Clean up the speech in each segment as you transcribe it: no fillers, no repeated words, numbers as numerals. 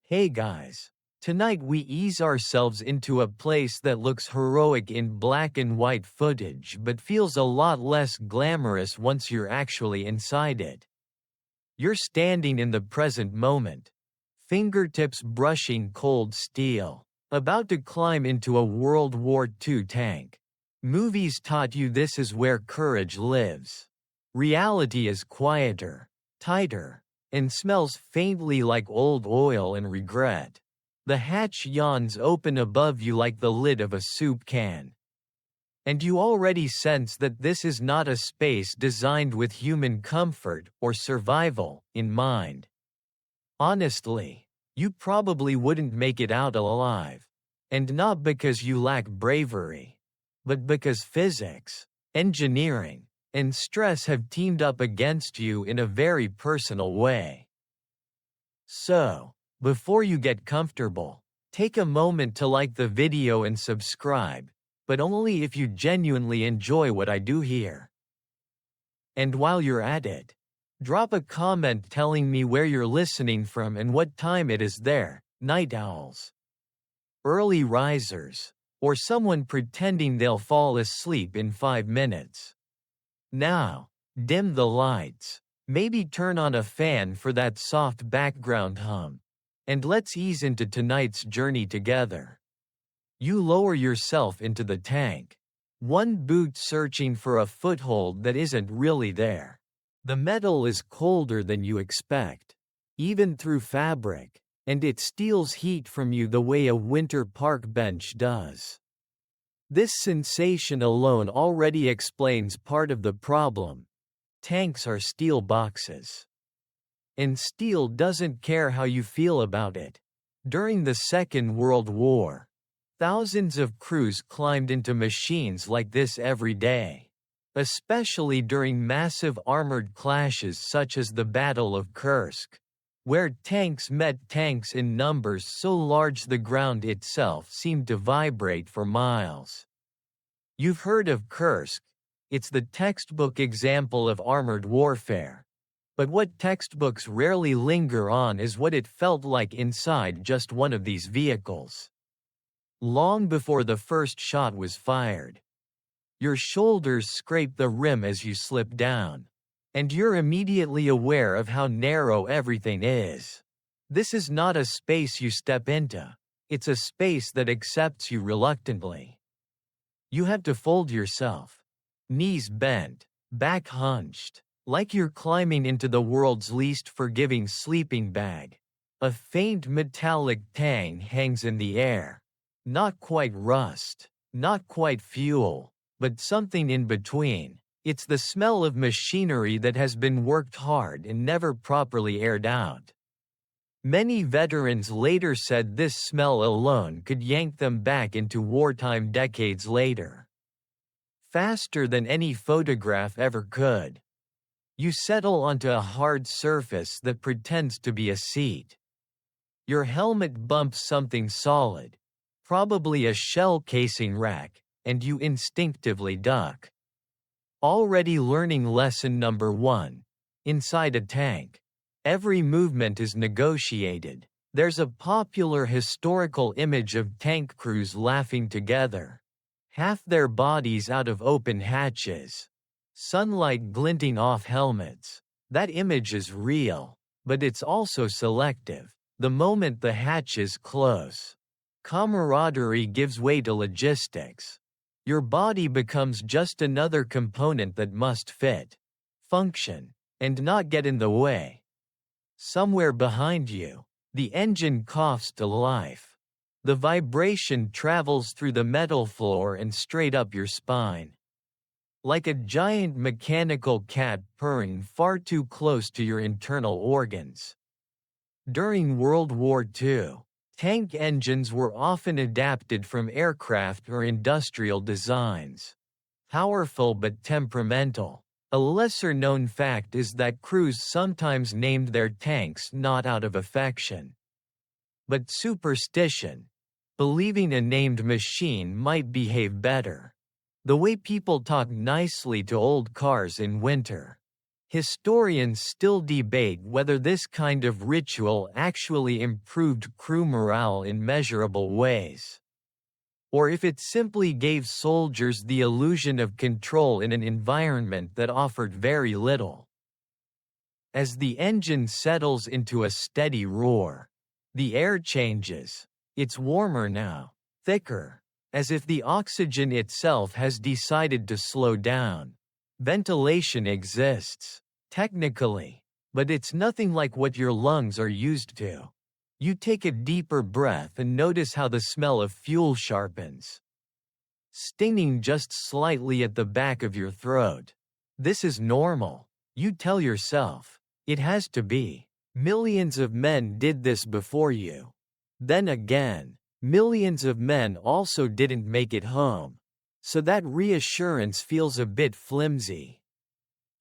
Hey guys. Tonight we ease ourselves into a place that looks heroic in black and white footage but feels a lot less glamorous once you're actually inside it. You're standing in the present moment, fingertips brushing cold steel, about to climb into a World War II tank. Movies taught you this is where courage lives. Reality is quieter, tighter, and smells faintly like old oil and regret. The hatch yawns open above you like the lid of a soup can. And you already sense that this is not a space designed with human comfort or survival in mind. Honestly, you probably wouldn't make it out alive. And not because you lack bravery, but because physics, engineering, and stress have teamed up against you in a very personal way. So, before you get comfortable, take a moment to like the video and subscribe, but only if you genuinely enjoy what I do here. And while you're at it, drop a comment telling me where you're listening from and what time it is there, night owls, early risers, or someone pretending they'll fall asleep in 5 minutes. Now, dim the lights, maybe turn on a fan for that soft background hum, and let's ease into tonight's journey together. You lower yourself into the tank, one boot searching for a foothold that isn't really there. The metal is colder than you expect, even through fabric, and it steals heat from you the way a winter park bench does. This sensation alone already explains part of the problem. Tanks are steel boxes. And steel doesn't care how you feel about it. During the Second World War, thousands of crews climbed into machines like this every day, especially during massive armored clashes such as the Battle of Kursk, where tanks met tanks in numbers so large the ground itself seemed to vibrate for miles. You've heard of Kursk. It's the textbook example of armored warfare. But what textbooks rarely linger on is what it felt like inside just one of these vehicles. Long before the first shot was fired, your shoulders scrape the rim as you slip down, and you're immediately aware of how narrow everything is. This is not a space you step into, it's a space that accepts you reluctantly. You have to fold yourself, knees bent, back hunched, like you're climbing into the world's least forgiving sleeping bag. A faint metallic tang hangs in the air. Not quite rust, not quite fuel, but something in between. It's the smell of machinery that has been worked hard and never properly aired out. Many veterans later said this smell alone could yank them back into wartime decades later. Faster than any photograph ever could. You settle onto a hard surface that pretends to be a seat. Your helmet bumps something solid, probably a shell casing rack, and you instinctively duck. Already learning lesson number 1. Inside a tank, every movement is negotiated. There's a popular historical image of tank crews laughing together, half their bodies out of open hatches, sunlight glinting off helmets. That image is real, but it's also selective. The moment the hatches close, camaraderie gives way to logistics. Your body becomes just another component that must fit, function, and not get in the way. Somewhere behind you, the engine coughs to life. The vibration travels through the metal floor and straight up your spine. Like a giant mechanical cat purring far too close to your internal organs. During World War II, tank engines were often adapted from aircraft or industrial designs. Powerful but temperamental. A lesser-known fact is that crews sometimes named their tanks not out of affection, but superstition, believing a named machine might behave better. The way people talk nicely to old cars in winter. Historians still debate whether this kind of ritual actually improved crew morale in measurable ways, or if it simply gave soldiers the illusion of control in an environment that offered very little. As the engine settles into a steady roar, the air changes. It's warmer now, thicker, as if the oxygen itself has decided to slow down. Ventilation exists, technically, but it's nothing like what your lungs are used to. You take a deeper breath and notice how the smell of fuel sharpens, stinging just slightly at the back of your throat. This is normal, you tell yourself. It has to be. Millions of men did this before you. Then again, millions of men also didn't make it home. So that reassurance feels a bit flimsy.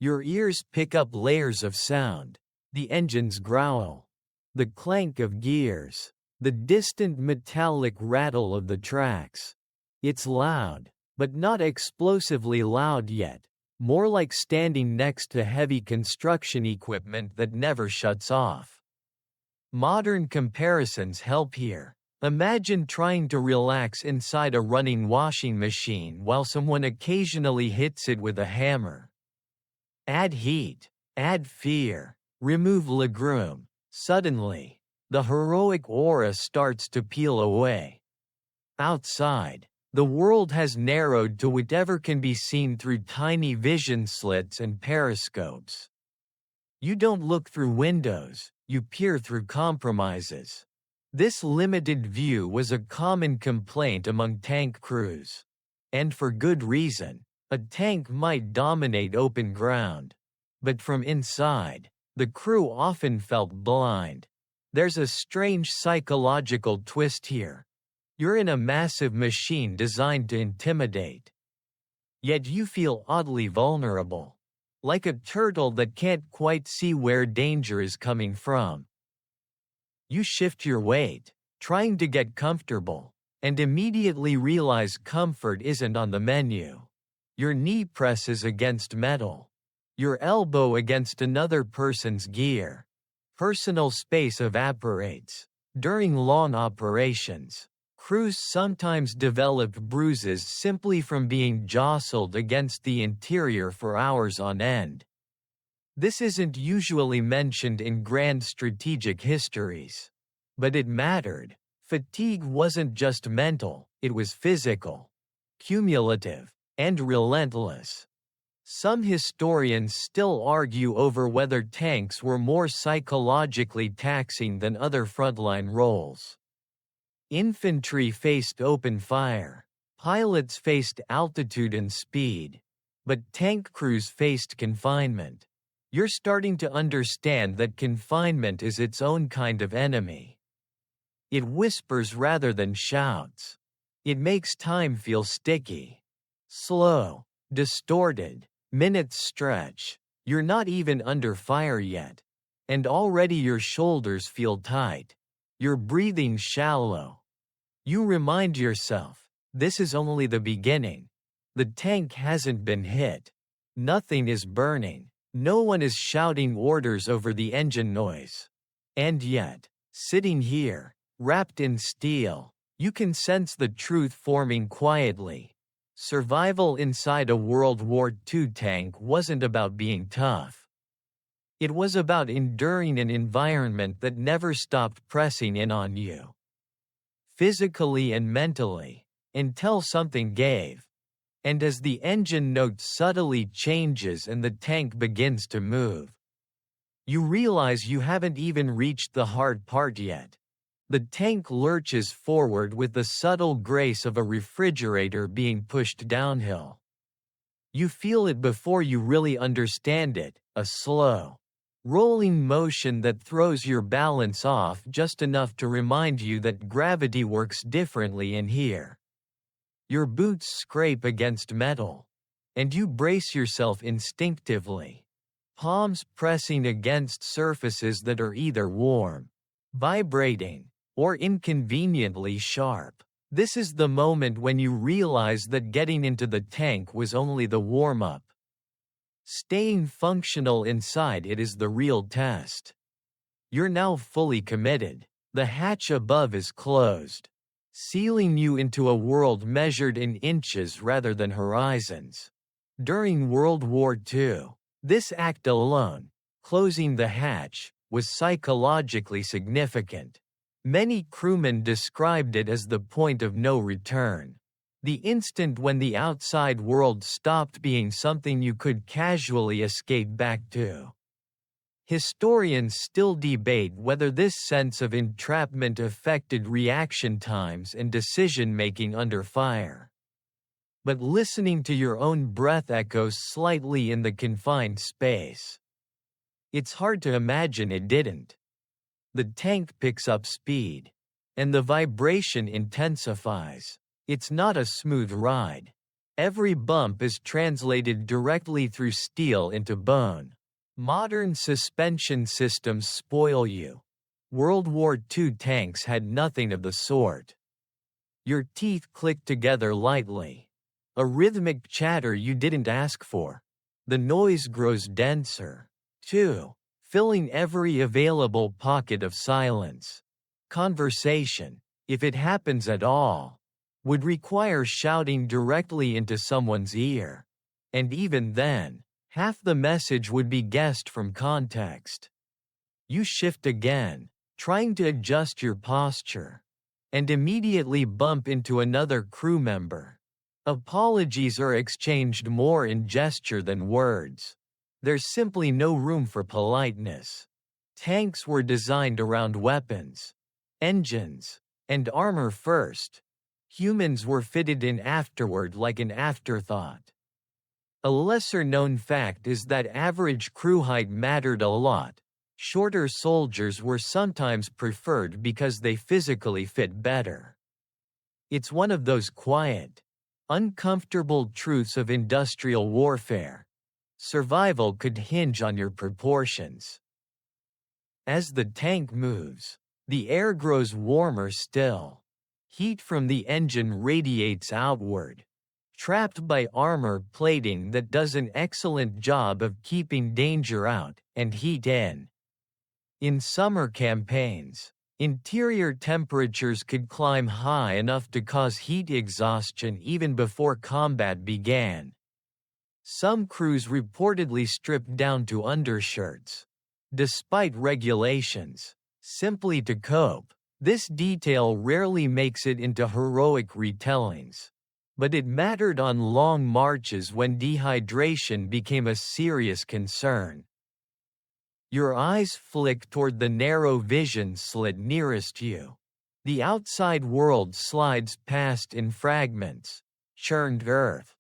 Your ears pick up layers of sound. The engine's growl, the clank of gears, the distant metallic rattle of the tracks. It's loud, but not explosively loud yet. More like standing next to heavy construction equipment that never shuts off. Modern comparisons help here. Imagine trying to relax inside a running washing machine while someone occasionally hits it with a hammer. Add heat, add fear, remove legroom. Suddenly, the heroic aura starts to peel away. Outside, the world has narrowed to whatever can be seen through tiny vision slits and periscopes. You don't look through windows, you peer through compromises. This limited view was a common complaint among tank crews. And for good reason. A tank might dominate open ground. But from inside, the crew often felt blind. There's a strange psychological twist here. You're in a massive machine designed to intimidate. Yet you feel oddly vulnerable. Like a turtle that can't quite see where danger is coming from. You shift your weight, trying to get comfortable, and immediately realize comfort isn't on the menu. Your knee presses against metal. Your elbow against another person's gear. Personal space evaporates. During long operations, crews sometimes developed bruises simply from being jostled against the interior for hours on end. This isn't usually mentioned in grand strategic histories. But it mattered. Fatigue wasn't just mental, it was physical, cumulative, and relentless. Some historians still argue over whether tanks were more psychologically taxing than other frontline roles. Infantry faced open fire. Pilots faced altitude and speed. But tank crews faced confinement. You're starting to understand that confinement is its own kind of enemy. It whispers rather than shouts. It makes time feel sticky. Slow. Distorted. Minutes stretch. You're not even under fire yet. And already your shoulders feel tight. Your breathing shallow. You remind yourself, this is only the beginning. The tank hasn't been hit. Nothing is burning. No one is shouting orders over the engine noise. And yet, sitting here, wrapped in steel, you can sense the truth forming quietly. Survival inside a World War II tank wasn't about being tough. It was about enduring an environment that never stopped pressing in on you. Physically and mentally, until something gave. And as the engine note subtly changes and the tank begins to move, you realize you haven't even reached the hard part yet. The tank lurches forward with the subtle grace of a refrigerator being pushed downhill. You feel it before you really understand it, a slow, rolling motion that throws your balance off just enough to remind you that gravity works differently in here. Your boots scrape against metal, and you brace yourself instinctively, palms pressing against surfaces that are either warm, vibrating, or inconveniently sharp. This is the moment when you realize that getting into the tank was only the warm-up. Staying functional inside it is the real test. You're now fully committed. The hatch above is closed, sealing you into a world measured in inches rather than horizons. During World War II, this act alone, closing the hatch, was psychologically significant. Many crewmen described it as the point of no return. The instant when the outside world stopped being something you could casually escape back to. Historians still debate whether this sense of entrapment affected reaction times and decision-making under fire. But listening to your own breath echoes slightly in the confined space. It's hard to imagine it didn't. The tank picks up speed, and the vibration intensifies. It's not a smooth ride. Every bump is translated directly through steel into bone. Modern suspension systems spoil you. World War II tanks had nothing of the sort. Your teeth click together lightly. A rhythmic chatter you didn't ask for. The noise grows denser, too, filling every available pocket of silence. Conversation, if it happens at all, would require shouting directly into someone's ear. And even then, half the message would be guessed from context. You shift again, trying to adjust your posture, and immediately bump into another crew member. Apologies are exchanged more in gesture than words. There's simply no room for politeness. Tanks were designed around weapons, engines, and armor first. Humans were fitted in afterward like an afterthought. A lesser-known fact is that average crew height mattered a lot. Shorter soldiers were sometimes preferred because they physically fit better. It's one of those quiet, uncomfortable truths of industrial warfare. Survival could hinge on your proportions. As the tank moves, the air grows warmer still. Heat from the engine radiates outward, trapped by armor plating that does an excellent job of keeping danger out and heat in. In summer campaigns, interior temperatures could climb high enough to cause heat exhaustion even before combat began. Some crews reportedly stripped down to undershirts, despite regulations, simply to cope. This detail rarely makes it into heroic retellings. But it mattered on long marches when dehydration became a serious concern. Your eyes flick toward the narrow vision slit nearest you. The outside world slides past in fragments, churned earth,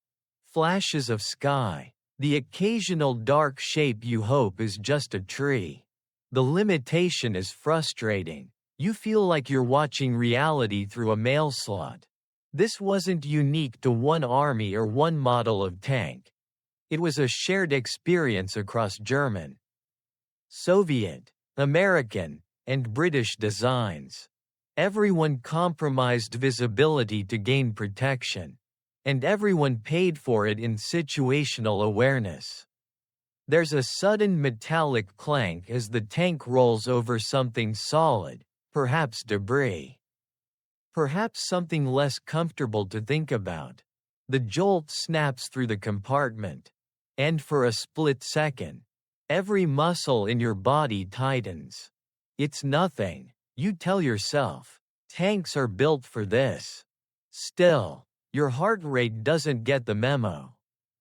flashes of sky, the occasional dark shape you hope is just a tree. The limitation is frustrating. You feel like you're watching reality through a mail slot. This wasn't unique to one army or one model of tank. It was a shared experience across German, Soviet, American, and British designs. Everyone compromised visibility to gain protection, and everyone paid for it in situational awareness. There's a sudden metallic clank as the tank rolls over something solid, perhaps debris. Perhaps something less comfortable to think about. The jolt snaps through the compartment, and for a split second, every muscle in your body tightens. It's nothing, you tell yourself. Tanks are built for this. Still, your heart rate doesn't get the memo.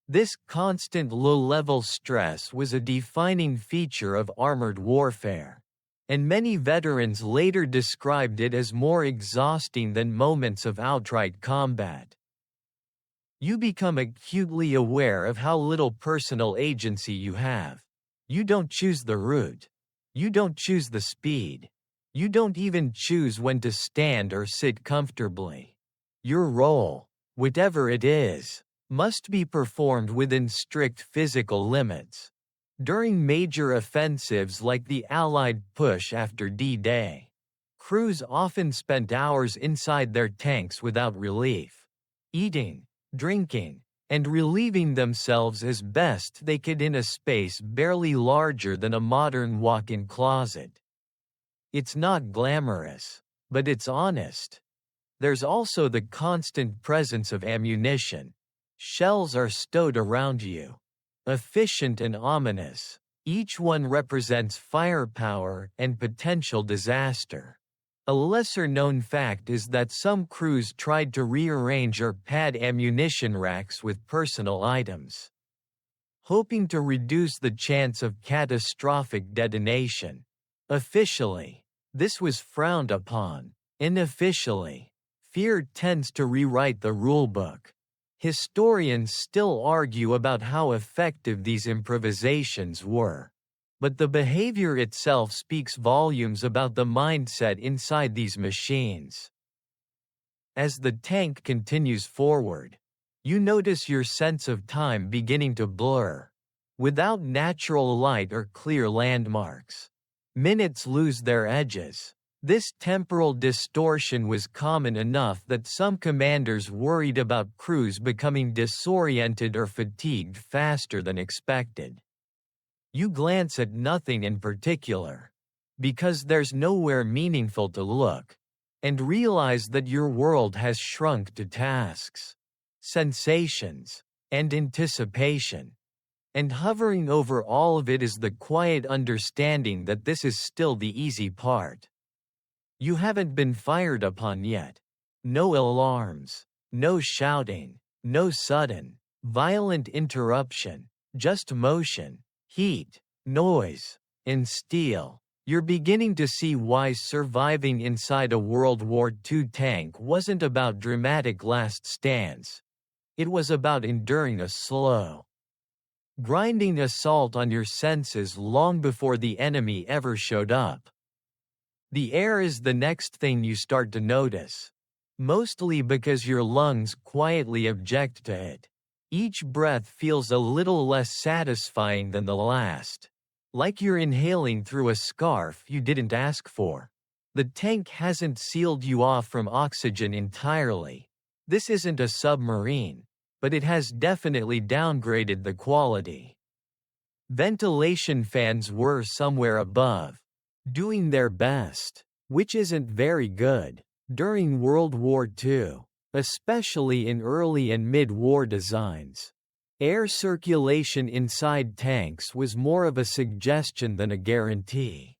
This constant low-level stress was a defining feature of armored warfare, and many veterans later described it as more exhausting than moments of outright combat. You become acutely aware of how little personal agency you have. You don't choose the route. You don't choose the speed. You don't even choose when to stand or sit comfortably. Your role, whatever it is, must be performed within strict physical limits. During major offensives like the Allied push after D-Day, crews often spent hours inside their tanks without relief. Eating, drinking, and relieving themselves as best they could in a space barely larger than a modern walk-in closet. It's not glamorous, but it's honest. There's also the constant presence of ammunition. Shells are stowed around you. Efficient and ominous, each one represents firepower and potential disaster. A lesser-known fact is that some crews tried to rearrange or pad ammunition racks with personal items, hoping to reduce the chance of catastrophic detonation. Officially, this was frowned upon. Unofficially, fear tends to rewrite the rulebook. Historians still argue about how effective these improvisations were, but the behavior itself speaks volumes about the mindset inside these machines. As the tank continues forward, you notice your sense of time beginning to blur. Without natural light or clear landmarks, minutes lose their edges. This temporal distortion was common enough that some commanders worried about crews becoming disoriented or fatigued faster than expected. You glance at nothing in particular, because there's nowhere meaningful to look, and realize that your world has shrunk to tasks, sensations, and anticipation. And hovering over all of it is the quiet understanding that this is still the easy part. You haven't been fired upon yet. No alarms, no shouting, no sudden, violent interruption, just motion, heat, noise, and steel. You're beginning to see why surviving inside a World War II tank wasn't about dramatic last stands. It was about enduring a slow, grinding assault on your senses long before the enemy ever showed up. The air is the next thing you start to notice, mostly because your lungs quietly object to it. Each breath feels a little less satisfying than the last, like you're inhaling through a scarf you didn't ask for. The tank hasn't sealed you off from oxygen entirely. This isn't a submarine, but it has definitely downgraded the quality. Ventilation fans were somewhere above, doing their best, which isn't very good. During World War II, especially in early and mid-war designs, air circulation inside tanks was more of a suggestion than a guarantee.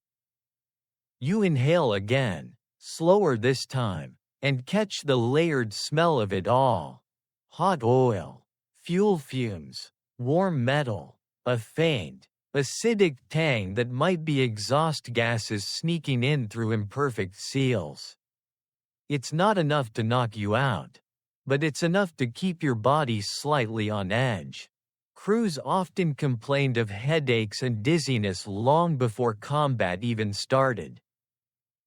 You inhale again, slower this time, and catch the layered smell of it all. Hot oil, fuel fumes, warm metal, a faint, acidic tang that might be exhaust gases sneaking in through imperfect seals. It's not enough to knock you out, but it's enough to keep your body slightly on edge. Crews often complained of headaches and dizziness long before combat even started.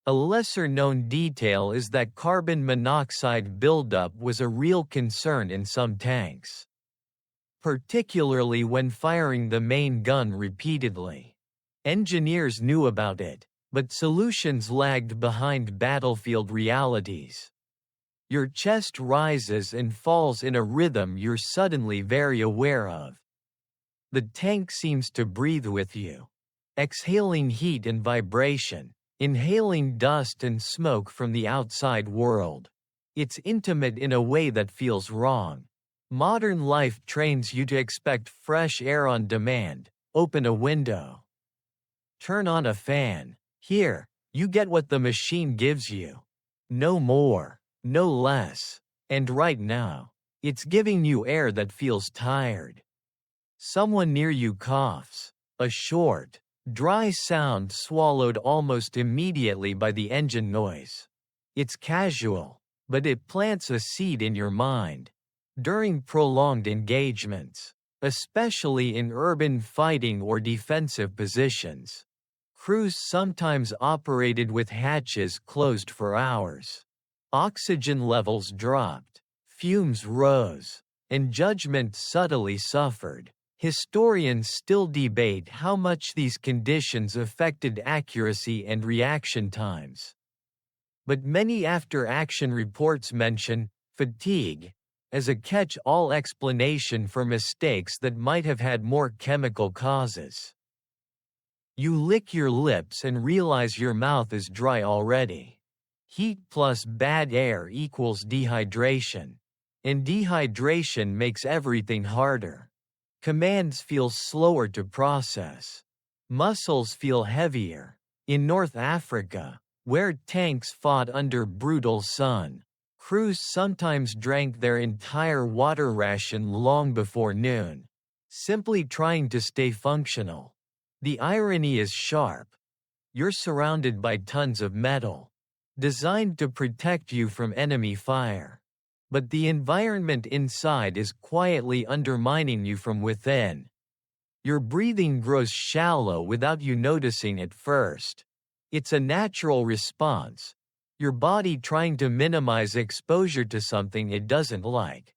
A lesser-known detail is that carbon monoxide buildup was a real concern in some tanks, particularly when firing the main gun repeatedly. Engineers knew about it, but solutions lagged behind battlefield realities. Your chest rises and falls in a rhythm you're suddenly very aware of. The tank seems to breathe with you, exhaling heat and vibration, inhaling dust and smoke from the outside world. It's intimate in a way that feels wrong. Modern life trains you to expect fresh air on demand. Open a window, turn on a fan. Here, you get what the machine gives you. No more, no less. And right now, it's giving you air that feels tired. Someone near you coughs, a short, dry sound swallowed almost immediately by the engine noise. It's casual, but it plants a seed in your mind. During prolonged engagements, especially in urban fighting or defensive positions, crews sometimes operated with hatches closed for hours. Oxygen levels dropped, fumes rose, and judgment subtly suffered. Historians still debate how much these conditions affected accuracy and reaction times. But many after-action reports mention fatigue, as a catch-all explanation for mistakes that might have had more chemical causes. You lick your lips and realize your mouth is dry already. Heat plus bad air equals dehydration. And dehydration makes everything harder. Commands feel slower to process. Muscles feel heavier. In North Africa, where tanks fought under brutal sun, crews sometimes drank their entire water ration long before noon, simply trying to stay functional. The irony is sharp. You're surrounded by tons of metal, designed to protect you from enemy fire. But the environment inside is quietly undermining you from within. Your breathing grows shallow without you noticing at first. It's a natural response, your body trying to minimize exposure to something it doesn't like.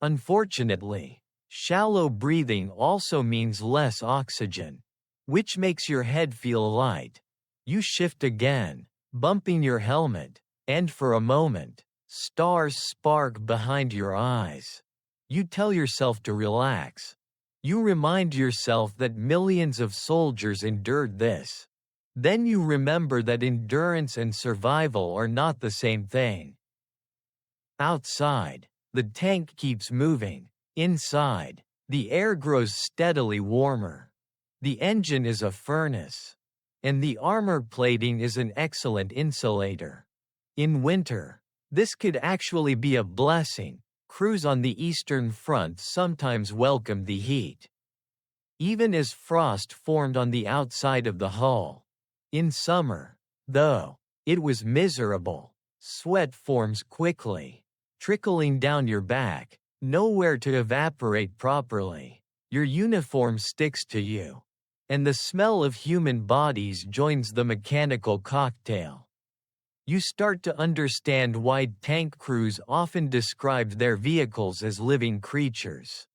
Unfortunately, shallow breathing also means less oxygen, which makes your head feel light. You shift again, bumping your helmet, and for a moment, stars spark behind your eyes. You tell yourself to relax. You remind yourself that millions of soldiers endured this. Then you remember that endurance and survival are not the same thing. Outside, the tank keeps moving. Inside, the air grows steadily warmer. The engine is a furnace, and the armor plating is an excellent insulator. In winter, this could actually be a blessing. Crews on the Eastern Front sometimes welcomed the heat, even as frost formed on the outside of the hull. In summer, though, it was miserable. Sweat forms quickly, trickling down your back, nowhere to evaporate properly. Your uniform sticks to you, and the smell of human bodies joins the mechanical cocktail. You start to understand why tank crews often described their vehicles as living creatures.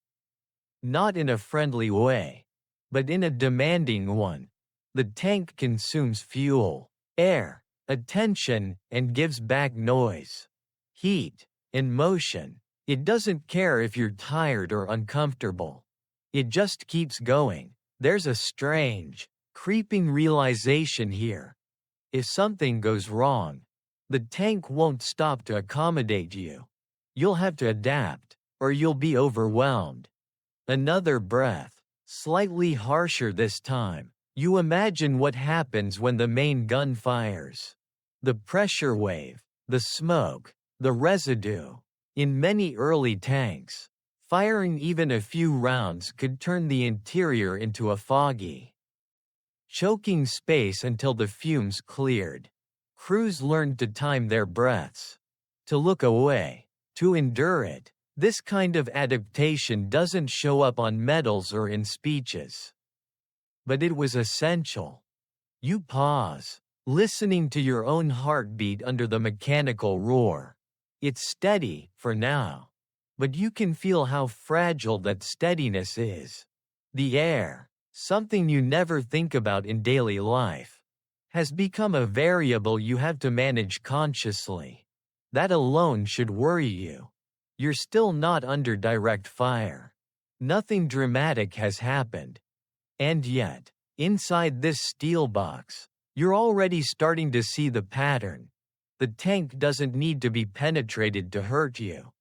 Not in a friendly way, but in a demanding one. The tank consumes fuel, air, attention, and gives back noise, heat, and motion. It doesn't care if you're tired or uncomfortable. It just keeps going. There's a strange, creeping realization here. If something goes wrong, the tank won't stop to accommodate you. You'll have to adapt, or you'll be overwhelmed. Another breath, slightly harsher this time. You imagine what happens when the main gun fires. The pressure wave, the smoke, the residue. In many early tanks, firing even a few rounds could turn the interior into a foggy, choking space until the fumes cleared. Crews learned to time their breaths, to look away, to endure it. This kind of adaptation doesn't show up on medals or in speeches. But it was essential. You pause, listening to your own heartbeat under the mechanical roar. It's steady, for now. But you can feel how fragile that steadiness is. The air, something you never think about in daily life, has become a variable you have to manage consciously. That alone should worry you. You're still not under direct fire. Nothing dramatic has happened. And yet, inside this steel box, you're already starting to see the pattern. The tank doesn't need to be penetrated to hurt you.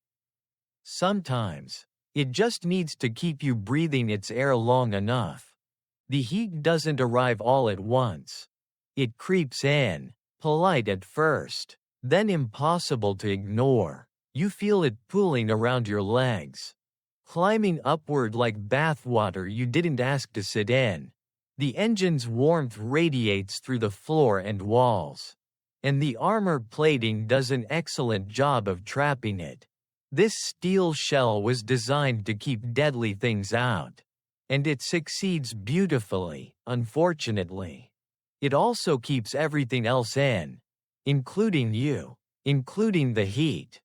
Sometimes, it just needs to keep you breathing its air long enough. The heat doesn't arrive all at once. It creeps in, polite at first, then impossible to ignore. You feel it pooling around your legs, climbing upward like bathwater you didn't ask to sit in. The engine's warmth radiates through the floor and walls, and the armor plating does an excellent job of trapping it. This steel shell was designed to keep deadly things out, and it succeeds beautifully, unfortunately. It also keeps everything else in, including you, including the heat.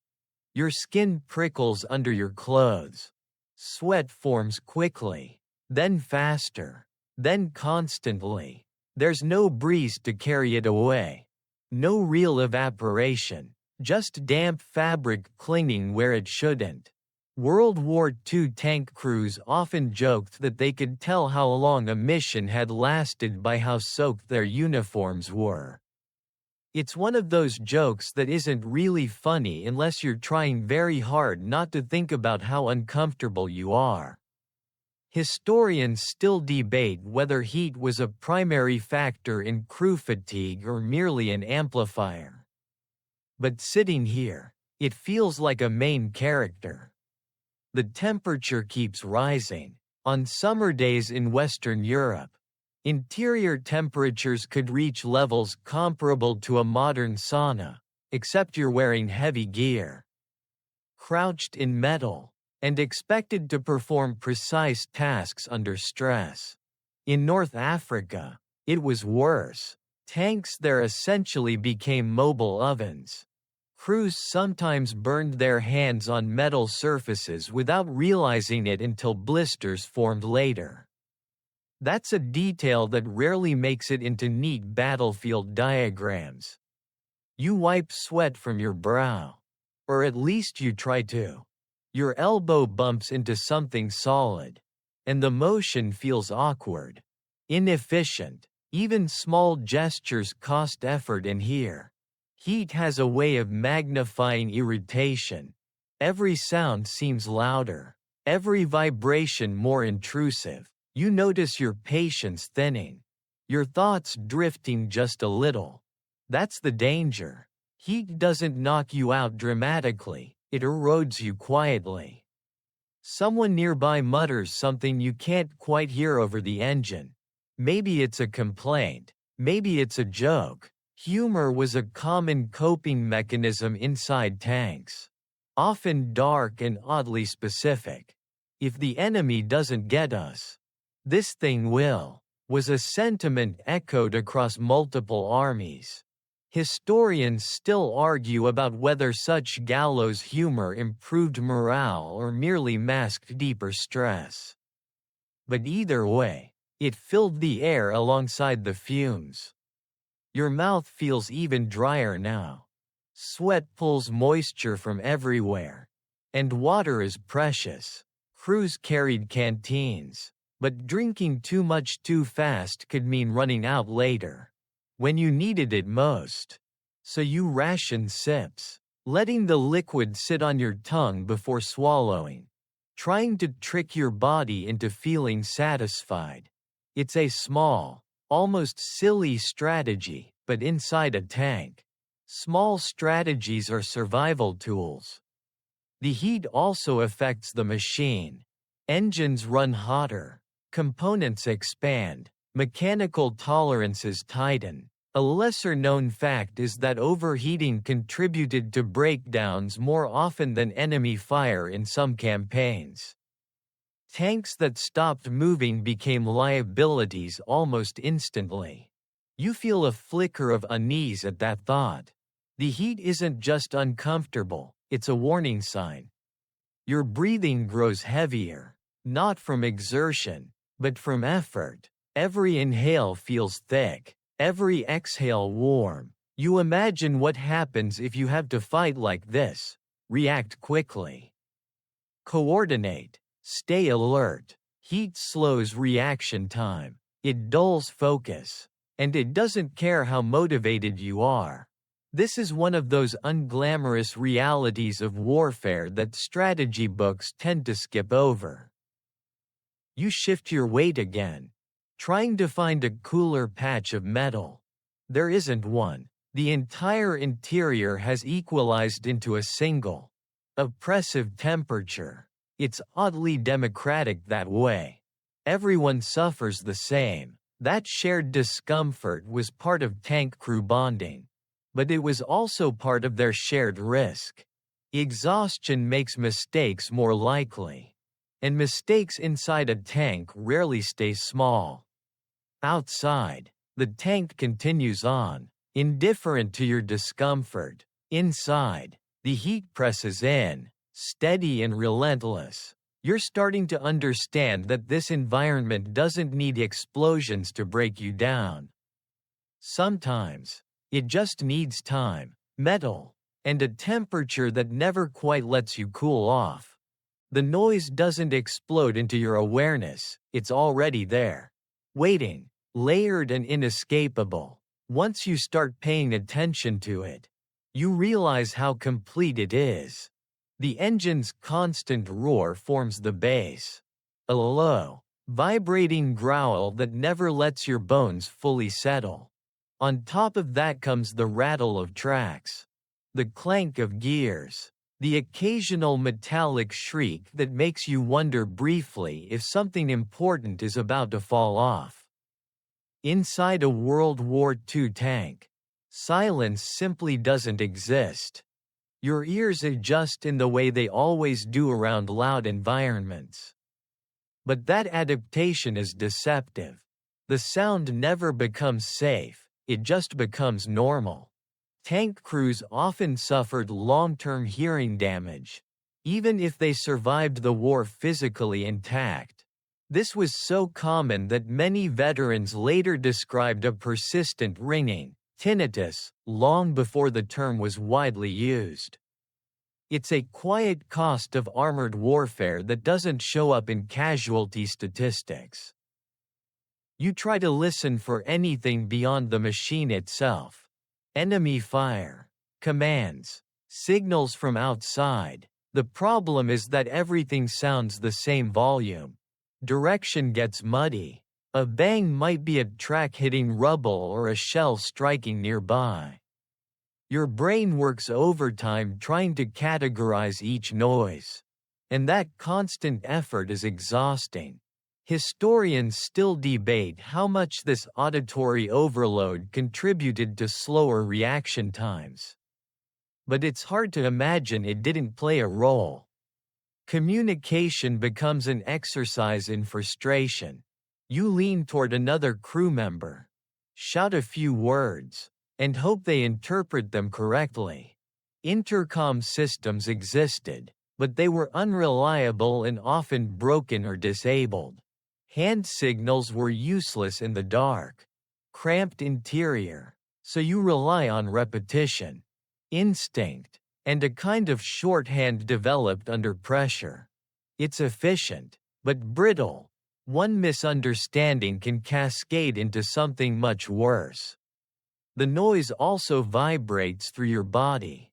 Your skin prickles under your clothes. Sweat forms quickly, then faster, then constantly. There's no breeze to carry it away. No real evaporation, just damp fabric clinging where it shouldn't. World War II tank crews often joked that they could tell how long a mission had lasted by how soaked their uniforms were. It's one of those jokes that isn't really funny unless you're trying very hard not to think about how uncomfortable you are. Historians still debate whether heat was a primary factor in crew fatigue or merely an amplifier. But sitting here, it feels like a main character. The temperature keeps rising. On summer days in Western Europe, interior temperatures could reach levels comparable to a modern sauna, except you're wearing heavy gear. Crouched in metal, and expected to perform precise tasks under stress. In North Africa, it was worse. Tanks there essentially became mobile ovens. Crews sometimes burned their hands on metal surfaces without realizing it until blisters formed later. That's a detail that rarely makes it into neat battlefield diagrams. You wipe sweat from your brow. Or at least you try to. Your elbow bumps into something solid. And the motion feels awkward. Inefficient. Even small gestures cost effort in here. Heat has a way of magnifying irritation. Every sound seems louder. Every vibration more intrusive. You notice your patience thinning. Your thoughts drifting just a little. That's the danger. Heat doesn't knock you out dramatically, it erodes you quietly. Someone nearby mutters something you can't quite hear over the engine. Maybe it's a complaint. Maybe it's a joke. Humor was a common coping mechanism inside tanks. Often dark and oddly specific. If the enemy doesn't get us, this thing will, was a sentiment echoed across multiple armies. Historians still argue about whether such gallows humor improved morale or merely masked deeper stress. But either way, it filled the air alongside the fumes. Your mouth feels even drier now. Sweat pulls moisture from everywhere. And water is precious. Crews carried canteens. But drinking too much too fast could mean running out later. When you needed it most. So you ration sips. Letting the liquid sit on your tongue before swallowing. Trying to trick your body into feeling satisfied. It's a small, almost silly strategy, but inside a tank, small strategies are survival tools. The heat also affects the machine. Engines run hotter, components expand, mechanical tolerances tighten. A lesser-known fact is that overheating contributed to breakdowns more often than enemy fire in some campaigns. Tanks that stopped moving became liabilities almost instantly. You feel a flicker of unease at that thought. The heat isn't just uncomfortable, it's a warning sign. Your breathing grows heavier, not from exertion, but from effort. Every inhale feels thick, every exhale warm. You imagine what happens if you have to fight like this. React quickly. Coordinate. Stay alert. Heat slows reaction time. It dulls focus. And it doesn't care how motivated you are. This is one of those unglamorous realities of warfare that strategy books tend to skip over. You shift your weight again, trying to find a cooler patch of metal. There isn't one. The entire interior has equalized into a single, oppressive temperature. It's oddly democratic that way. Everyone suffers the same. That shared discomfort was part of tank crew bonding. But it was also part of their shared risk. Exhaustion makes mistakes more likely. And mistakes inside a tank rarely stay small. Outside, the tank continues on, indifferent to your discomfort. Inside, the heat presses in, steady and relentless. You're starting to understand that this environment doesn't need explosions to break you down. Sometimes, it just needs time, metal, and a temperature that never quite lets you cool off. The noise doesn't explode into your awareness, it's already there, waiting, layered and inescapable. Once you start paying attention to it, you realize how complete it is. The engine's constant roar forms the bass, a low, vibrating growl that never lets your bones fully settle. On top of that comes the rattle of tracks, the clank of gears, the occasional metallic shriek that makes you wonder briefly if something important is about to fall off. Inside a World War II tank, silence simply doesn't exist. Your ears adjust in the way they always do around loud environments. But that adaptation is deceptive. The sound never becomes safe, it just becomes normal. Tank crews often suffered long-term hearing damage, even if they survived the war physically intact. This was so common that many veterans later described a persistent ringing, tinnitus, long before the term was widely used. It's a quiet cost of armored warfare that doesn't show up in casualty statistics. You try to listen for anything beyond the machine itself. Enemy fire, commands, signals from outside. The problem is that everything sounds the same volume. Direction gets muddy. A bang might be a track hitting rubble or a shell striking nearby. Your brain works overtime trying to categorize each noise. And that constant effort is exhausting. Historians still debate how much this auditory overload contributed to slower reaction times. But it's hard to imagine it didn't play a role. Communication becomes an exercise in frustration. You lean toward another crew member, shout a few words, and hope they interpret them correctly. Intercom systems existed, but they were unreliable and often broken or disabled. Hand signals were useless in the dark. Cramped interior, so you rely on repetition, instinct, and a kind of shorthand developed under pressure. It's efficient, but brittle. One misunderstanding can cascade into something much worse. The noise also vibrates through your body.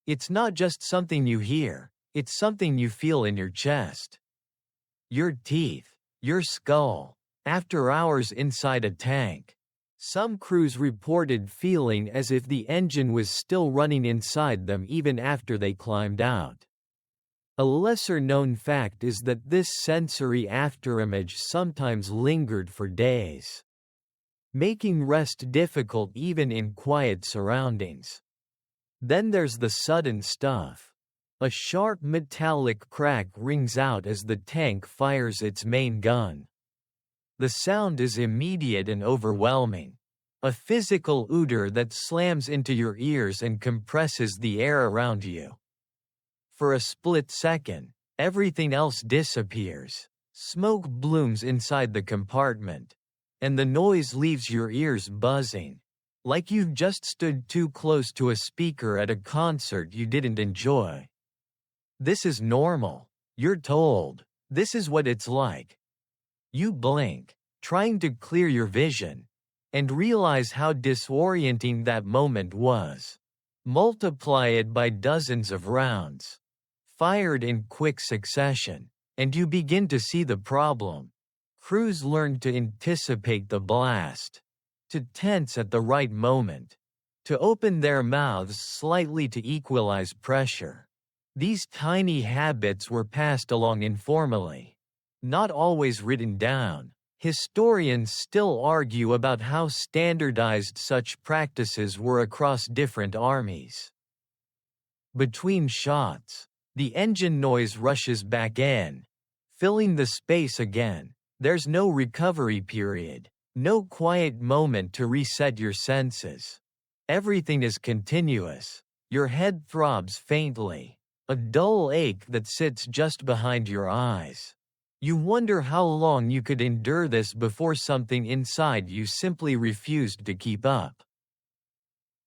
It's not just something you hear, it's something you feel in your chest. Your teeth, your skull. After hours inside a tank, some crews reported feeling as if the engine was still running inside them even after they climbed out. A lesser-known fact is that this sensory afterimage sometimes lingered for days, making rest difficult even in quiet surroundings. Then there's the sudden stuff. A sharp metallic crack rings out as the tank fires its main gun. The sound is immediate and overwhelming. A physical odor that slams into your ears and compresses the air around you. For a split second, everything else disappears. Smoke blooms inside the compartment, and the noise leaves your ears buzzing, like you've just stood too close to a speaker at a concert you didn't enjoy. This is normal, you're told. This is what it's like. You blink, trying to clear your vision, and realize how disorienting that moment was. Multiply it by dozens of rounds, fired in quick succession, and you begin to see the problem. Crews learn to anticipate the blast, to tense at the right moment, to open their mouths slightly to equalize pressure. These tiny habits were passed along informally, not always written down. Historians still argue about how standardized such practices were across different armies. Between shots, the engine noise rushes back in, filling the space again. There's no recovery period, no quiet moment to reset your senses. Everything is continuous. Your head throbs faintly, a dull ache that sits just behind your eyes. You wonder how long you could endure this before something inside you simply refused to keep up.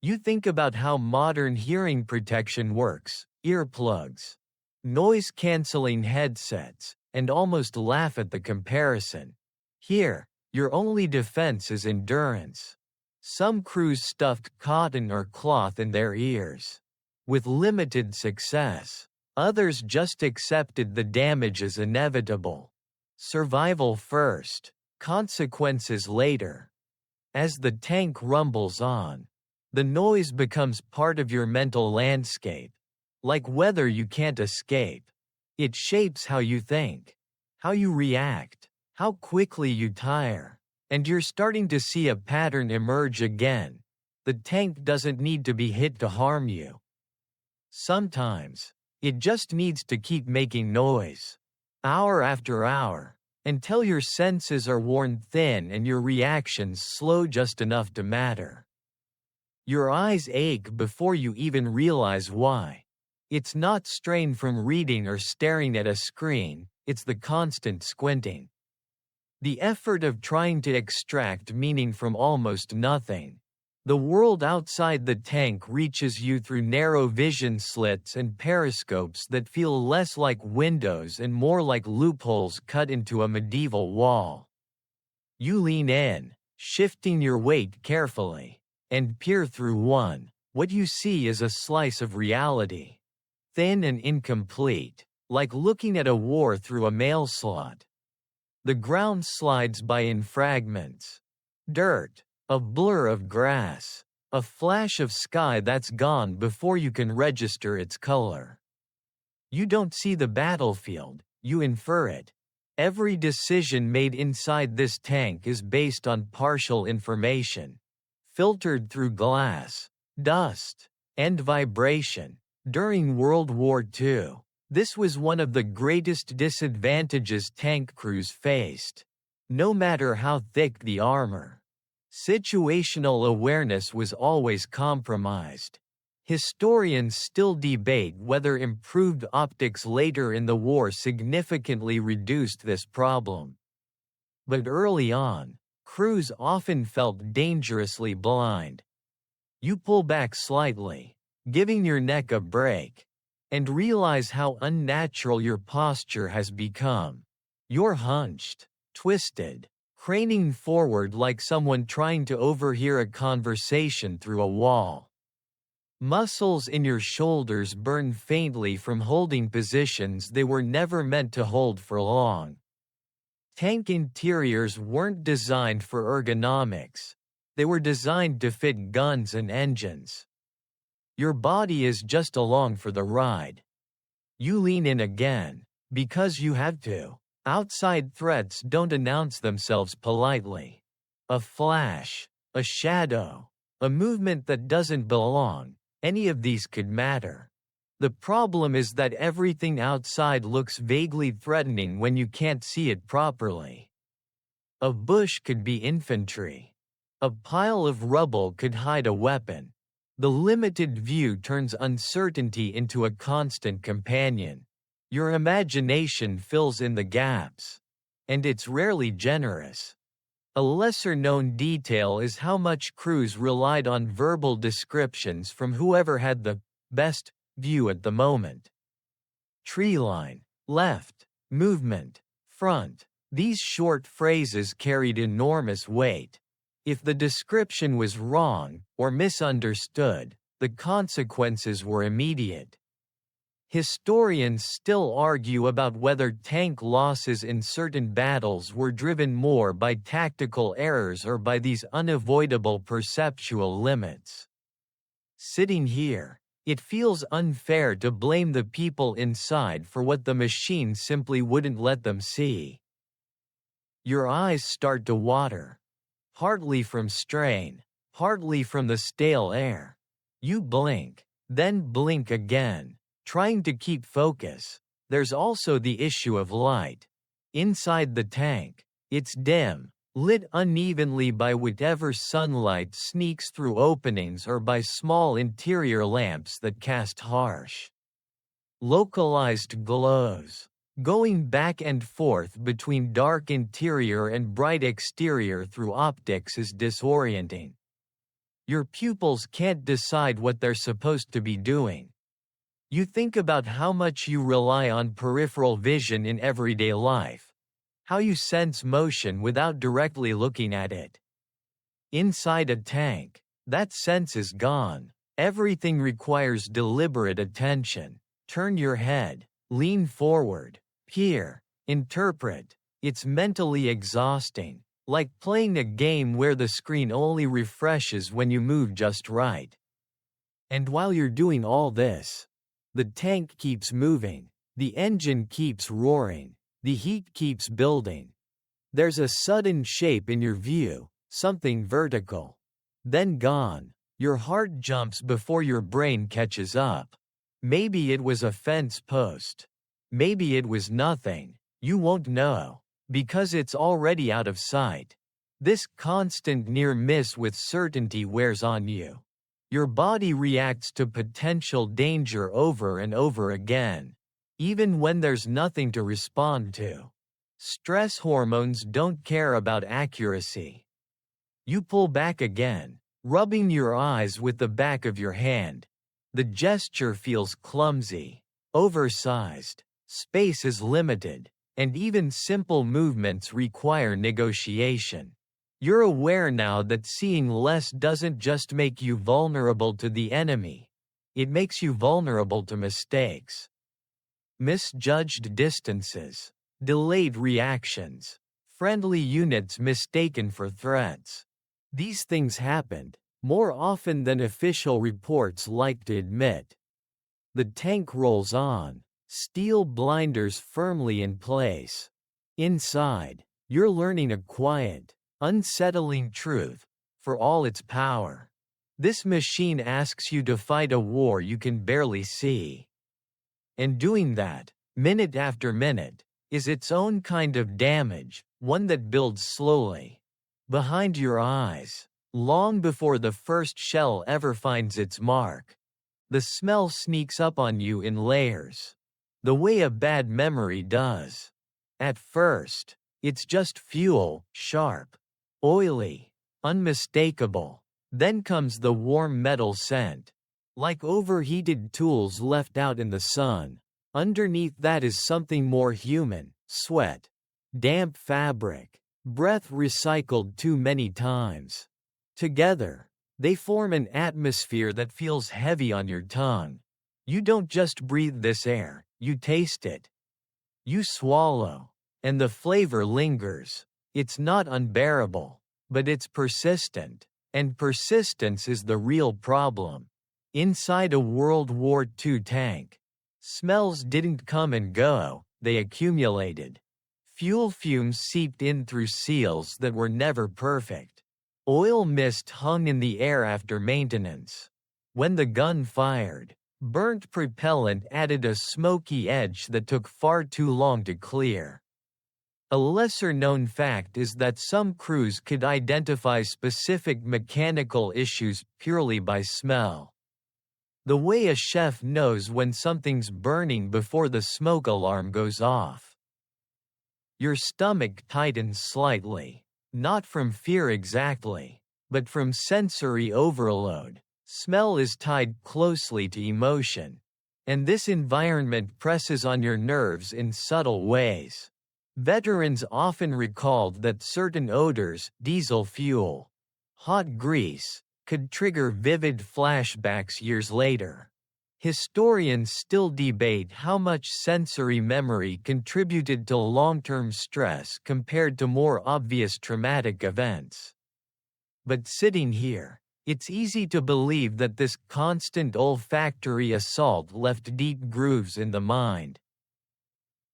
You think about how modern hearing protection works: earplugs, noise-canceling headsets, and almost laugh at the comparison. Here, your only defense is endurance. Some crews stuffed cotton or cloth in their ears. With limited success. Others just accepted the damage as inevitable. Survival first, consequences later. As the tank rumbles on, the noise becomes part of your mental landscape. Like weather you can't escape. It shapes how you think, how you react, how quickly you tire. And you're starting to see a pattern emerge again. The tank doesn't need to be hit to harm you. Sometimes, it just needs to keep making noise, hour after hour, until your senses are worn thin and your reactions slow just enough to matter. Your eyes ache before you even realize why. It's not strain from reading or staring at a screen, it's the constant squinting. The effort of trying to extract meaning from almost nothing. The world outside the tank reaches you through narrow vision slits and periscopes that feel less like windows and more like loopholes cut into a medieval wall. You lean in, shifting your weight carefully, and peer through one. What you see is a slice of reality. Thin and incomplete, like looking at a war through a mail slot. The ground slides by in fragments. Dirt, a blur of grass, a flash of sky that's gone before you can register its color. You don't see the battlefield, you infer it. Every decision made inside this tank is based on partial information, filtered through glass, dust, and vibration. During World War II, this was one of the greatest disadvantages tank crews faced. No matter how thick the armor, situational awareness was always compromised. Historians still debate whether improved optics later in the war significantly reduced this problem. But early on, crews often felt dangerously blind. You pull back slightly, giving your neck a break, and realize how unnatural your posture has become. You're hunched, twisted, craning forward like someone trying to overhear a conversation through a wall. Muscles in your shoulders burn faintly from holding positions they were never meant to hold for long. Tank interiors weren't designed for ergonomics. They were designed to fit guns and engines. Your body is just along for the ride. You lean in again, because you have to. Outside threats don't announce themselves politely. A flash, a shadow, a movement that doesn't belong, any of these could matter. The problem is that everything outside looks vaguely threatening when you can't see it properly. A bush could be infantry. A pile of rubble could hide a weapon. The limited view turns uncertainty into a constant companion. Your imagination fills in the gaps. And it's rarely generous. A lesser-known detail is how much crews relied on verbal descriptions from whoever had the best view at the moment. Tree line, left, movement, front. These short phrases carried enormous weight. If the description was wrong, or misunderstood, the consequences were immediate. Historians still argue about whether tank losses in certain battles were driven more by tactical errors or by these unavoidable perceptual limits. Sitting here, it feels unfair to blame the people inside for what the machine simply wouldn't let them see. Your eyes start to water. Partly from strain, partly from the stale air. You blink, then blink again, trying to keep focus. There's also the issue of light. Inside the tank, it's dim, lit unevenly by whatever sunlight sneaks through openings or by small interior lamps that cast harsh, localized glows. Going back and forth between dark interior and bright exterior through optics is disorienting. Your pupils can't decide what they're supposed to be doing. You think about how much you rely on peripheral vision in everyday life. How you sense motion without directly looking at it. Inside a tank, that sense is gone. Everything requires deliberate attention. Turn your head, lean forward, peer, interpret. It's mentally exhausting, like playing a game where the screen only refreshes when you move just right. And while you're doing all this, the tank keeps moving, the engine keeps roaring, the heat keeps building. There's a sudden shape in your view, something vertical. Then gone. Your heart jumps before your brain catches up. Maybe it was a fence post. Maybe it was nothing. You won't know, because it's already out of sight. This constant near miss with certainty wears on you. Your body reacts to potential danger over and over again, even when there's nothing to respond to. Stress hormones don't care about accuracy. You pull back again, rubbing your eyes with the back of your hand. The gesture feels clumsy, oversized, space is limited, and even simple movements require negotiation. You're aware now that seeing less doesn't just make you vulnerable to the enemy. It makes you vulnerable to mistakes. Misjudged distances, delayed reactions, friendly units mistaken for threats. These things happened, more often than official reports like to admit. The tank rolls on, steel blinders firmly in place. Inside, you're learning a quiet, unsettling truth, for all its power. This machine asks you to fight a war you can barely see. And doing that, minute after minute, is its own kind of damage, one that builds slowly. Behind your eyes, long before the first shell ever finds its mark. The smell sneaks up on you in layers. The way a bad memory does. At first, it's just fuel, sharp, oily, unmistakable. Then comes the warm metal scent. Like overheated tools left out in the sun. Underneath that is something more human, sweat, damp fabric, breath recycled too many times. Together, they form an atmosphere that feels heavy on your tongue. You don't just breathe this air, you taste it. You swallow, and the flavor lingers. It's not unbearable, but it's persistent, and persistence is the real problem. Inside a World War II tank, smells didn't come and go, they accumulated. Fuel fumes seeped in through seals that were never perfect. Oil mist hung in the air after maintenance. When the gun fired, burnt propellant added a smoky edge that took far too long to clear. A lesser-known fact is that some crews could identify specific mechanical issues purely by smell. The way a chef knows when something's burning before the smoke alarm goes off. Your stomach tightens slightly, not from fear exactly, but from sensory overload. Smell is tied closely to emotion, and this environment presses on your nerves in subtle ways. Veterans often recalled that certain odors, diesel fuel, hot grease, could trigger vivid flashbacks years later. Historians still debate how much sensory memory contributed to long-term stress compared to more obvious traumatic events. But sitting here, it's easy to believe that this constant olfactory assault left deep grooves in the mind.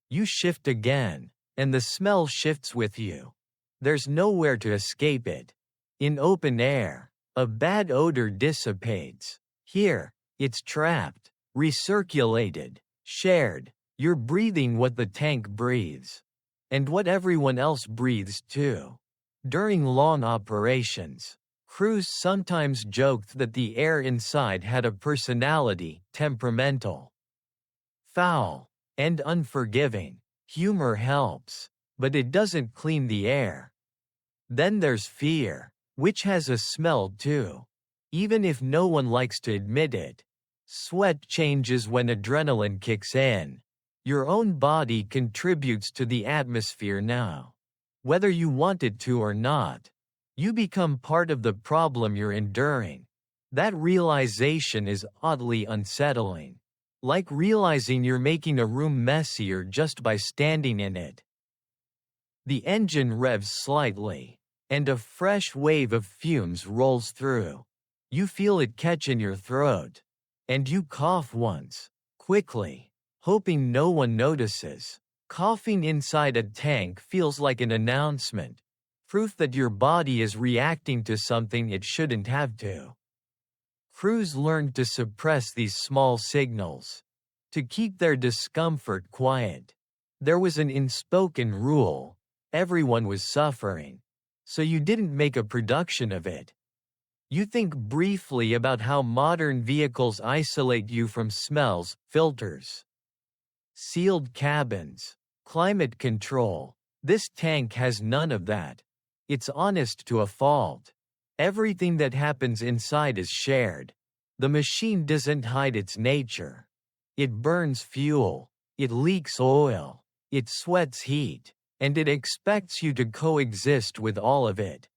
You shift again, and the smell shifts with you. There's nowhere to escape it. In open air, a bad odor dissipates. Here, it's trapped, recirculated, shared. You're breathing what the tank breathes. And what everyone else breathes too. During long operations, crews sometimes joked that the air inside had a personality, temperamental, foul, and unforgiving. Humor helps, but it doesn't clean the air. Then there's fear, which has a smell too. Even if no one likes to admit it, sweat changes when adrenaline kicks in. Your own body contributes to the atmosphere now. Whether you want it to or not, you become part of the problem you're enduring. That realization is oddly unsettling. Like realizing you're making a room messier just by standing in it. The engine revs slightly, and a fresh wave of fumes rolls through. You feel it catch in your throat. And you cough once, quickly, hoping no one notices. Coughing inside a tank feels like an announcement, proof that your body is reacting to something it shouldn't have to. Crews learned to suppress these small signals, to keep their discomfort quiet. There was an unspoken rule: everyone was suffering, so you didn't make a production of it. You think briefly about how modern vehicles isolate you from smells, filters, sealed cabins, climate control. This tank has none of that. It's honest to a fault. Everything that happens inside is shared. The machine doesn't hide its nature. It burns fuel, it leaks oil, it sweats heat, and it expects you to coexist with all of it.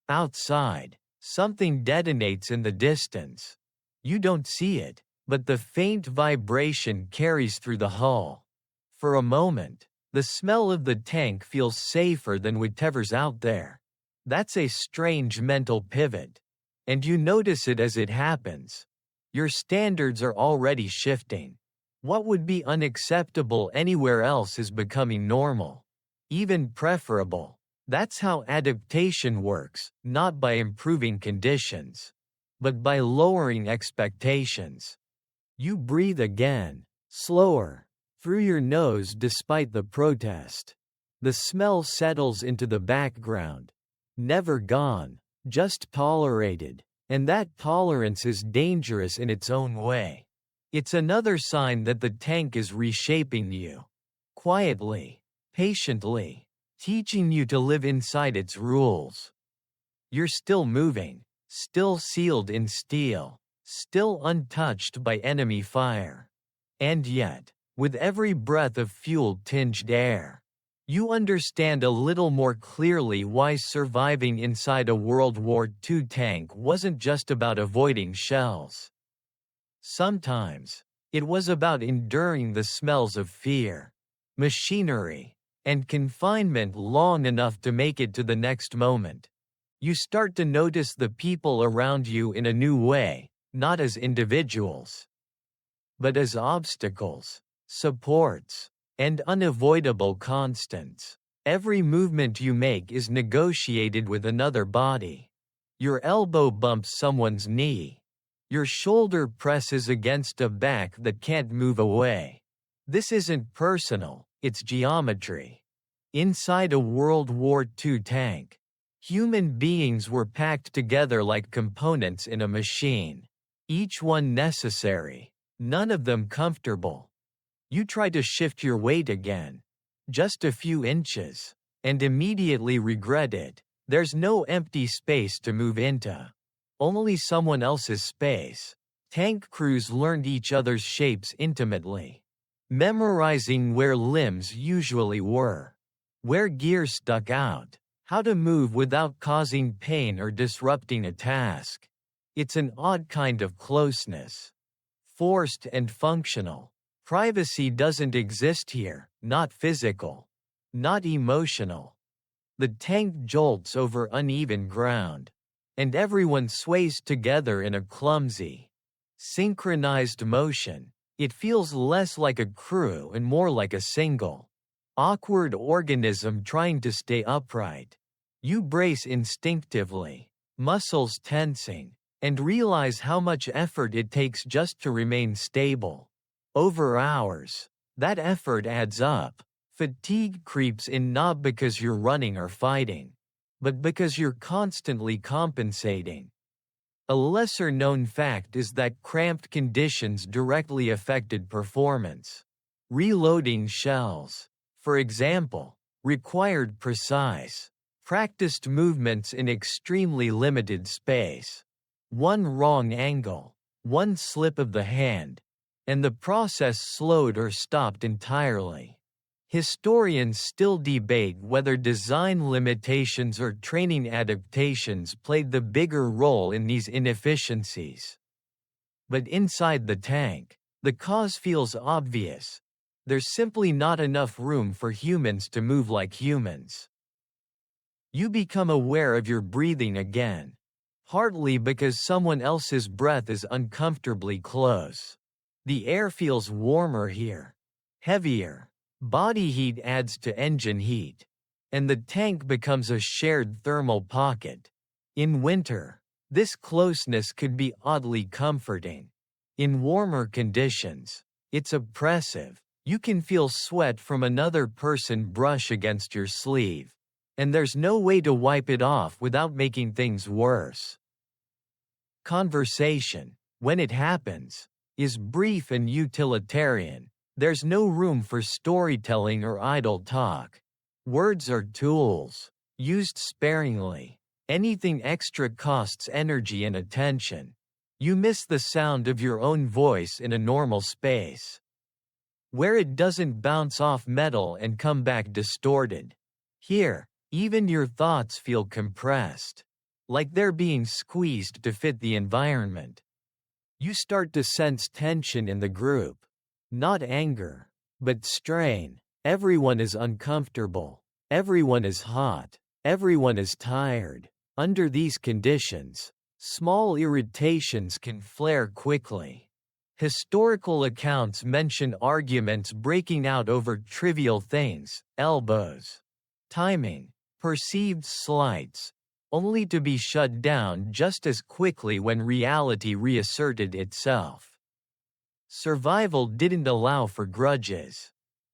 Outside, something detonates in the distance. You don't see it, but the faint vibration carries through the hull. For a moment, the smell of the tank feels safer than whatever's out there. That's a strange mental pivot. And you notice it as it happens. Your standards are already shifting. What would be unacceptable anywhere else is becoming normal. Even preferable. That's how adaptation works, not by improving conditions, but by lowering expectations. You breathe again, slower, through your nose despite the protest. The smell settles into the background. Never gone, just tolerated, and that tolerance is dangerous in its own way. It's another sign that the tank is reshaping you. Quietly, patiently, teaching you to live inside its rules. You're still moving, still sealed in steel, still untouched by enemy fire. And yet, with every breath of fuel-tinged air, you understand a little more clearly why surviving inside a World War II tank wasn't just about avoiding shells. Sometimes, it was about enduring the smells of fear, machinery, and confinement long enough to make it to the next moment. You start to notice the people around you in a new way, not as individuals, but as obstacles, supports, and unavoidable constants. Every movement you make is negotiated with another body. Your elbow bumps someone's knee. Your shoulder presses against a back that can't move away. This isn't personal, it's geometry. Inside a World War II tank, human beings were packed together like components in a machine. Each one necessary, none of them comfortable. You try to shift your weight again, just a few inches, and immediately regret it. There's no empty space to move into. Only someone else's space. Tank crews learned each other's shapes intimately, memorizing where limbs usually were, where gear stuck out, how to move without causing pain or disrupting a task. It's an odd kind of closeness, forced and functional. Privacy doesn't exist here, not physical, not emotional. The tank jolts over uneven ground, and everyone sways together in a clumsy, synchronized motion. It feels less like a crew and more like a single, awkward organism trying to stay upright. You brace instinctively, muscles tensing, and realize how much effort it takes just to remain stable. Over hours, that effort adds up. Fatigue creeps in not because you're running or fighting, but because you're constantly compensating. A lesser-known fact is that cramped conditions directly affected performance. Reloading shells, for example, required precise, practiced movements in extremely limited space. One wrong angle, one slip of the hand, and the process slowed or stopped entirely. Historians still debate whether design limitations or training adaptations played the bigger role in these inefficiencies. But inside the tank, the cause feels obvious. There's simply not enough room for humans to move like humans. You become aware of your breathing again, partly because someone else's breath is uncomfortably close. The air feels warmer here, heavier. Body heat adds to engine heat, and the tank becomes a shared thermal pocket. In winter, this closeness could be oddly comforting. In warmer conditions, it's oppressive. You can feel sweat from another person brush against your sleeve, and there's no way to wipe it off without making things worse. Conversation, when it happens, is brief and utilitarian. There's no room for storytelling or idle talk. Words are tools, used sparingly. Anything extra costs energy and attention. You miss the sound of your own voice in a normal space, where it doesn't bounce off metal and come back distorted. Here, even your thoughts feel compressed, like they're being squeezed to fit the environment. You start to sense tension in the group. Not anger, but strain. Everyone is uncomfortable. Everyone is hot. Everyone is tired. Under these conditions, small irritations can flare quickly. Historical accounts mention arguments breaking out over trivial things, elbows, timing, perceived slights, only to be shut down just as quickly when reality reasserted itself. Survival didn't allow for grudges.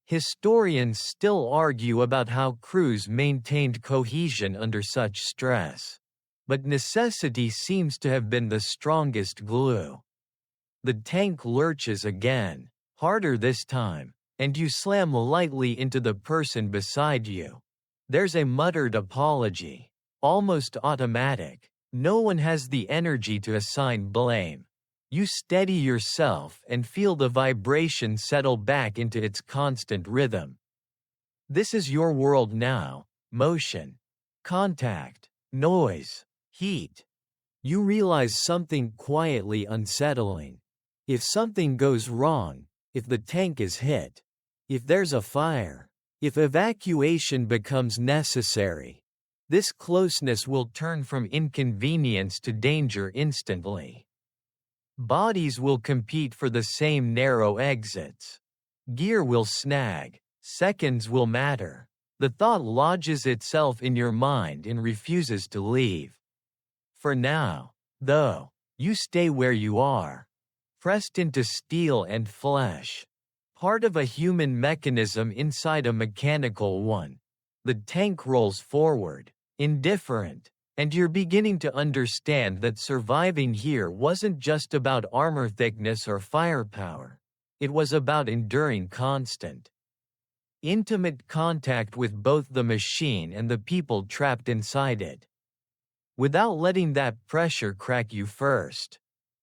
Historians still argue about how crews maintained cohesion under such stress. But necessity seems to have been the strongest glue. The tank lurches again, harder this time, and you slam lightly into the person beside you. There's a muttered apology, almost automatic. No one has the energy to assign blame. You steady yourself and feel the vibration settle back into its constant rhythm. This is your world now: motion, contact, noise, heat. You realize something quietly unsettling. If something goes wrong, if the tank is hit, if there's a fire, if evacuation becomes necessary, this closeness will turn from inconvenience to danger instantly. Bodies will compete for the same narrow exits. Gear will snag. Seconds will matter. The thought lodges itself in your mind and refuses to leave. For now, though, you stay where you are, pressed into steel and flesh. Part of a human mechanism inside a mechanical one. The tank rolls forward, indifferent. And you're beginning to understand that surviving here wasn't just about armor thickness or firepower. It was about enduring constant, intimate contact with both the machine and the people trapped inside it. Without letting that pressure crack you first,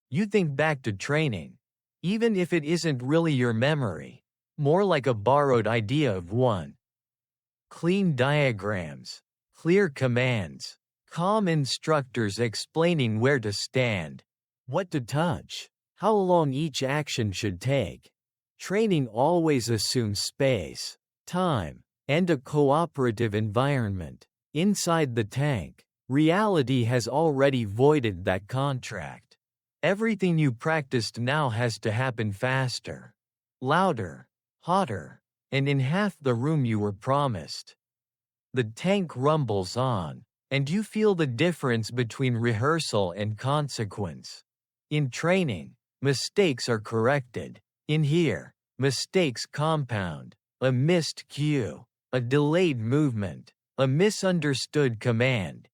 you think back to training, even if it isn't really your memory, more like a borrowed idea of one. Clean diagrams, clear commands, calm instructors explaining where to stand, what to touch, how long each action should take. Training always assumes space, time, and a cooperative environment. Inside the tank, reality has already voided that contract. Everything you practiced now has to happen faster, louder, hotter, and in half the room you were promised. The tank rumbles on, and you feel the difference between rehearsal and consequence. In training, mistakes are corrected. In here, mistakes compound. A missed cue, a delayed movement, a misunderstood command.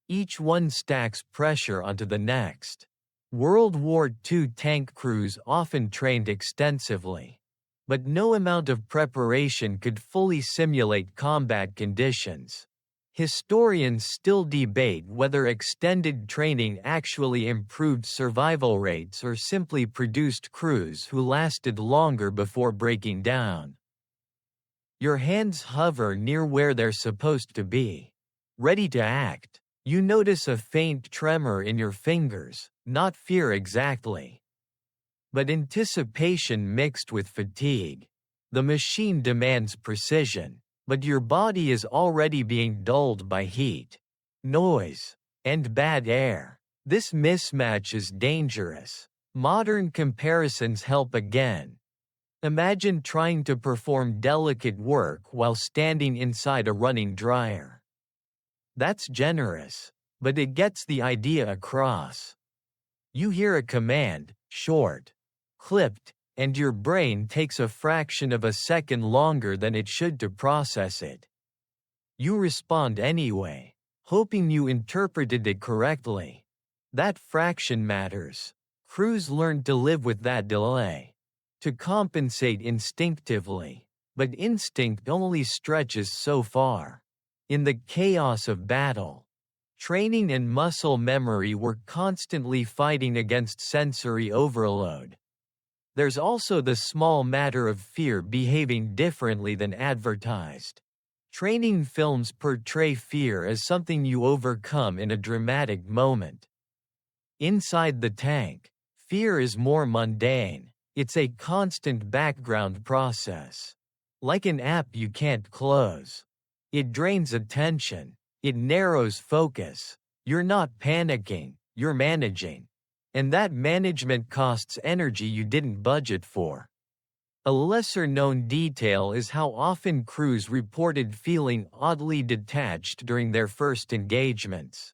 Each one stacks pressure onto the next. World War II tank crews often trained extensively, but no amount of preparation could fully simulate combat conditions. Historians still debate whether extended training actually improved survival rates or simply produced crews who lasted longer before breaking down. Your hands hover near where they're supposed to be, ready to act. You notice a faint tremor in your fingers, not fear exactly, but anticipation mixed with fatigue. The machine demands precision, but your body is already being dulled by heat, noise, and bad air. This mismatch is dangerous. Modern comparisons help again. Imagine trying to perform delicate work while standing inside a running dryer. That's generous, but it gets the idea across. You hear a command, short, clipped, and your brain takes a fraction of a second longer than it should to process it. You respond anyway, hoping you interpreted it correctly. That fraction matters. Crews learn to live with that delay, to compensate instinctively, but instinct only stretches so far. In the chaos of battle, training and muscle memory were constantly fighting against sensory overload. There's also the small matter of fear behaving differently than advertised. Training films portray fear as something you overcome in a dramatic moment. Inside the tank, fear is more mundane. It's a constant background process. Like an app you can't close. It drains attention. It narrows focus. You're not panicking, you're managing. And that management costs energy you didn't budget for. A lesser-known detail is how often crews reported feeling oddly detached during their first engagements.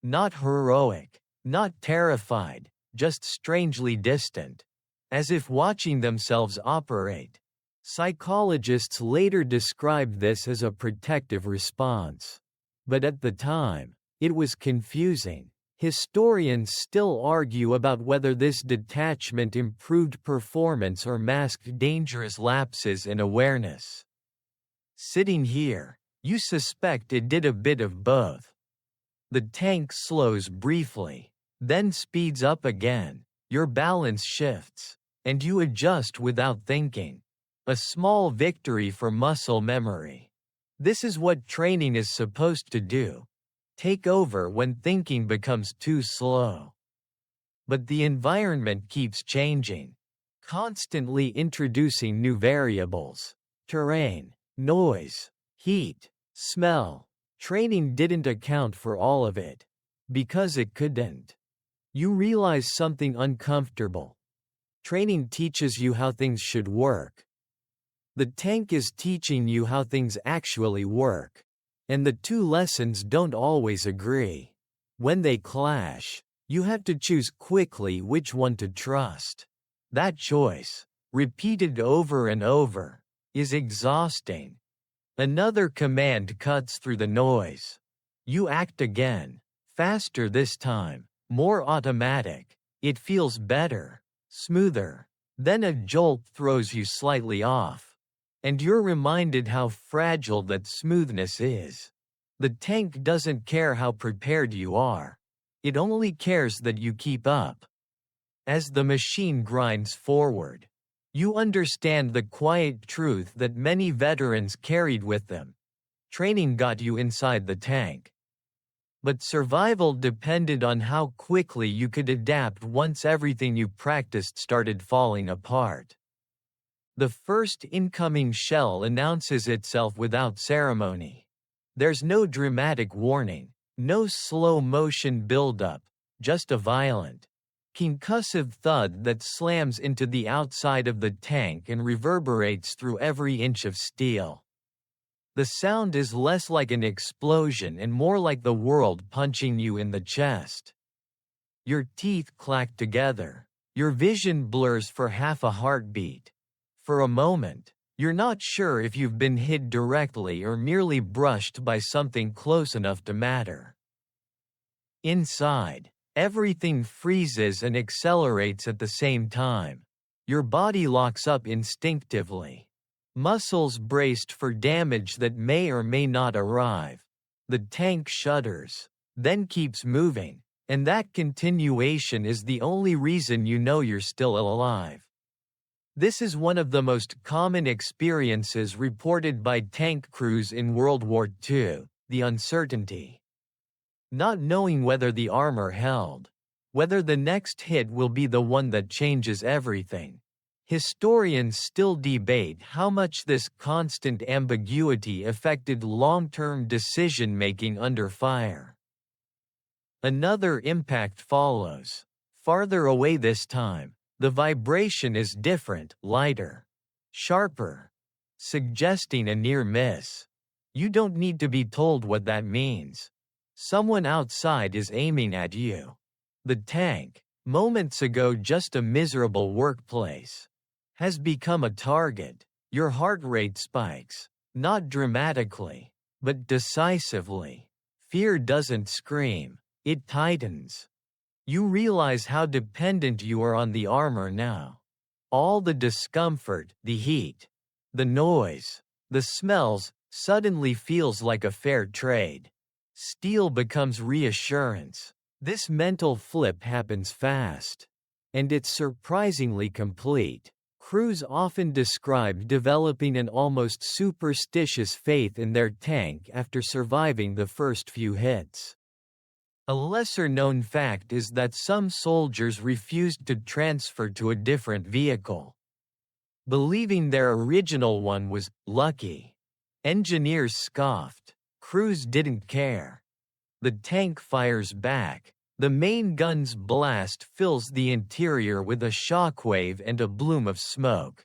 Not heroic, not terrified, just strangely distant. As if watching themselves operate. Psychologists later described this as a protective response. But at the time, it was confusing. Historians still argue about whether this detachment improved performance or masked dangerous lapses in awareness. Sitting here, you suspect it did a bit of both. The tank slows briefly, then speeds up again, your balance shifts, and you adjust without thinking. A small victory for muscle memory. This is what training is supposed to do. Take over when thinking becomes too slow. But the environment keeps changing, constantly introducing new variables. Terrain, noise, heat, smell. Training didn't account for all of it. Because it couldn't. You realize something uncomfortable. Training teaches you how things should work. The tank is teaching you how things actually work. And the two lessons don't always agree. When they clash, you have to choose quickly which one to trust. That choice, repeated over and over, is exhausting. Another command cuts through the noise. You act again, faster this time, more automatic. It feels better, smoother. Then a jolt throws you slightly off. And you're reminded how fragile that smoothness is. The tank doesn't care how prepared you are. It only cares that you keep up. As the machine grinds forward, you understand the quiet truth that many veterans carried with them. Training got you inside the tank. But survival depended on how quickly you could adapt once everything you practiced started falling apart. The first incoming shell announces itself without ceremony. There's no dramatic warning, no slow-motion build-up, just a violent, concussive thud that slams into the outside of the tank and reverberates through every inch of steel. The sound is less like an explosion and more like the world punching you in the chest. Your teeth clack together. Your vision blurs for half a heartbeat. For a moment, you're not sure if you've been hit directly or merely brushed by something close enough to matter. Inside, everything freezes and accelerates at the same time. Your body locks up instinctively. Muscles braced for damage that may or may not arrive. The tank shudders, then keeps moving, and that continuation is the only reason you know you're still alive. This is one of the most common experiences reported by tank crews in World War II, the uncertainty. Not knowing whether the armor held, whether the next hit will be the one that changes everything. Historians still debate how much this constant ambiguity affected long-term decision-making under fire. Another impact follows. Farther away this time, the vibration is different, lighter, sharper, suggesting a near miss. You don't need to be told what that means. Someone outside is aiming at you. The tank, moments ago just a miserable workplace, has become a target. Your heart rate spikes, not dramatically, but decisively. Fear doesn't scream, it tightens. You realize how dependent you are on the armor now. All the discomfort, the heat, the noise, the smells, suddenly feels like a fair trade. Steel becomes reassurance. This mental flip happens fast. And it's surprisingly complete. Crews often describe developing an almost superstitious faith in their tank after surviving the first few hits. A lesser-known fact is that some soldiers refused to transfer to a different vehicle, believing their original one was lucky. Engineers scoffed. Crews didn't care. The tank fires back. The main gun's blast fills the interior with a shockwave and a bloom of smoke.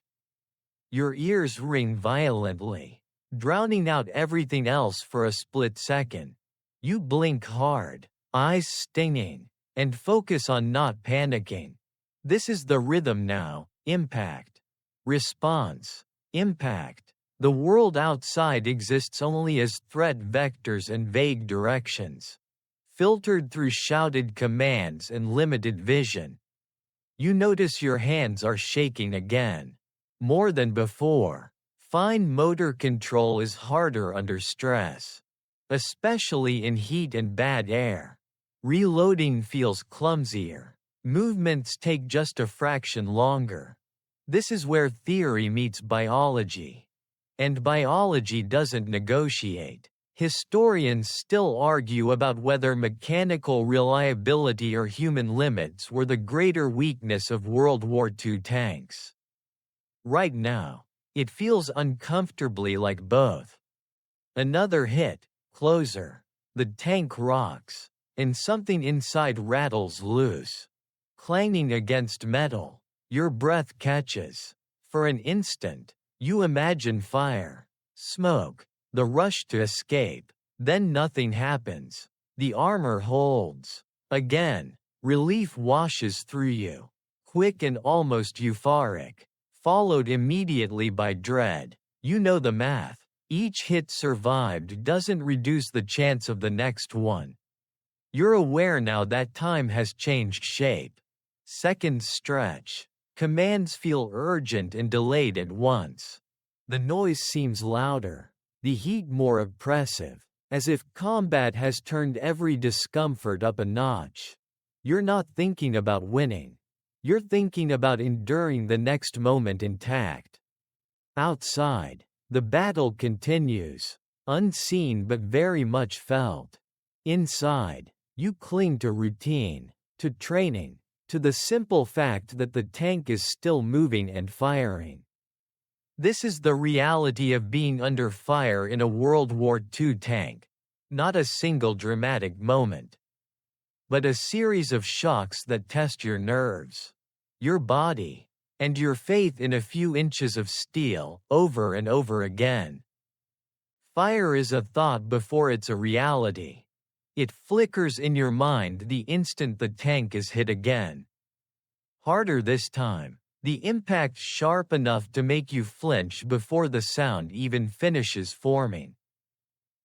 Your ears ring violently, drowning out everything else for a split second. You blink hard, eyes stinging, and focus on not panicking. This is the rhythm now: impact, response, impact. The world outside exists only as threat vectors and vague directions, filtered through shouted commands and limited vision. You notice your hands are shaking again. More than before. Fine motor control is harder under stress, especially in heat and bad air. Reloading feels clumsier. Movements take just a fraction longer. This is where theory meets biology. And biology doesn't negotiate. Historians still argue about whether mechanical reliability or human limits were the greater weakness of World War II tanks. Right now, it feels uncomfortably like both. Another hit, closer. The tank rocks, and something inside rattles loose. Clanging against metal, your breath catches. For an instant, you imagine fire, smoke, the rush to escape. Then nothing happens. The armor holds. Again, relief washes through you, quick and almost euphoric, followed immediately by dread. You know the math. Each hit survived doesn't reduce the chance of the next one. You're aware now that time has changed shape. Seconds stretch. Commands feel urgent and delayed at once. The noise seems louder, the heat more oppressive, as if combat has turned every discomfort up a notch. You're not thinking about winning. You're thinking about enduring the next moment intact. Outside, the battle continues, unseen but very much felt. Inside, you cling to routine, to training, to the simple fact that the tank is still moving and firing. This is the reality of being under fire in a World War II tank. Not a single dramatic moment, but a series of shocks that test your nerves, your body, and your faith in a few inches of steel, over and over again. Fire is a thought before it's a reality. It flickers in your mind the instant the tank is hit again. Harder this time, the impact sharp enough to make you flinch before the sound even finishes forming.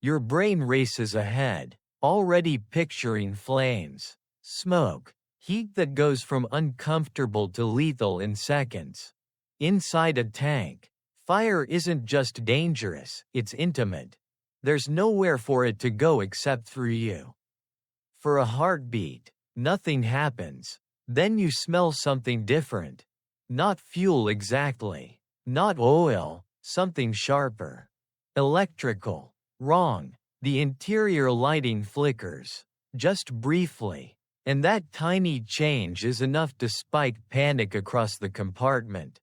Your brain races ahead, already picturing flames, smoke, heat that goes from uncomfortable to lethal in seconds. Inside a tank, fire isn't just dangerous, it's intimate. There's nowhere for it to go except through you. For a heartbeat, nothing happens. Then you smell something different. Not fuel exactly. Not oil, something sharper. Electrical. Wrong. The interior lighting flickers. Just briefly. And that tiny change is enough to spike panic across the compartment.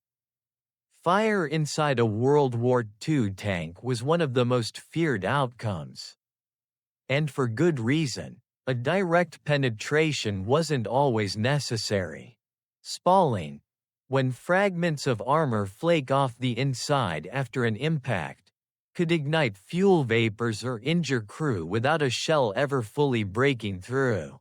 Fire inside a World War II tank was one of the most feared outcomes. And for good reason. A direct penetration wasn't always necessary. Spalling, when fragments of armor flake off the inside after an impact, could ignite fuel vapors or injure crew without a shell ever fully breaking through.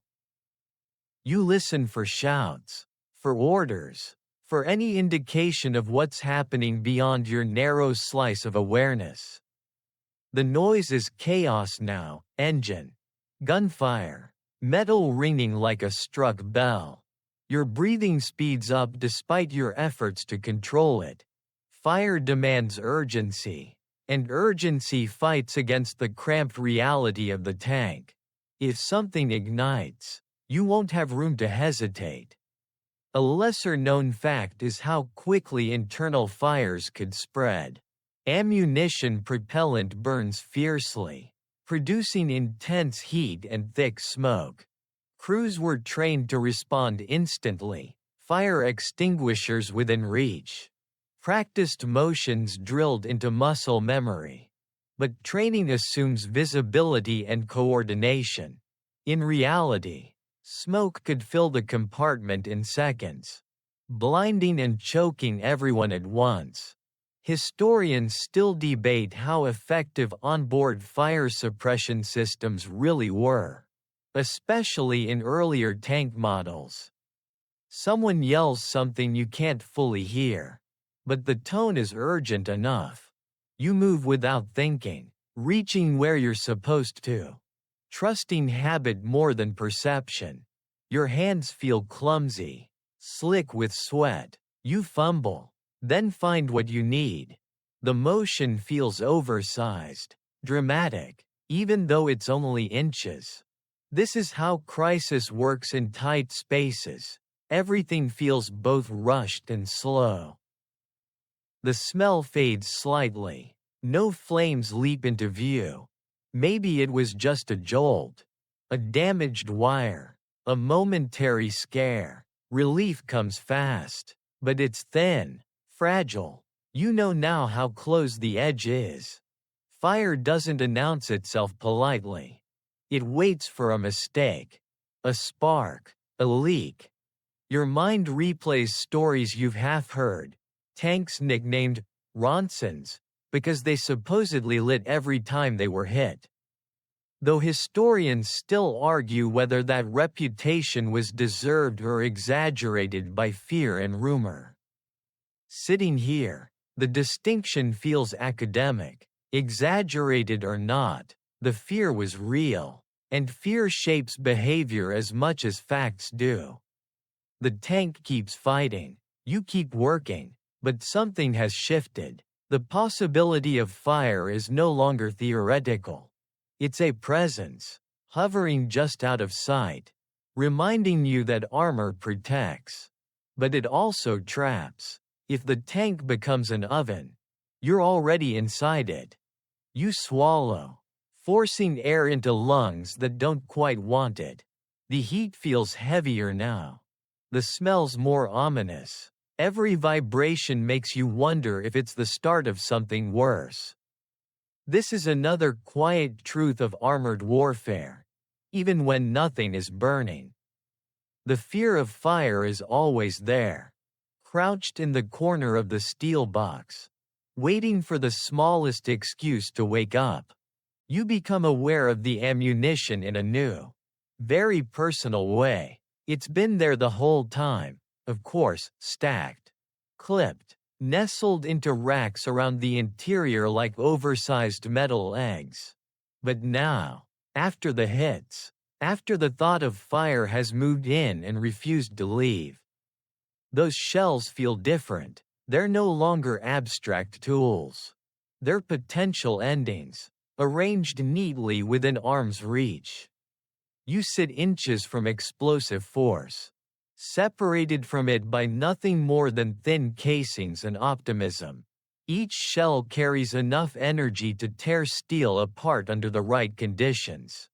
You listen for shouts, for orders, for any indication of what's happening beyond your narrow slice of awareness. The noise is chaos now: engine, gunfire, metal ringing like a struck bell. Your breathing speeds up despite your efforts to control it. Fire demands urgency, and urgency fights against the cramped reality of the tank. If something ignites, you won't have room to hesitate. A lesser-known fact is how quickly internal fires could spread. Ammunition propellant burns fiercely, producing intense heat and thick smoke. Crews were trained to respond instantly, fire extinguishers within reach. Practiced motions drilled into muscle memory. But training assumes visibility and coordination. In reality, smoke could fill the compartment in seconds, blinding and choking everyone at once. Historians still debate how effective onboard fire suppression systems really were, especially in earlier tank models. Someone yells something you can't fully hear, but the tone is urgent enough. You move without thinking, reaching where you're supposed to. Trusting habit more than perception. Your hands feel clumsy, slick with sweat. You fumble, then find what you need. The motion feels oversized, dramatic, even though it's only inches. This is how crisis works in tight spaces. Everything feels both rushed and slow. The smell fades slightly. No flames leap into view. Maybe it was just a jolt. A damaged wire. A momentary scare. Relief comes fast. But it's thin. Fragile. You know now how close the edge is. Fire doesn't announce itself politely. It waits for a mistake. A spark. A leak. Your mind replays stories you've half heard. Tanks nicknamed Ronsons because they supposedly lit every time they were hit. Though historians still argue whether that reputation was deserved or exaggerated by fear and rumor. Sitting here, the distinction feels academic. Exaggerated or not, the fear was real, and fear shapes behavior as much as facts do. The tank keeps fighting, you keep working, but something has shifted. The possibility of fire is no longer theoretical. It's a presence, hovering just out of sight, reminding you that armor protects. But it also traps. If the tank becomes an oven, you're already inside it. You swallow, forcing air into lungs that don't quite want it. The heat feels heavier now. The smell's more ominous. Every vibration makes you wonder if it's the start of something worse. This is another quiet truth of armored warfare. Even when nothing is burning, the fear of fire is always there, crouched in the corner of the steel box, waiting for the smallest excuse to wake up. You become aware of the ammunition in a new, very personal way. It's been there the whole time, of course, stacked, clipped, nestled into racks around the interior like oversized metal eggs. But now, after the hits, after the thought of fire has moved in and refused to leave, those shells feel different. They're no longer abstract tools. They're potential endings. arranged neatly within arm's reach. You sit inches from explosive force, separated from it by nothing more than thin casings and optimism. Each shell carries enough energy to tear steel apart under the right conditions.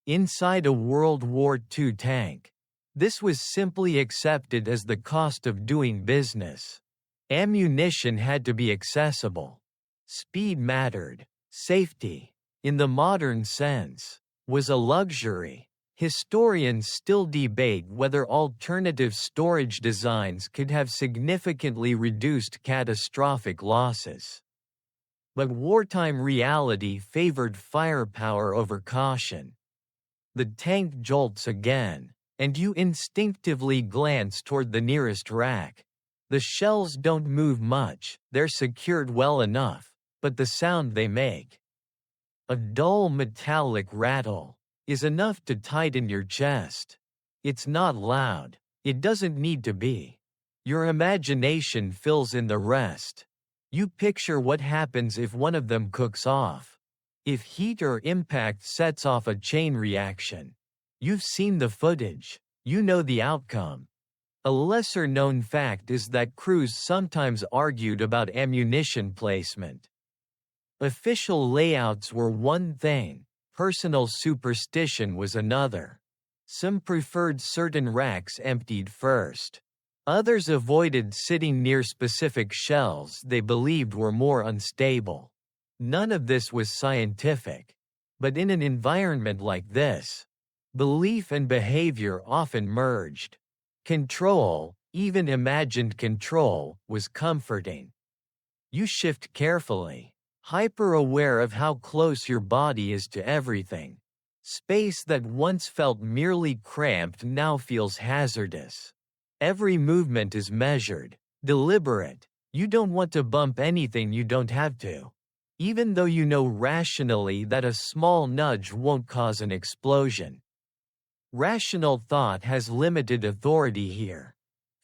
Inside a World War II tank, this was simply accepted as the cost of doing business. Ammunition had to be accessible. Speed mattered. Safety, in the modern sense, was a luxury. Historians still debate whether alternative storage designs could have significantly reduced catastrophic losses. But wartime reality favored firepower over caution. The tank jolts again, and you instinctively glance toward the nearest rack. The shells don't move much, they're secured well enough, but the sound they make, a dull metallic rattle, is enough to tighten your chest. It's not loud. It doesn't need to be. Your imagination fills in the rest. You picture what happens if one of them cooks off. If heat or impact sets off a chain reaction. You've seen the footage. You know the outcome. A lesser-known fact is that crews sometimes argued about ammunition placement. Official layouts were one thing. Personal superstition was another. Some preferred certain racks emptied first. Others avoided sitting near specific shells they believed were more unstable. None of this was scientific. But in an environment like this, belief and behavior often merged. Control, even imagined control, was comforting. You shift carefully, hyper-aware of how close your body is to everything. Space that once felt merely cramped now feels hazardous. Every movement is measured, deliberate. You don't want to bump anything you don't have to, even though you know rationally that a small nudge won't cause an explosion. Rational thought has limited authority here.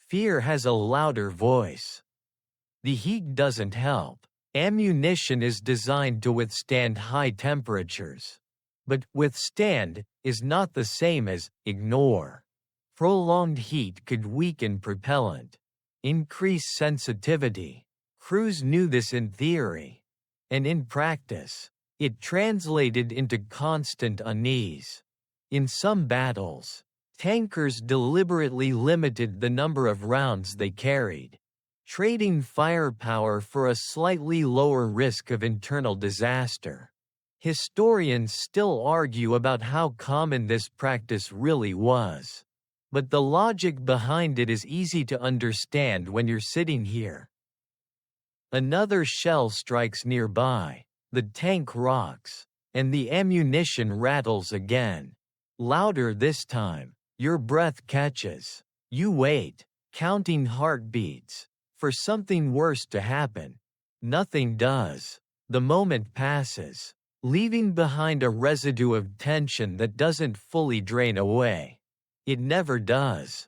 Fear has a louder voice. The heat doesn't help. Ammunition is designed to withstand high temperatures. But withstand is not the same as ignore. Prolonged heat could weaken propellant, increase sensitivity. Crews knew this in theory. And in practice, it translated into constant unease. In some battles, tankers deliberately limited the number of rounds they carried, trading firepower for a slightly lower risk of internal disaster. Historians still argue about how common this practice really was. But the logic behind it is easy to understand when you're sitting here. Another shell strikes nearby, the tank rocks, and the ammunition rattles again. Louder this time, your breath catches. You wait, counting heartbeats, for something worse to happen. Nothing does. The moment passes, leaving behind a residue of tension that doesn't fully drain away. It never does.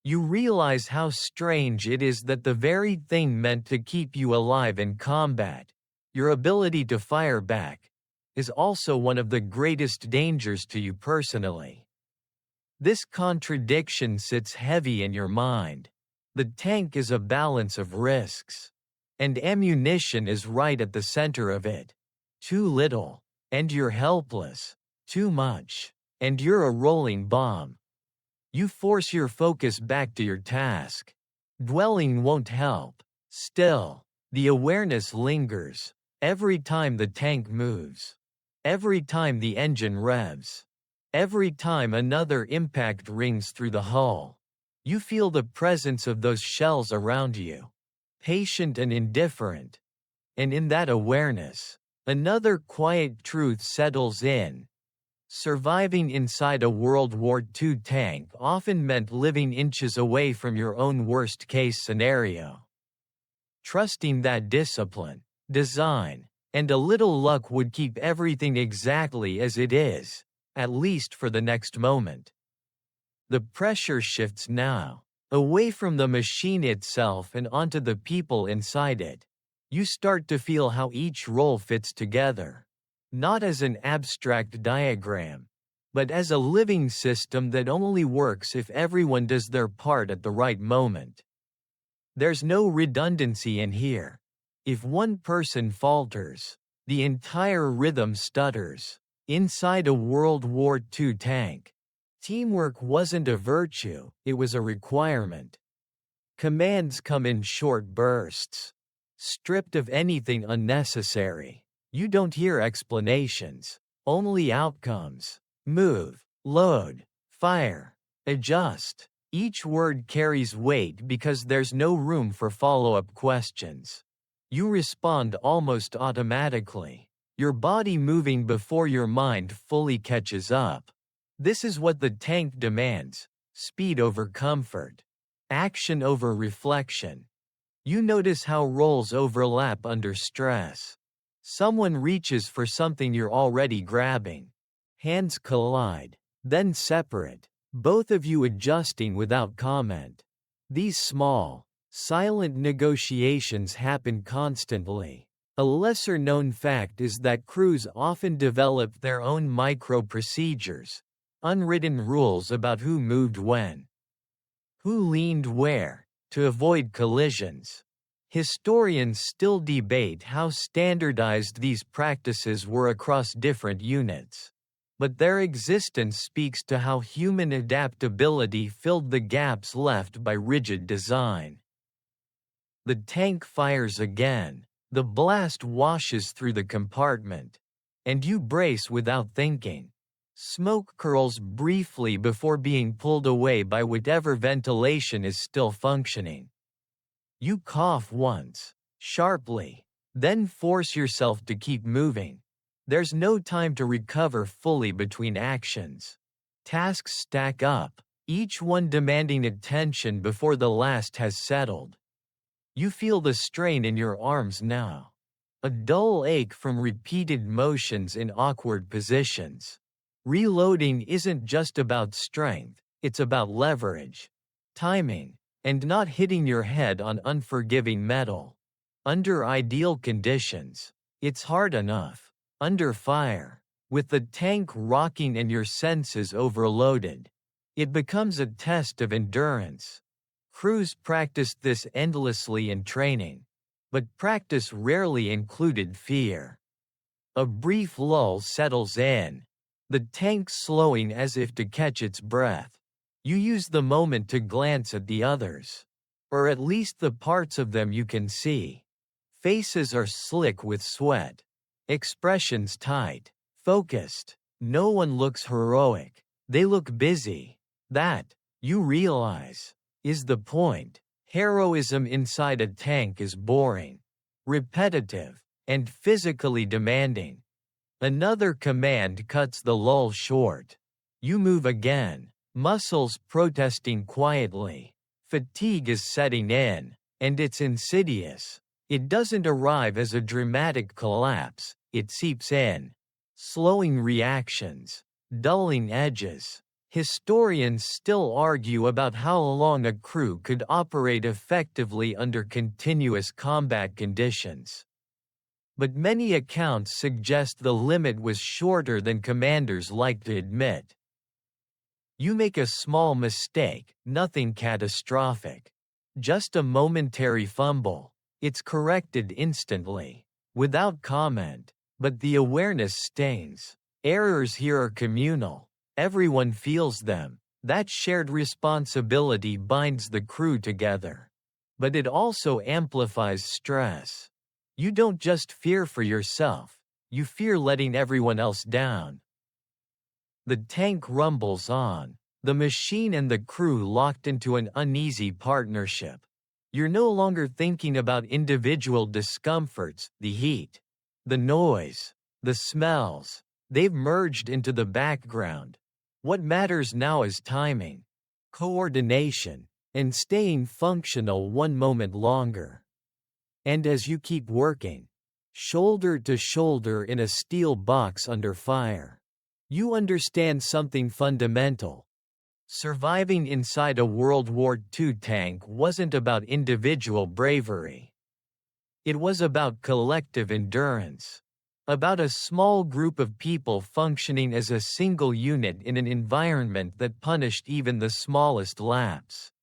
You realize how strange it is that the very thing meant to keep you alive in combat, your ability to fire back, is also one of the greatest dangers to you personally. This contradiction sits heavy in your mind. The tank is a balance of risks, and ammunition is right at the center of it. Too little, and you're helpless. Too much, and you're a rolling bomb. You force your focus back to your task. Dwelling won't help. Still, the awareness lingers. Every time the tank moves. Every time the engine revs. Every time another impact rings through the hull. You feel the presence of those shells around you. Patient and indifferent. And in that awareness, another quiet truth settles in. Surviving inside a World War II tank often meant living inches away from your own worst-case scenario. Trusting that discipline, design, and a little luck would keep everything exactly as it is, at least for the next moment. The pressure shifts now, away from the machine itself and onto the people inside it. You start to feel how each role fits together. not as an abstract diagram, but as a living system that only works if everyone does their part at the right moment. There's no redundancy in here. If one person falters, the entire rhythm stutters. Inside a World War II tank, teamwork wasn't a virtue, it was a requirement. Commands come in short bursts, stripped of anything unnecessary. You don't hear explanations, only outcomes. Move, load, fire, adjust. Each word carries weight because there's no room for follow-up questions. You respond almost automatically, your body moving before your mind fully catches up. This is what the tank demands: speed over comfort, action over reflection. You notice how roles overlap under stress. Someone reaches for something you're already grabbing. Hands collide, then separate, both of you adjusting without comment. These small, silent negotiations happen constantly. A lesser-known fact is that crews often develop their own micro-procedures, unwritten rules about who moved when, who leaned where, to avoid collisions. Historians still debate how standardized these practices were across different units, but their existence speaks to how human adaptability filled the gaps left by rigid design. The tank fires again. The blast washes through the compartment, and you brace without thinking. Smoke curls briefly before being pulled away by whatever ventilation is still functioning. You cough once, sharply, then force yourself to keep moving. There's no time to recover fully between actions. Tasks stack up, each one demanding attention before the last has settled. You feel the strain in your arms now, a dull ache from repeated motions in awkward positions. Reloading isn't just about strength, it's about leverage, timing, and not hitting your head on unforgiving metal. Under ideal conditions, it's hard enough. Under fire, with the tank rocking and your senses overloaded, it becomes a test of endurance. Crews practiced this endlessly in training, but practice rarely included fear. A brief lull settles in, the tank slowing as if to catch its breath. You use the moment to glance at the others, or at least the parts of them you can see. Faces are slick with sweat, expressions tight, focused. No one looks heroic, they look busy. That, you realize, is the point. Heroism inside a tank is boring, repetitive, and physically demanding. Another command cuts the lull short. You move again, muscles protesting quietly. Fatigue is setting in, and it's insidious. It doesn't arrive as a dramatic collapse, it seeps in, slowing reactions, dulling edges. Historians still argue about how long a crew could operate effectively under continuous combat conditions. But many accounts suggest the limit was shorter than commanders like to admit. You make a small mistake, nothing catastrophic. Just a momentary fumble. It's corrected instantly, without comment, but the awareness stings. Errors here are communal. Everyone feels them. That shared responsibility binds the crew together. But it also amplifies stress. You don't just fear for yourself, you fear letting everyone else down. The tank rumbles on, the machine and the crew locked into an uneasy partnership. You're no longer thinking about individual discomforts, the heat, the noise, the smells. They've merged into the background. What matters now is timing, coordination, and staying functional one moment longer. And as you keep working, shoulder to shoulder in a steel box under fire, you understand something fundamental. Surviving inside a World War II tank wasn't about individual bravery. It was about collective endurance. About a small group of people functioning as a single unit in an environment that punished even the smallest lapse.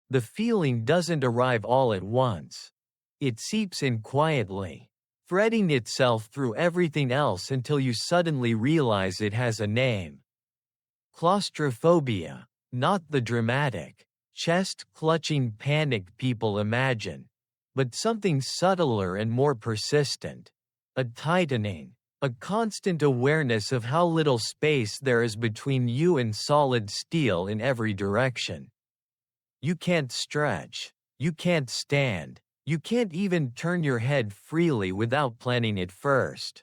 The feeling doesn't arrive all at once. It seeps in quietly, threading itself through everything else until you suddenly realize it has a name. Claustrophobia, not the dramatic, chest-clutching panic people imagine, but something subtler and more persistent. A tightening, a constant awareness of how little space there is between you and solid steel in every direction. You can't stretch, you can't stand, you can't even turn your head freely without planning it first.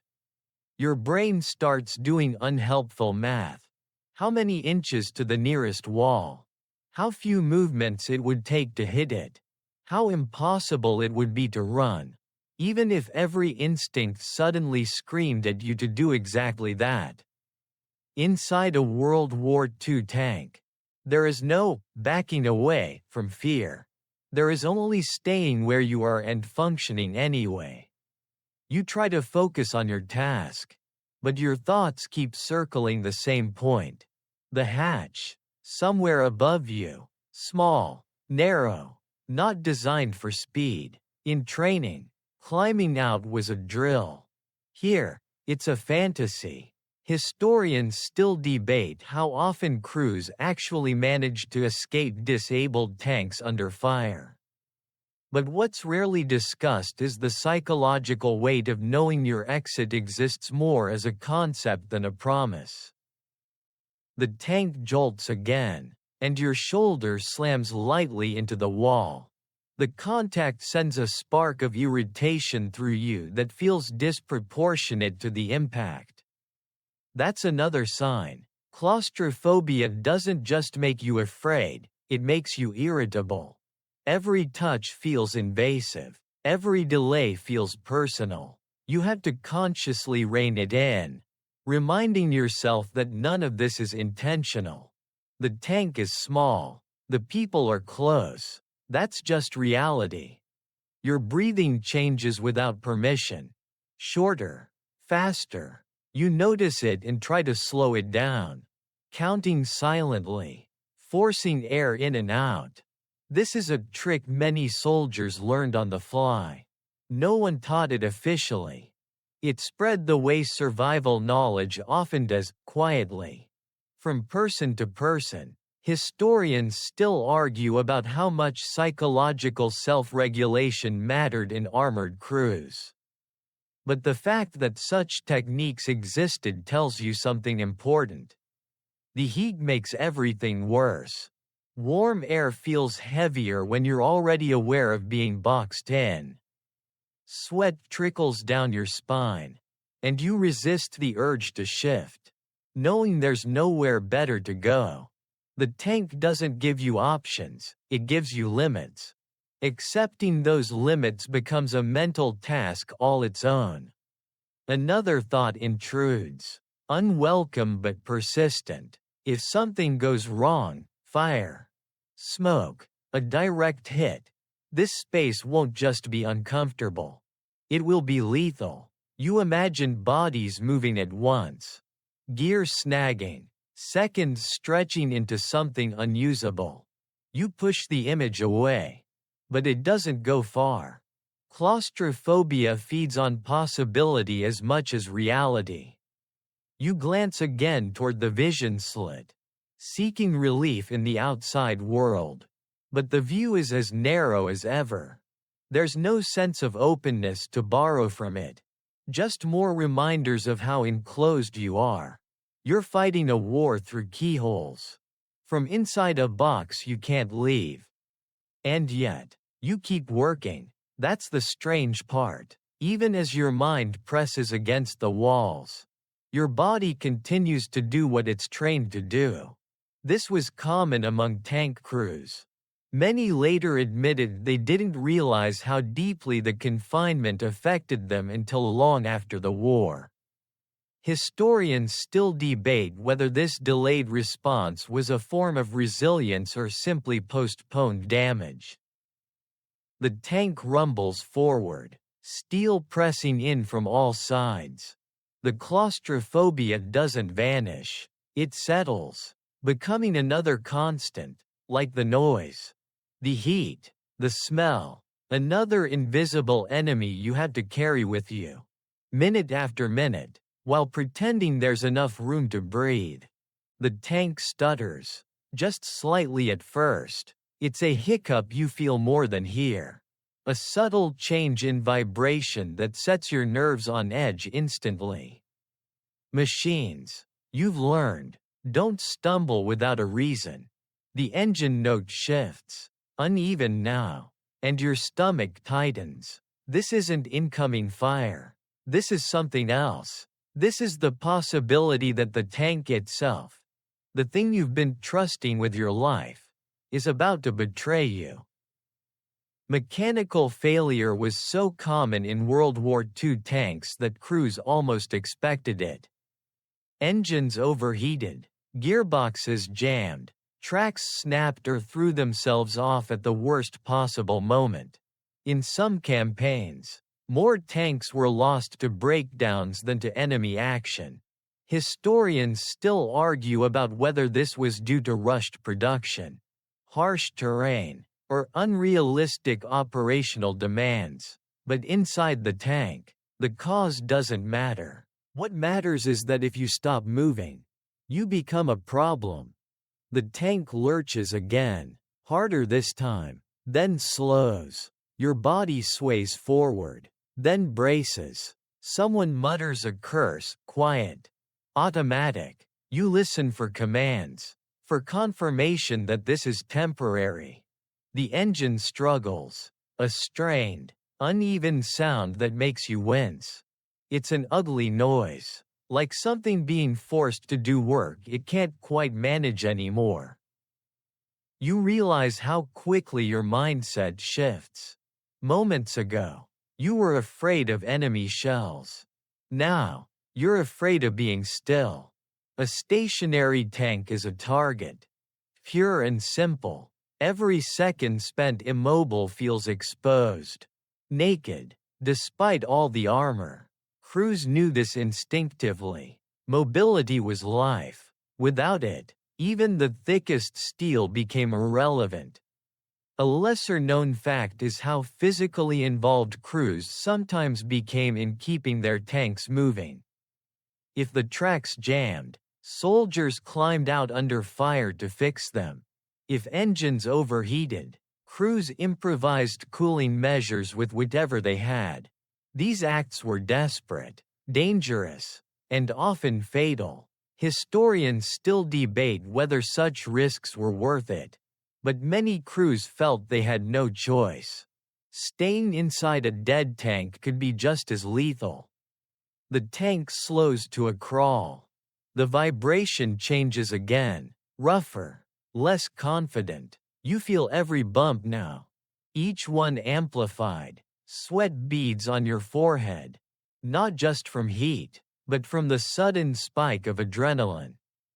Your brain starts doing unhelpful math. How many inches to the nearest wall? How few movements it would take to hit it? How impossible it would be to run, even if every instinct suddenly screamed at you to do exactly that. Inside a World War II tank, there is no backing away from fear. There is only staying where you are and functioning anyway. You try to focus on your task, but your thoughts keep circling the same point. The hatch, somewhere above you, small, narrow, not designed for speed. In training, climbing out was a drill. Here, it's a fantasy. Historians still debate how often crews actually managed to escape disabled tanks under fire. But what's rarely discussed is the psychological weight of knowing your exit exists more as a concept than a promise. The tank jolts again, and your shoulder slams lightly into the wall. The contact sends a spark of irritation through you that feels disproportionate to the impact. That's another sign. Claustrophobia doesn't just make you afraid, it makes you irritable. Every touch feels invasive. Every delay feels personal. You have to consciously rein it in, reminding yourself that none of this is intentional. The tank is small. The people are close. That's just reality. Your breathing changes without permission. Shorter, faster. You notice it and try to slow it down, counting silently, forcing air in and out. This is a trick many soldiers learned on the fly. No one taught it officially. It spread the way survival knowledge often does, quietly. From person to person, historians still argue about how much psychological self-regulation mattered in armored crews. But the fact that such techniques existed tells you something important. The heat makes everything worse. Warm air feels heavier when you're already aware of being boxed in. Sweat trickles down your spine, and you resist the urge to shift, knowing there's nowhere better to go. The tank doesn't give you options, it gives you limits. Accepting those limits becomes a mental task all its own. Another thought intrudes, unwelcome but persistent. If something goes wrong, fire, smoke, a direct hit, this space won't just be uncomfortable. It will be lethal. You imagine bodies moving at once, gear snagging, seconds stretching into something unusable. You push the image away. But it doesn't go far. Claustrophobia feeds on possibility as much as reality. You glance again toward the vision slit, seeking relief in the outside world. But the view is as narrow as ever. There's no sense of openness to borrow from it. Just more reminders of how enclosed you are. You're fighting a war through keyholes. From inside a box you can't leave. And yet, you keep working. That's the strange part. Even as your mind presses against the walls, your body continues to do what it's trained to do. This was common among tank crews. Many later admitted they didn't realize how deeply the confinement affected them until long after the war. Historians still debate whether this delayed response was a form of resilience or simply postponed damage. The tank rumbles forward. steel pressing in from all sides. The claustrophobia doesn't vanish, it settles, becoming another constant, like the noise, the heat, the smell, another invisible enemy you have to carry with you, minute after minute, while pretending there's enough room to breathe. The tank stutters, just slightly at first. It's a hiccup you feel more than hear. A subtle change in vibration that sets your nerves on edge instantly. Machines, you've learned, don't stumble without a reason. The engine note shifts, uneven now, and your stomach tightens. This isn't incoming fire. This is something else. This is the possibility that the tank itself, the thing you've been trusting with your life, is about to betray you. Mechanical failure was so common in World War II tanks that crews almost expected it. Engines overheated, gearboxes jammed, tracks snapped or threw themselves off at the worst possible moment. In some campaigns, more tanks were lost to breakdowns than to enemy action. Historians still argue about whether this was due to rushed production, harsh terrain, or unrealistic operational demands. But inside the tank, the cause doesn't matter. What matters is that if you stop moving, you become a problem. The tank lurches again, harder this time, then slows. Your body sways forward, then braces. Someone mutters a curse, quiet, automatic. You listen for commands, for confirmation that this is temporary. The engine struggles, a strained, uneven sound that makes you wince. It's an ugly noise, like something being forced to do work it can't quite manage anymore. You realize how quickly your mindset shifts. Moments ago, you were afraid of enemy shells. Now, you're afraid of being still. A stationary tank is a target. Pure and simple, every second spent immobile feels exposed. Naked, despite all the armor. Crews knew this instinctively. Mobility was life. Without it, even the thickest steel became irrelevant. A lesser-known fact is how physically involved crews sometimes became in keeping their tanks moving. If the tracks jammed, soldiers climbed out under fire to fix them. If engines overheated, crews improvised cooling measures with whatever they had. These acts were desperate, dangerous, and often fatal. Historians still debate whether such risks were worth it, but many crews felt they had no choice. Staying inside a dead tank could be just as lethal. The tank slows to a crawl. The vibration changes again, rougher, less confident. You feel every bump now, each one amplified. Sweat beads on your forehead, not just from heat, but from the sudden spike of adrenaline.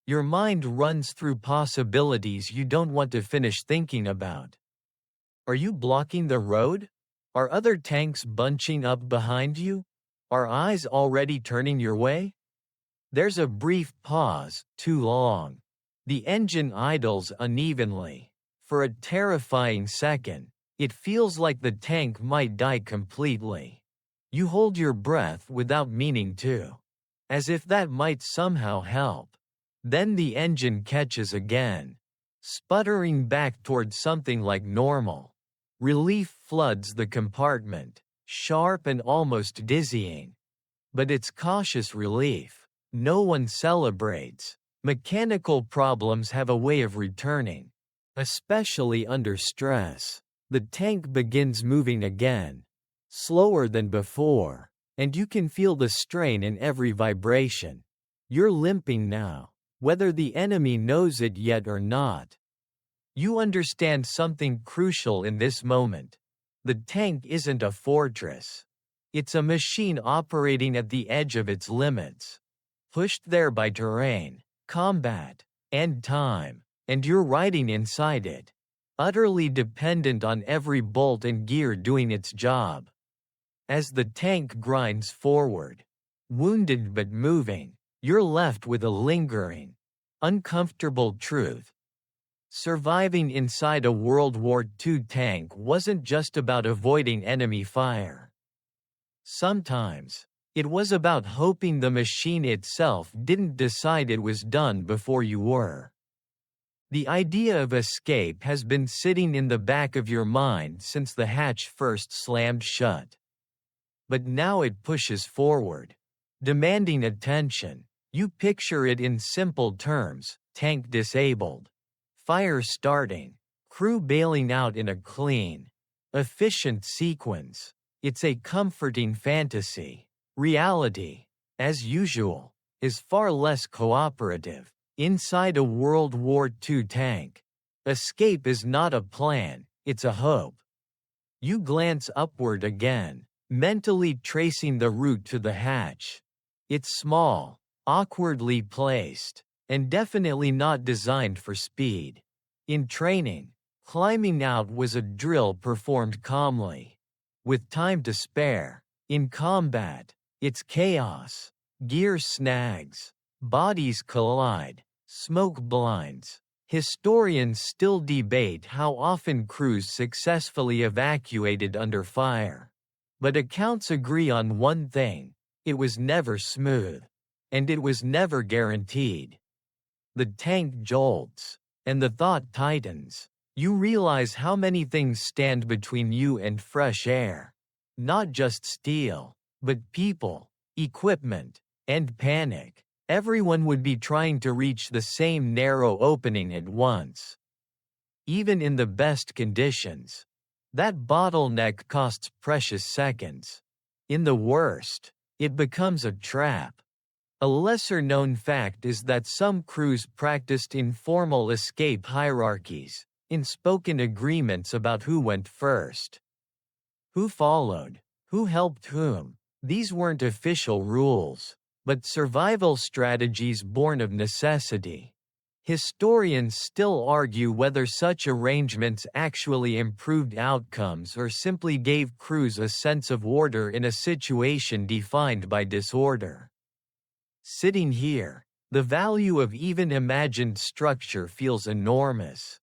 Your mind runs through possibilities you don't want to finish thinking about. Are you blocking the road? Are other tanks bunching up behind you? Are eyes already turning your way? There's a brief pause, too long. The engine idles unevenly. For a terrifying second, it feels like the tank might die completely. You hold your breath without meaning to, as if that might somehow help. Then the engine catches again, sputtering back toward something like normal. Relief floods the compartment, sharp and almost dizzying. But it's cautious relief. No one celebrates. Mechanical problems have a way of returning, especially under stress. The tank begins moving again, slower than before, and you can feel the strain in every vibration. You're limping now, whether the enemy knows it yet or not. You understand something crucial in this moment. The tank isn't a fortress. It's a machine operating at the edge of its limits, pushed there by terrain, combat, and time, and you're riding inside it, utterly dependent on every bolt and gear doing its job. As the tank grinds forward, wounded but moving, you're left with a lingering, uncomfortable truth. Surviving inside a World War II tank wasn't just about avoiding enemy fire. Sometimes, it was about hoping the machine itself didn't decide it was done before you were. The idea of escape has been sitting in the back of your mind since the hatch first slammed shut. But now it pushes forward, demanding attention. You picture it in simple terms: tank disabled, fire starting, crew bailing out in a clean, efficient sequence. It's a comforting fantasy. Reality, as usual, is far less cooperative. Inside a World War II tank, escape is not a plan, it's a hope. You glance upward again, mentally tracing the route to the hatch. It's small, awkwardly placed, and definitely not designed for speed. In training, climbing out was a drill performed calmly, with time to spare. In combat, it's chaos. Gear snags, bodies collide, smoke blinds. Historians still debate how often crews successfully evacuated under fire. But accounts agree on one thing: it was never smooth. And it was never guaranteed. The tank jolts, and the thought tightens. You realize how many things stand between you and fresh air. Not just steel, but people, equipment, and panic. Everyone would be trying to reach the same narrow opening at once. Even in the best conditions, that bottleneck costs precious seconds. In the worst, it becomes a trap. A lesser-known fact is that some crews practiced informal escape hierarchies, unspoken agreements about who went first, who followed, who helped whom. These weren't official rules, but survival strategies born of necessity. Historians still argue whether such arrangements actually improved outcomes or simply gave crews a sense of order in a situation defined by disorder. Sitting here, the value of even imagined structure feels enormous.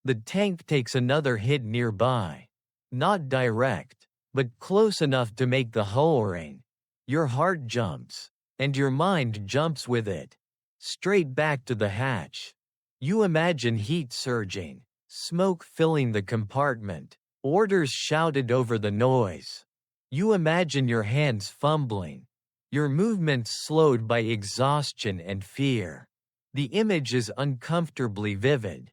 The tank takes another hit nearby. Not direct, but close enough to make the hull ring. Your heart jumps, and your mind jumps with it. Straight back to the hatch. You imagine heat surging, smoke filling the compartment, orders shouted over the noise. You imagine your hands fumbling, your movements slowed by exhaustion and fear. The image is uncomfortably vivid.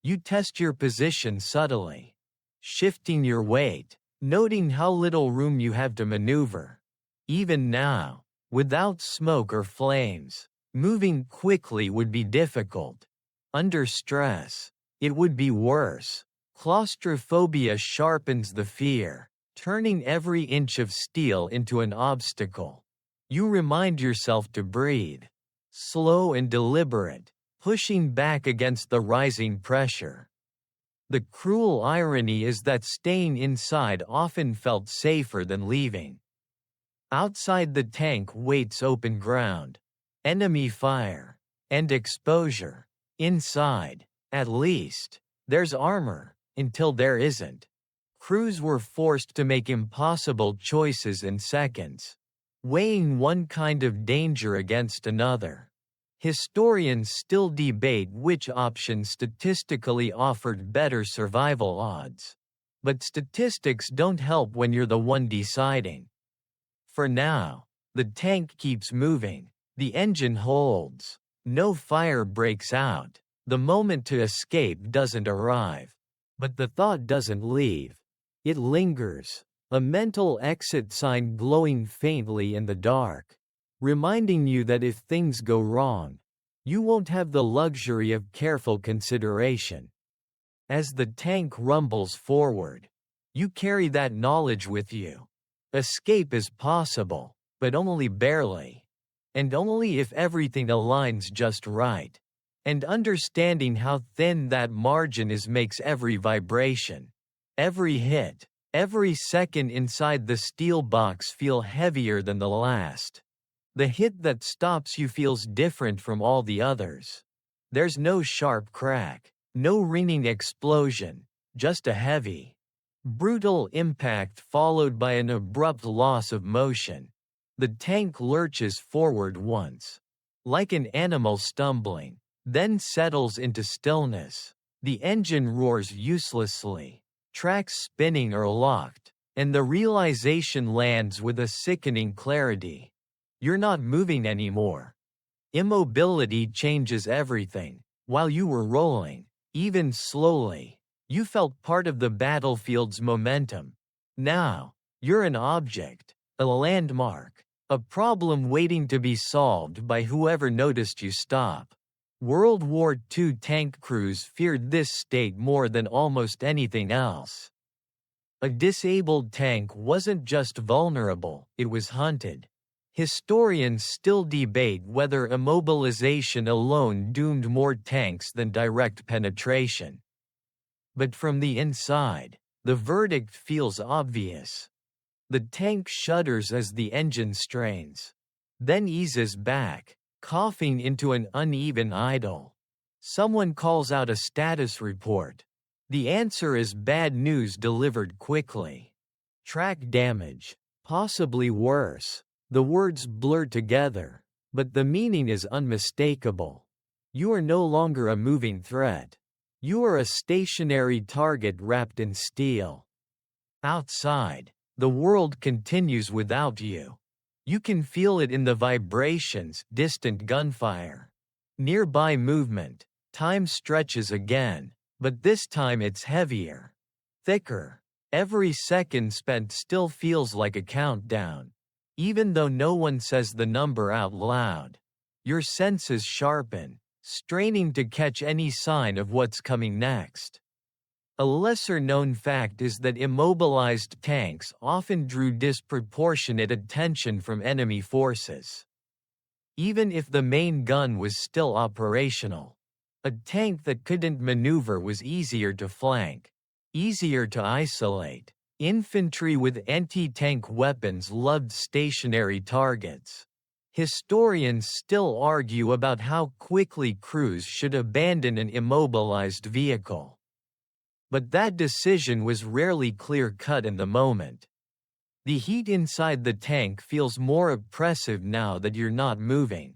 You test your position subtly, shifting your weight, noting how little room you have to maneuver. Even now, without smoke or flames, moving quickly would be difficult. Under stress, it would be worse. Claustrophobia sharpens the fear, turning every inch of steel into an obstacle. You remind yourself to breathe, slow and deliberate, pushing back against the rising pressure. The cruel irony is that staying inside often felt safer than leaving. Outside the tank waits open ground, enemy fire, and exposure. Inside, at least, there's armor, until there isn't. Crews were forced to make impossible choices in seconds, weighing one kind of danger against another. Historians still debate which option statistically offered better survival odds. But statistics don't help when you're the one deciding. For now, the tank keeps moving, the engine holds, no fire breaks out, the moment to escape doesn't arrive. But the thought doesn't leave. It lingers, a mental exit sign glowing faintly in the dark, reminding you that if things go wrong, you won't have the luxury of careful consideration. As the tank rumbles forward, you carry that knowledge with you. Escape is possible, but only barely. And only if everything aligns just right. And understanding how thin that margin is makes every vibration, every hit, Every second inside the steel box feels heavier than the last. The hit that stops you feels different from all the others. There's no sharp crack, no ringing explosion, just a heavy, brutal impact followed by an abrupt loss of motion. The tank lurches forward once, like an animal stumbling, then settles into stillness. The engine roars uselessly, tracks spinning or locked, and the realization lands with a sickening clarity. You're not moving anymore. Immobility changes everything. While you were rolling, even slowly, you felt part of the battlefield's momentum. Now, you're an object, a landmark, a problem waiting to be solved by whoever noticed you stop. World War II tank crews feared this state more than almost anything else. A disabled tank wasn't just vulnerable, it was hunted. Historians still debate whether immobilization alone doomed more tanks than direct penetration. But from the inside, the verdict feels obvious. The tank shudders as the engine strains, then eases back, coughing into an uneven idle. Someone calls out a status report. The answer is bad news delivered quickly. Track damage, possibly worse. The words blur together, but the meaning is unmistakable. You are no longer a moving threat. You are a stationary target wrapped in steel. Outside, the world continues without you. You can feel it in the vibrations, distant gunfire. Nearby movement, time stretches again, but this time it's heavier, thicker. Every second spent still feels like a countdown. Even though no one says the number out loud, your senses sharpen, straining to catch any sign of what's coming next. A lesser-known fact is that immobilized tanks often drew disproportionate attention from enemy forces. Even if the main gun was still operational, a tank that couldn't maneuver was easier to flank, easier to isolate. Infantry with anti-tank weapons loved stationary targets. Historians still argue about how quickly crews should abandon an immobilized vehicle. But that decision was rarely clear-cut in the moment. The heat inside the tank feels more oppressive now that you're not moving.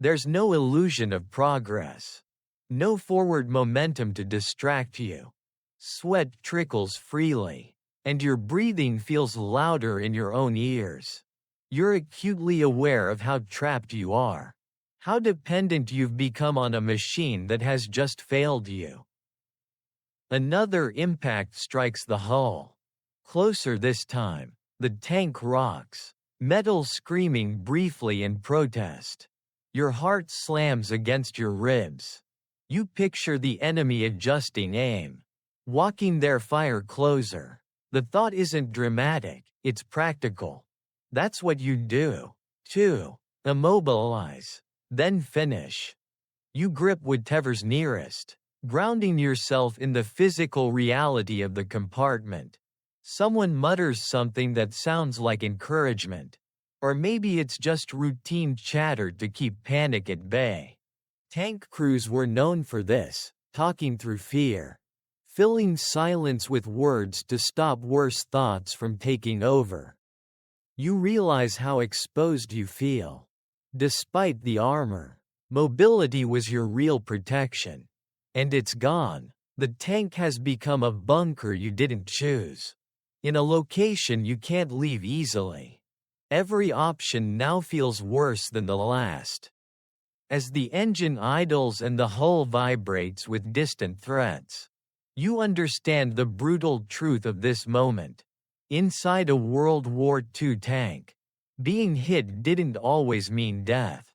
There's no illusion of progress. No forward momentum to distract you. Sweat trickles freely, and your breathing feels louder in your own ears. You're acutely aware of how trapped you are, how dependent you've become on a machine that has just failed you. Another impact strikes the hull. Closer this time, the tank rocks, metal screaming briefly in protest. Your heart slams against your ribs. You picture the enemy adjusting aim, walking their fire closer. The thought isn't dramatic, it's practical. That's what you do. 2. Immobilize. Then finish. You grip whatever's nearest, grounding yourself in the physical reality of the compartment. Someone mutters something that sounds like encouragement. Or maybe it's just routine chatter to keep panic at bay. Tank crews were known for this, talking through fear. Filling silence with words to stop worse thoughts from taking over. You realize how exposed you feel. Despite the armor, mobility was your real protection. And it's gone. The tank has become a bunker you didn't choose. In a location you can't leave easily. Every option now feels worse than the last. As the engine idles and the hull vibrates with distant threats, you understand the brutal truth of this moment. Inside a World War II tank, being hit didn't always mean death.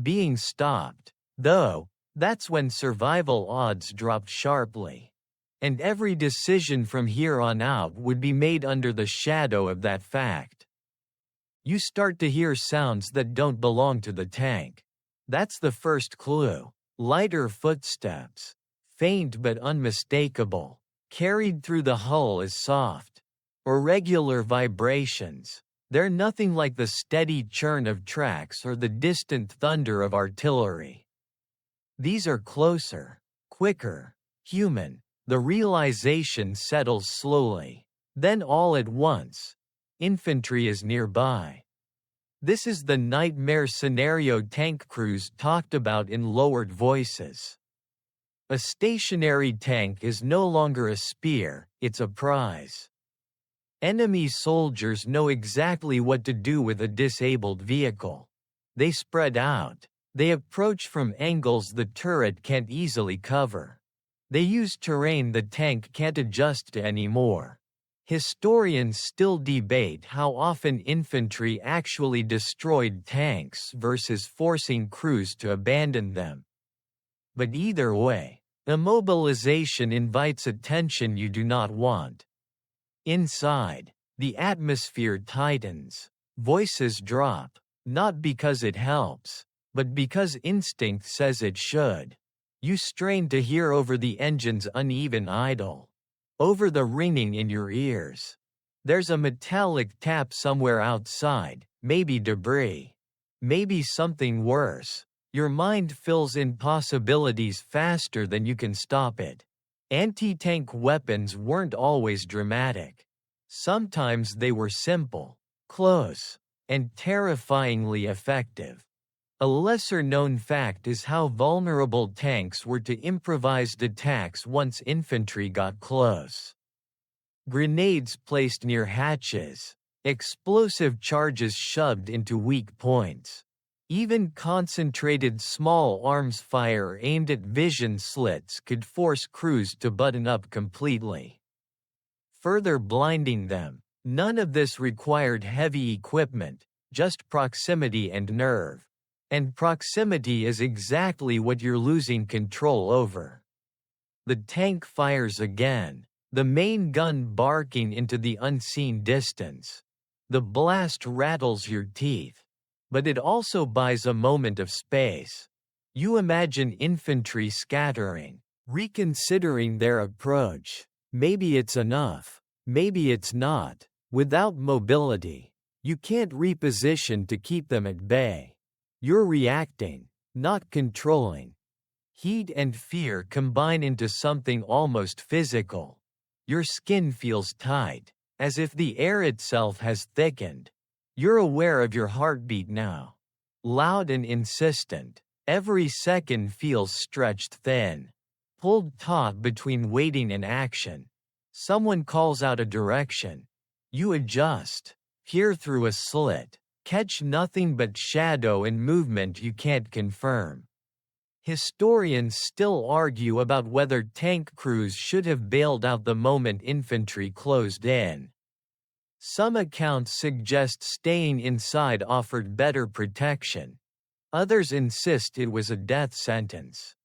Being stopped, though, that's when survival odds dropped sharply. And every decision from here on out would be made under the shadow of that fact. You start to hear sounds that don't belong to the tank. That's the first clue. Lighter footsteps. Faint but unmistakable, carried through the hull as soft, or regular vibrations. They're nothing like the steady churn of tracks or the distant thunder of artillery. These are closer, quicker, human. The realization settles slowly. Then all at once, infantry is nearby. This is the nightmare scenario tank crews talked about in lowered voices. A stationary tank is no longer a spear, it's a prize. Enemy soldiers know exactly what to do with a disabled vehicle. They spread out. They approach from angles the turret can't easily cover. They use terrain the tank can't adjust to anymore. Historians still debate how often infantry actually destroyed tanks versus forcing crews to abandon them. But either way, immobilization invites attention you do not want. Inside, the atmosphere tightens. Voices drop, not because it helps, but because instinct says it should. You strain to hear over the engine's uneven idle, over the ringing in your ears. There's a metallic tap somewhere outside, maybe debris, maybe something worse. Your mind fills in possibilities faster than you can stop it. Anti-tank weapons weren't always dramatic. Sometimes they were simple, close, and terrifyingly effective. A lesser-known fact is how vulnerable tanks were to improvised attacks once infantry got close. Grenades placed near hatches, explosive charges shoved into weak points. Even concentrated small arms fire aimed at vision slits could force crews to button up completely, further blinding them. None of this required heavy equipment, just proximity and nerve. And proximity is exactly what you're losing control over. The tank fires again, the main gun barking into the unseen distance. The blast rattles your teeth. But it also buys a moment of space. You imagine infantry scattering, reconsidering their approach. Maybe it's enough, maybe it's not. Without mobility, you can't reposition to keep them at bay. You're reacting, not controlling. Heat and fear combine into something almost physical. Your skin feels tight, as if the air itself has thickened. You're aware of your heartbeat now. Loud and insistent, every second feels stretched thin, pulled taut between waiting and action. Someone calls out a direction. You adjust, peer through a slit, catch nothing but shadow and movement you can't confirm. Historians still argue about whether tank crews should have bailed out the moment infantry closed in. Some accounts suggest staying inside offered better protection. Others insist it was a death sentence.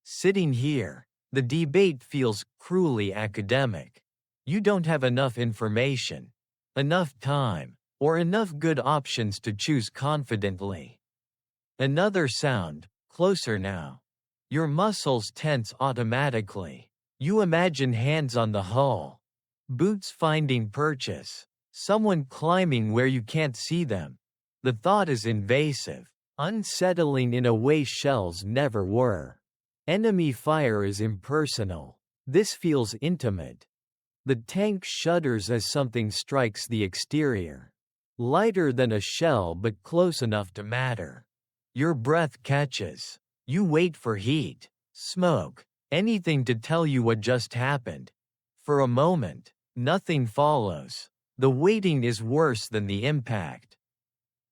Sitting here, the debate feels cruelly academic. You don't have enough information, enough time, or enough good options to choose confidently. Another sound, closer now. Your muscles tense automatically. You imagine hands on the hull. Boots finding purchase. Someone climbing where you can't see them. The thought is invasive, unsettling in a way shells never were. Enemy fire is impersonal. This feels intimate. The tank shudders as something strikes the exterior. Lighter than a shell but close enough to matter. Your breath catches. You wait for heat, smoke, anything to tell you what just happened. For a moment, nothing follows. The waiting is worse than the impact.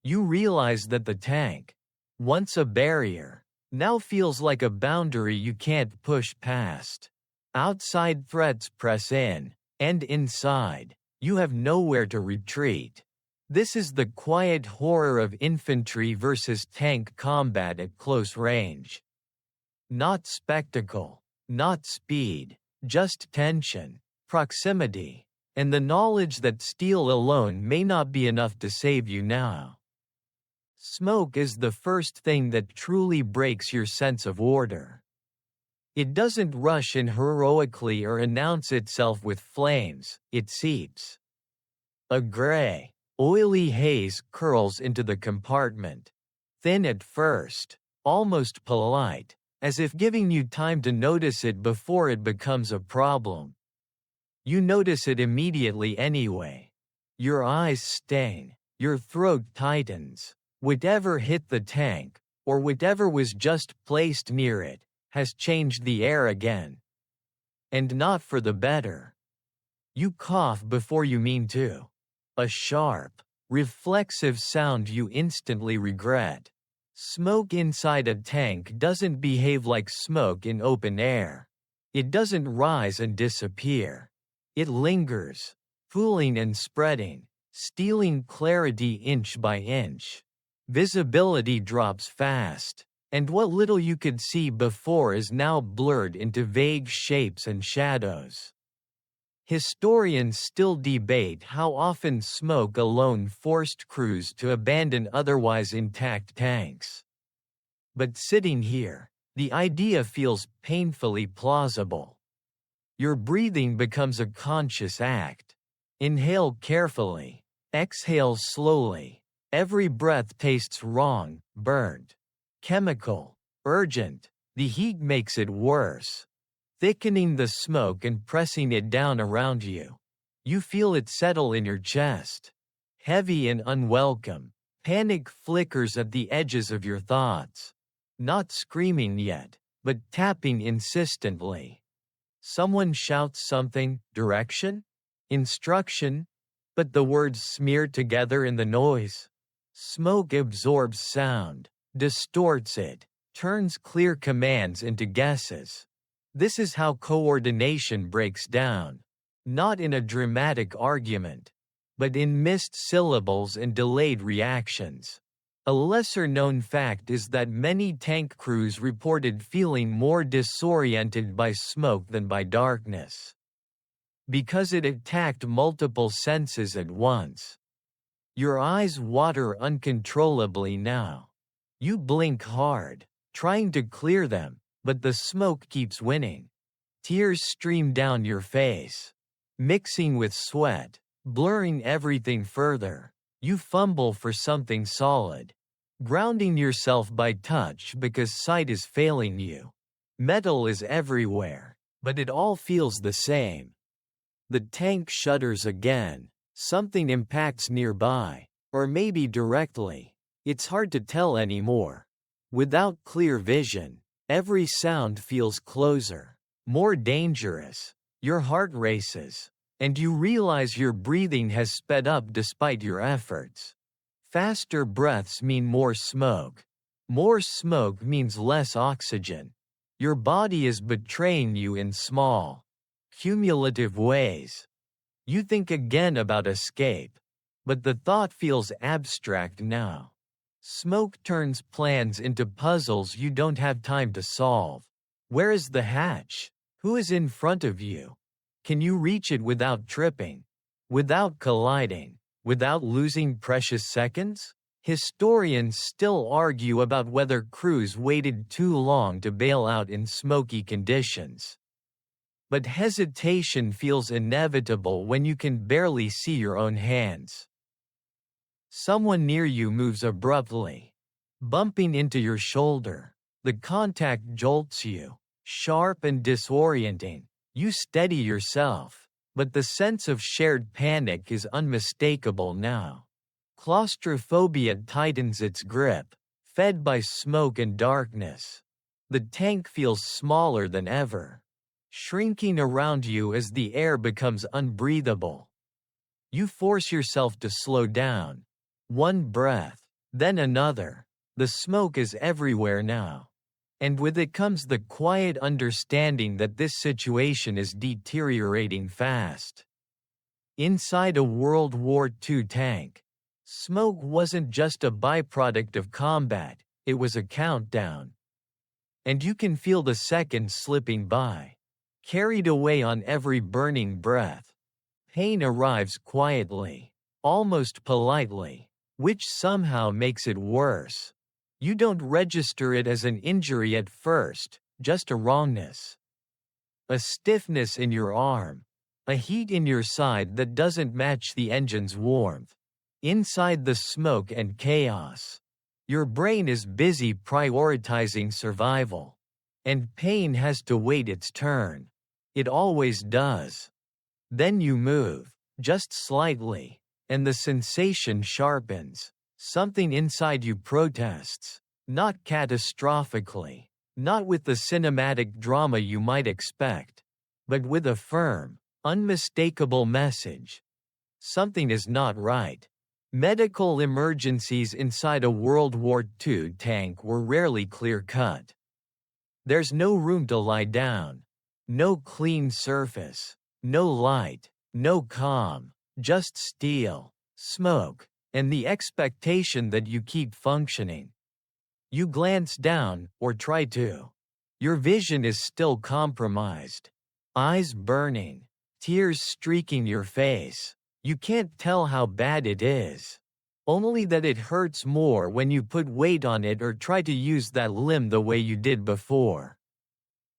You realize that the tank, once a barrier, now feels like a boundary you can't push past. Outside threats press in, and inside, you have nowhere to retreat. This is the quiet horror of infantry versus tank combat at close range. Not spectacle, not speed, just tension, proximity, and the knowledge that steel alone may not be enough to save you now. Smoke is the first thing that truly breaks your sense of order. It doesn't rush in heroically or announce itself with flames, it seeps. A gray, oily haze curls into the compartment. Thin at first, almost polite, as if giving you time to notice it before it becomes a problem. You notice it immediately anyway. Your eyes sting, your throat tightens. Whatever hit the tank, or whatever was just placed near it, has changed the air again. And not for the better. You cough before you mean to. A sharp, reflexive sound you instantly regret. Smoke inside a tank doesn't behave like smoke in open air. It doesn't rise and disappear. It lingers, fooling and spreading, stealing clarity inch by inch. Visibility drops fast, and what little you could see before is now blurred into vague shapes and shadows. Historians still debate how often smoke alone forced crews to abandon otherwise intact tanks. But sitting here, the idea feels painfully plausible. Your breathing becomes a conscious act. Inhale carefully, exhale slowly. Every breath tastes wrong, burnt, chemical, urgent. The heat makes it worse, thickening the smoke and pressing it down around you. You feel it settle in your chest. Heavy and unwelcome, panic flickers at the edges of your thoughts. Not screaming yet, but tapping insistently. Someone shouts something, direction? Instruction? But the words smear together in the noise. Smoke absorbs sound, distorts it, turns clear commands into guesses. This is how coordination breaks down. Not in a dramatic argument, but in missed syllables and delayed reactions. A lesser-known fact is that many tank crews reported feeling more disoriented by smoke than by darkness. Because it attacked multiple senses at once. Your eyes water uncontrollably now. You blink hard, trying to clear them, but the smoke keeps winning. Tears stream down your face, mixing with sweat, blurring everything further. You fumble for something solid, grounding yourself by touch because sight is failing you. Metal is everywhere, but it all feels the same. The tank shudders again. Something impacts nearby, or maybe directly. It's hard to tell anymore. Without clear vision, every sound feels closer, more dangerous. Your heart races, and you realize your breathing has sped up despite your efforts. Faster breaths mean more smoke. More smoke means less oxygen. Your body is betraying you in small, cumulative ways. You think again about escape, but the thought feels abstract now. Smoke turns plans into puzzles you don't have time to solve. Where is the hatch? Who is in front of you? Can you reach it without tripping? Without colliding? Without losing precious seconds? Historians still argue about whether crews waited too long to bail out in smoky conditions. But hesitation feels inevitable when you can barely see your own hands. Someone near you moves abruptly, bumping into your shoulder. The contact jolts you, sharp and disorienting. You steady yourself, but the sense of shared panic is unmistakable now. Claustrophobia tightens its grip, fed by smoke and darkness. The tank feels smaller than ever, shrinking around you as the air becomes unbreathable. You force yourself to slow down. One breath, then another. The smoke is everywhere now. And with it comes the quiet understanding that this situation is deteriorating fast. Inside a World War II tank, smoke wasn't just a byproduct of combat, it was a countdown. And you can feel the seconds slipping by, carried away on every burning breath. Pain arrives quietly, almost politely, which somehow makes it worse. You don't register it as an injury at first, just a wrongness. A stiffness in your arm, A heat in your side that doesn't match the engine's warmth. Inside the smoke and chaos. Your brain is busy prioritizing survival. And pain has to wait its turn. It always does. Then you move, just slightly, and the sensation sharpens. Something inside you protests. Not catastrophically. Not with the cinematic drama you might expect. But with a firm, unmistakable message. Something is not right. Medical emergencies inside a World War II tank were rarely clear-cut. There's no room to lie down. No clean surface. No light. No calm. Just steel, smoke, and the expectation that you keep functioning. You glance down, or try to. Your vision is still compromised. Eyes burning. Tears streaking your face. You can't tell how bad it is. Only that it hurts more when you put weight on it or try to use that limb the way you did before.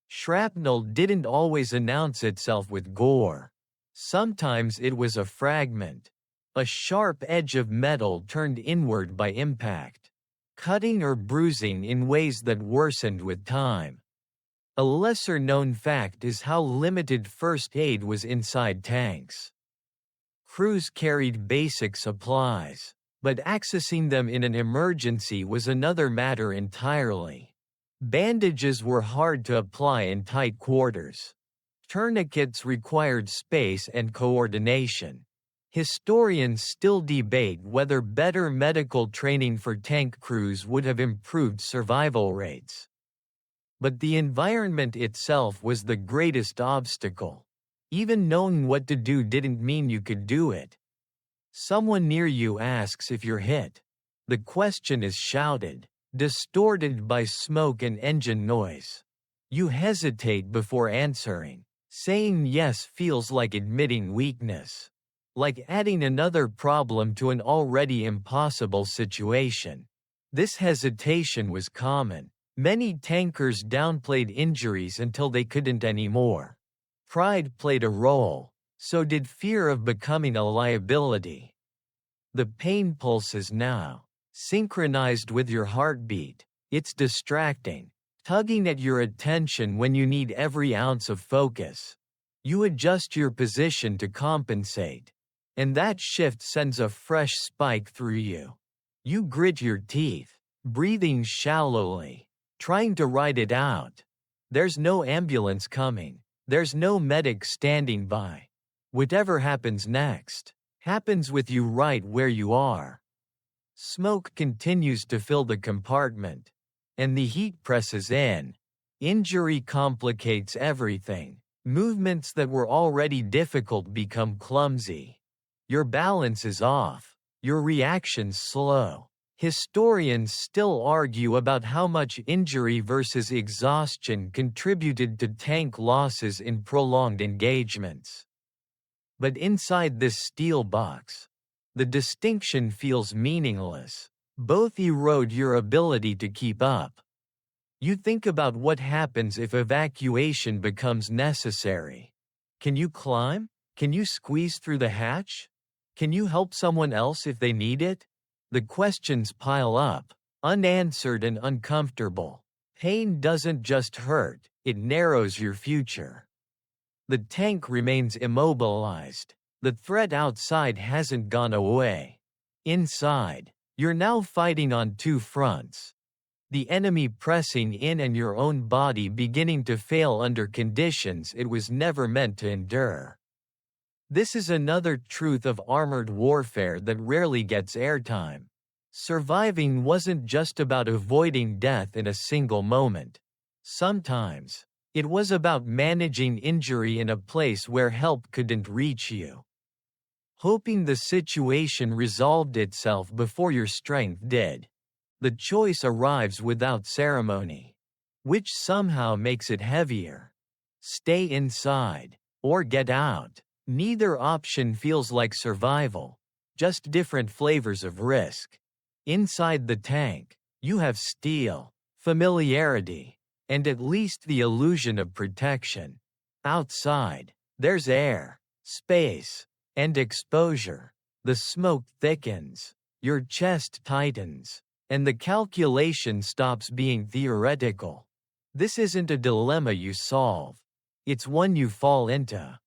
Shrapnel didn't always announce itself with gore. Sometimes it was a fragment. A sharp edge of metal turned inward by impact. Cutting or bruising in ways that worsened with time. A lesser-known fact is how limited first aid was inside tanks. Crews carried basic supplies, but accessing them in an emergency was another matter entirely. Bandages were hard to apply in tight quarters. Tourniquets required space and coordination. Historians still debate whether better medical training for tank crews would have improved survival rates. But the environment itself was the greatest obstacle. Even knowing what to do didn't mean you could do it. Someone near you asks if you're hit. The question is shouted, distorted by smoke and engine noise. You hesitate before answering. Saying yes feels like admitting weakness. Like adding another problem to an already impossible situation. This hesitation was common. Many tankers downplayed injuries until they couldn't anymore. Pride played a role, so did fear of becoming a liability. The pain pulses now, synchronized with your heartbeat. It's distracting, tugging at your attention when you need every ounce of focus. You adjust your position to compensate. And that shift sends a fresh spike through you. You grit your teeth, breathing shallowly, trying to ride it out. There's no ambulance coming. There's no medic standing by. Whatever happens next, happens with you right where you are. Smoke continues to fill the compartment. And the heat presses in. Injury complicates everything. Movements that were already difficult become clumsy. Your balance is off. Your reactions slow. Historians still argue about how much injury versus exhaustion contributed to tank losses in prolonged engagements. But inside this steel box, the distinction feels meaningless. Both erode your ability to keep up. You think about what happens if evacuation becomes necessary. Can you climb? Can you squeeze through the hatch? Can you help someone else if they need it? The questions pile up, unanswered and uncomfortable. Pain doesn't just hurt, it narrows your future. The tank remains immobilized. The threat outside hasn't gone away. Inside, you're now fighting on two fronts. The enemy pressing in and your own body beginning to fail under conditions it was never meant to endure. This is another truth of armored warfare that rarely gets airtime. Surviving wasn't just about avoiding death in a single moment. Sometimes, it was about managing injury in a place where help couldn't reach you. Hoping the situation resolved itself before your strength did. The choice arrives without ceremony. Which somehow makes it heavier. Stay inside, or get out. Neither option feels like survival, just different flavors of risk. Inside the tank, you have steel, familiarity, and at least the illusion of protection. Outside, there's air, space, and exposure. The smoke thickens, your chest tightens, and the calculation stops being theoretical. This isn't a dilemma you solve. It's one you fall into.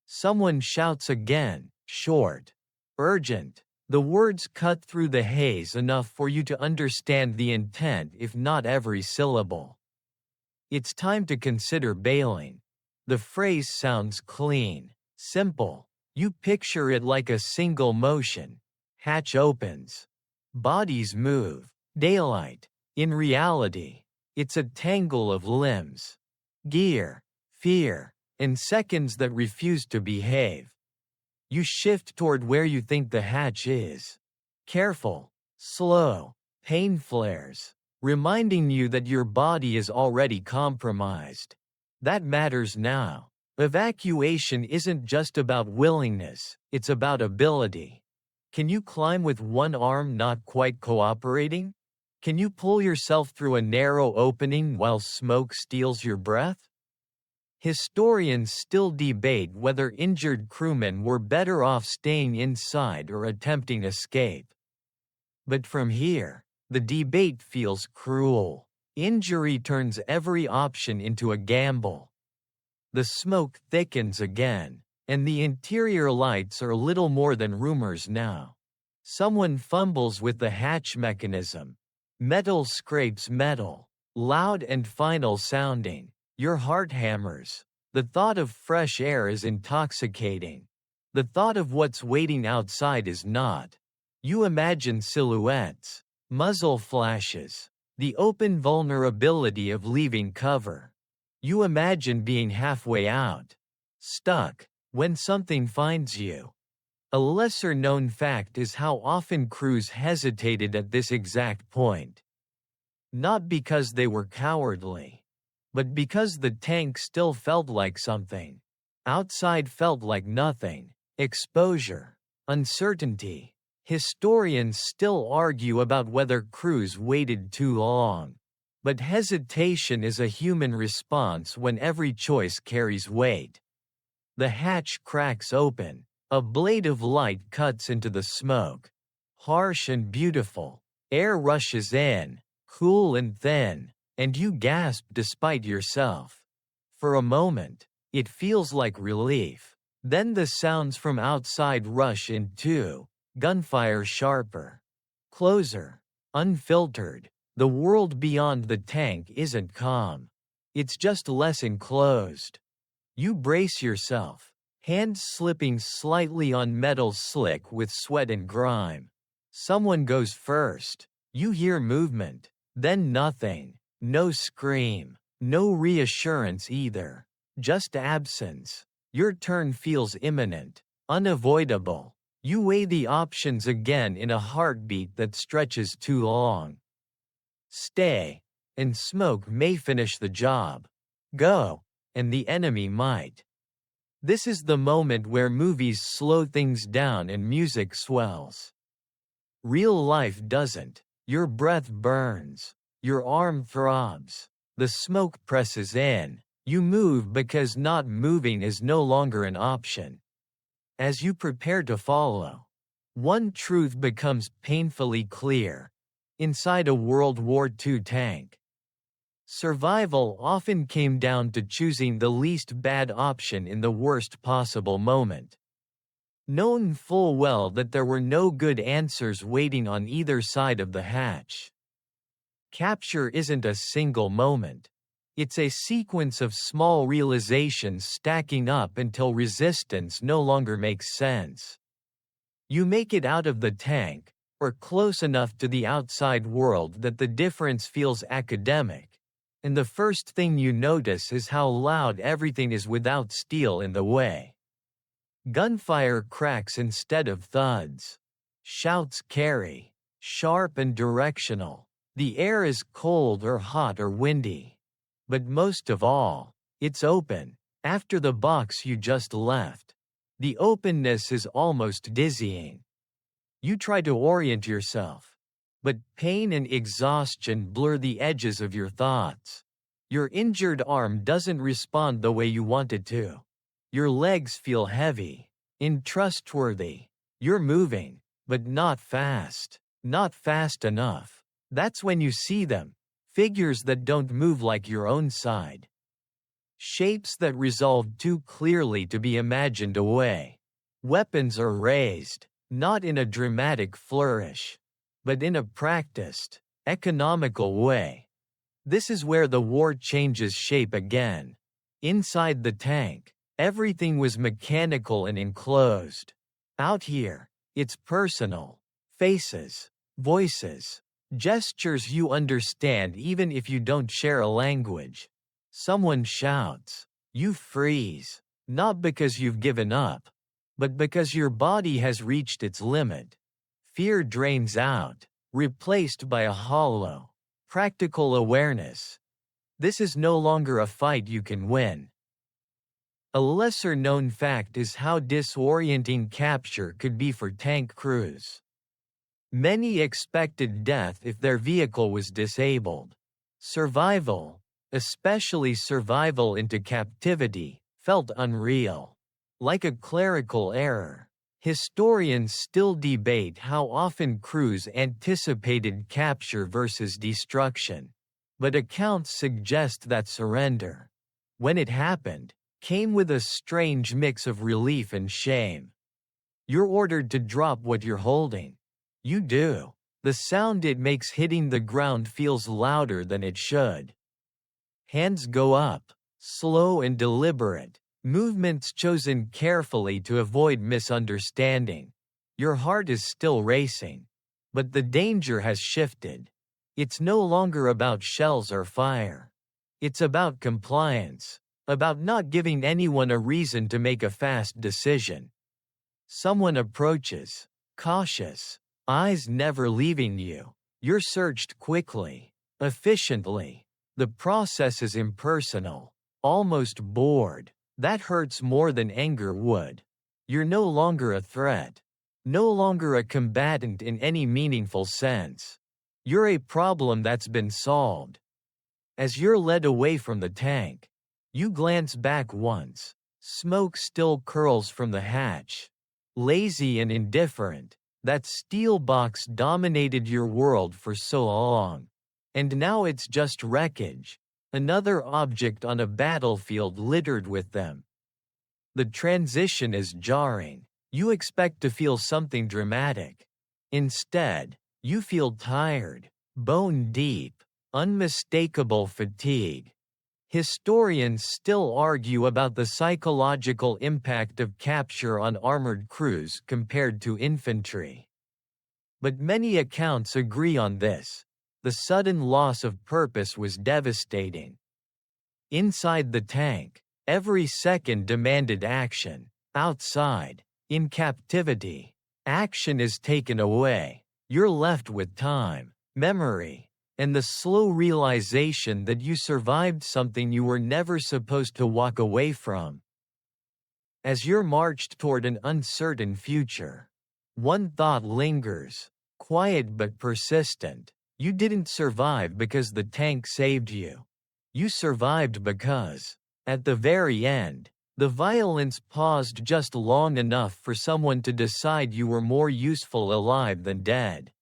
Someone shouts again, short, urgent. The words cut through the haze enough for you to understand the intent, if not every syllable. It's time to consider bailing. The phrase sounds clean, simple. You picture it like a single motion. Hatch opens. Bodies move. Daylight. In reality, it's a tangle of limbs, gear, fear, and seconds that refuse to behave. You shift toward where you think the hatch is. Careful, slow, pain flares, reminding you that your body is already compromised. That matters now. Evacuation isn't just about willingness, it's about ability. Can you climb with one arm not quite cooperating? Can you pull yourself through a narrow opening while smoke steals your breath? Historians still debate whether injured crewmen were better off staying inside or attempting escape. But from here, the debate feels cruel. Injury turns every option into a gamble. The smoke thickens again, and the interior lights are little more than rumors now. Someone fumbles with the hatch mechanism. Metal scrapes metal, loud and final sounding. Your heart hammers. The thought of fresh air is intoxicating. The thought of what's waiting outside is not. You imagine silhouettes, muzzle flashes, the open vulnerability of leaving cover. You imagine being halfway out, stuck, when something finds you. A lesser-known fact is how often crews hesitated at this exact point. Not because they were cowardly, but because the tank still felt like something. Outside felt like nothing. Exposure, uncertainty. Historians still argue about whether crews waited too long. But hesitation is a human response when every choice carries weight. The hatch cracks open. A blade of light cuts into the smoke. Harsh and beautiful. Air rushes in, cool and thin, and you gasp despite yourself. For a moment, it feels like relief. Then the sounds from outside rush in too. Gunfire sharper, closer, unfiltered. The world beyond the tank isn't calm. It's just less enclosed. You brace yourself, hands slipping slightly on metal slick with sweat and grime. Someone goes first. You hear movement, then nothing. No scream, no reassurance either. Just absence. Your turn feels imminent, unavoidable. You weigh the options again in a heartbeat that stretches too long. Stay, and smoke may finish the job. Go, and the enemy might. This is the moment where movies slow things down and music swells. Real life doesn't. Your breath burns. Your arm throbs. The smoke presses in. You move because not moving is no longer an option. As you prepare to follow, one truth becomes painfully clear. Inside a World War II tank, survival often came down to choosing the least bad option in the worst possible moment. Knowing full well that there were no good answers waiting on either side of the hatch. Capture isn't a single moment. It's a sequence of small realizations stacking up until resistance no longer makes sense. You make it out of the tank, or close enough to the outside world that the difference feels academic, and the first thing you notice is how loud everything is without steel in the way. Gunfire cracks instead of thuds. Shouts carry, sharp and directional. The air is cold or hot or windy. But most of all, it's open. After the box you just left, the openness is almost dizzying. You try to orient yourself, but pain and exhaustion blur the edges of your thoughts. Your injured arm doesn't respond the way you want it to. Your legs feel heavy, untrustworthy. You're moving, but not fast, not fast enough. That's when you see them, figures that don't move like your own side. Shapes that resolve too clearly to be imagined away. Weapons are raised, not in a dramatic flourish, but in a practiced, economical way. This is where the war changes shape again. Inside the tank, everything was mechanical and enclosed. Out here, it's personal. Faces, voices, gestures you understand even if you don't share a language. Someone shouts, you freeze, not because you've given up, but because your body has reached its limit. Fear drains out, replaced by a hollow, practical awareness. This is no longer a fight you can win. A lesser-known fact is how disorienting capture could be for tank crews. Many expected death if their vehicle was disabled. Survival, especially survival into captivity, felt unreal. Like a clerical error. Historians still debate how often crews anticipated capture versus destruction. But accounts suggest that surrender, when it happened, came with a strange mix of relief and shame. You're ordered to drop what you're holding. You do. The sound it makes hitting the ground feels louder than it should. Hands go up, slow and deliberate, movements chosen carefully to avoid misunderstanding. Your heart is still racing. But the danger has shifted. It's no longer about shells or fire. It's about compliance, about not giving anyone a reason to make a fast decision. Someone approaches, cautious, eyes never leaving you. You're searched quickly, efficiently. The process is impersonal, almost bored. That hurts more than anger would. You're no longer a threat, no longer a combatant in any meaningful sense. You're a problem that's been solved. As you're led away from the tank, you glance back once. Smoke still curls from the hatch. Lazy and indifferent, that steel box dominated your world for so long. And now it's just wreckage, another object on a battlefield littered with them. The transition is jarring. You expect to feel something dramatic. Instead, you feel tired, bone deep, unmistakable fatigue. Historians still argue about the psychological impact of capture on armored crews compared to infantry. But many accounts agree on this. The sudden loss of purpose was devastating. Inside the tank, every second demanded action. Outside, in captivity, action is taken away. You're left with time, memory, and the slow realization that you survived something you were never supposed to walk away from. As you're marched toward an uncertain future, one thought lingers, quiet but persistent. You didn't survive because the tank saved you. You survived because, at the very end, the violence paused just long enough for someone to decide you were more useful alive than dead.